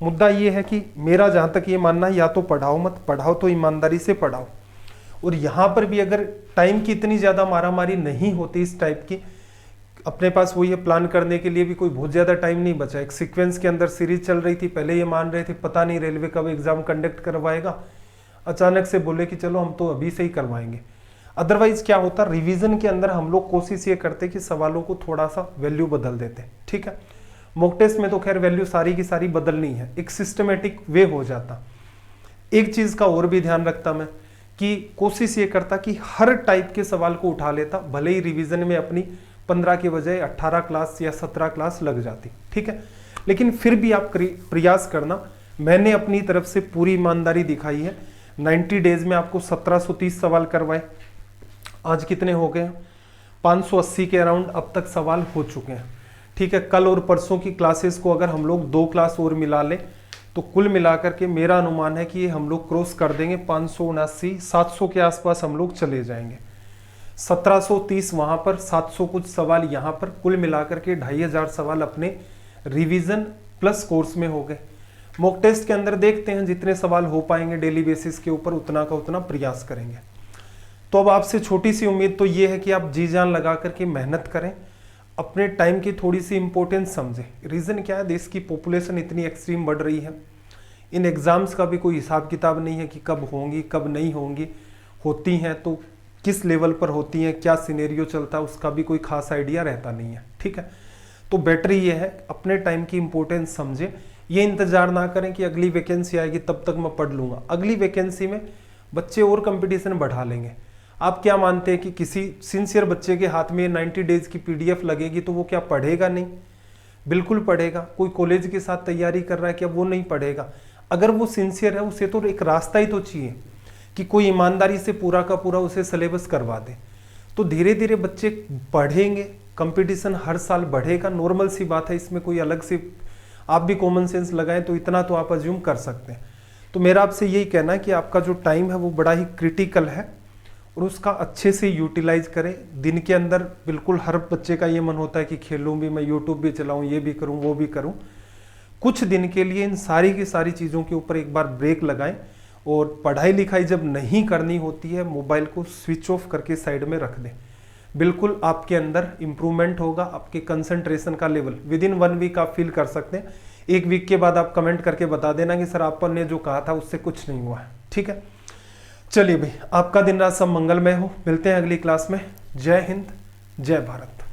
मुद्दा ये है कि मेरा जहाँ तक ये मानना है या तो पढ़ाओ मत, पढ़ाओ तो ईमानदारी से पढ़ाओ। और यहाँ पर भी अगर टाइम की इतनी ज़्यादा मारामारी नहीं होती इस टाइप की, अपने पास वही है प्लान करने के लिए भी कोई बहुत ज़्यादा टाइम नहीं बचा। एक सीक्वेंस के अंदर सीरीज चल रही थी, पहले ये मान रहे थे पता नहीं रेलवे कब एग्जाम कंडक्ट करवाएगा, अचानक से बोले कि चलो हम तो अभी से ही करवाएंगे। अदरवाइज क्या होता, रिवीजन के अंदर हम लोग कोशिश ये करते कि सवालों को थोड़ा सा वैल्यू बदल देते, ठीक है। मॉक टेस्ट में तो खैर वैल्यू सारी की सारी बदलनी है, एक सिस्टमेटिक वे हो जाता। एक चीज़ का और भी ध्यान रखता मैं कि कोशिश ये करता कि हर टाइप के सवाल को उठा लेता, भले ही रिवीजन में अपनी 15 के बजाय 18 क्लास या 17 क्लास लग जाती, ठीक है। लेकिन फिर भी आप प्रयास करना। मैंने अपनी तरफ से पूरी ईमानदारी दिखाई है। 90 डेज में आपको 1730 सवाल करवाए, आज कितने हो गए? 580 के अराउंड अब तक सवाल हो चुके हैं। ठीक है, कल और परसों की क्लासेस को अगर हम लोग 2 क्लास और मिला लें तो कुल मिलाकर के मेरा अनुमान है कि ये हम लोग क्रॉस कर देंगे 579, 700 के आसपास हम लोग चले जाएंगे। 1730 वहाँ पर, 700 कुछ सवाल यहाँ पर, कुल मिलाकर के 2500 सवाल अपने रिवीजन प्लस कोर्स में हो गए। मॉक टेस्ट के अंदर देखते हैं जितने सवाल हो पाएंगे डेली बेसिस के ऊपर उतना का उतना प्रयास करेंगे। तो अब आपसे छोटी सी उम्मीद तो ये है कि आप जी जान लगा करके मेहनत करें, अपने टाइम की थोड़ी सी इंपॉर्टेंस समझें। रीज़न क्या है, देश की पॉपुलेशन इतनी एक्सट्रीम बढ़ रही है, इन एग्ज़ाम्स का भी कोई हिसाब किताब नहीं है कि कब होंगी कब नहीं होंगी, होती हैं तो किस लेवल पर होती हैं, क्या सिनेरियो चलता है उसका भी कोई खास आइडिया रहता नहीं है। ठीक है, तो बेटर ये है अपने टाइम की इंपॉर्टेंस समझें। ये इंतजार ना करें कि अगली वैकेंसी आएगी तब तक मैं पढ़ लूँगा। अगली वैकेंसी में बच्चे और कंपटीशन बढ़ा लेंगे। आप क्या मानते हैं कि किसी सिंसियर बच्चे के हाथ में 90 डेज की PDF लगेगी तो वो क्या पढ़ेगा? नहीं, बिल्कुल पढ़ेगा। कोई कॉलेज के साथ तैयारी कर रहा है, क्या वो नहीं पढ़ेगा? अगर वो सिंसियर है उसे तो एक रास्ता ही तो चाहिए कि कोई ईमानदारी से पूरा का पूरा उसे सिलेबस करवा दे। तो धीरे धीरे बच्चे पढ़ेंगे, कंपटीशन हर साल बढ़ेगा, नॉर्मल सी बात है, इसमें कोई अलग से आप भी कॉमन सेंस लगाएं तो इतना तो आप अज्यूम कर सकते हैं। तो मेरा आपसे यही कहना है कि आपका जो टाइम है वो बड़ा ही क्रिटिकल है और उसका अच्छे से यूटिलाइज करें। दिन के अंदर बिल्कुल हर बच्चे का ये मन होता है कि खेलूँ भी, मैं यूट्यूब भी चलाऊँ, ये भी करूँ वो भी करूँ। कुछ दिन के लिए इन सारी की सारी चीज़ों के ऊपर एक बार ब्रेक लगाएं और पढ़ाई लिखाई जब नहीं करनी होती है मोबाइल को स्विच ऑफ करके साइड में रख दें। बिल्कुल आपके अंदर इम्प्रूवमेंट होगा, आपके कंसंट्रेशन का लेवल विद इन 1 वीक आप फील कर सकते हैं। 1 वीक के बाद आप कमेंट करके बता देना कि सर आपने जो कहा था उससे कुछ नहीं हुआ है। ठीक है, चलिए भाई, आपका दिन रात सब मंगलमय हो। मिलते हैं अगली क्लास में। जय हिंद, जय भारत।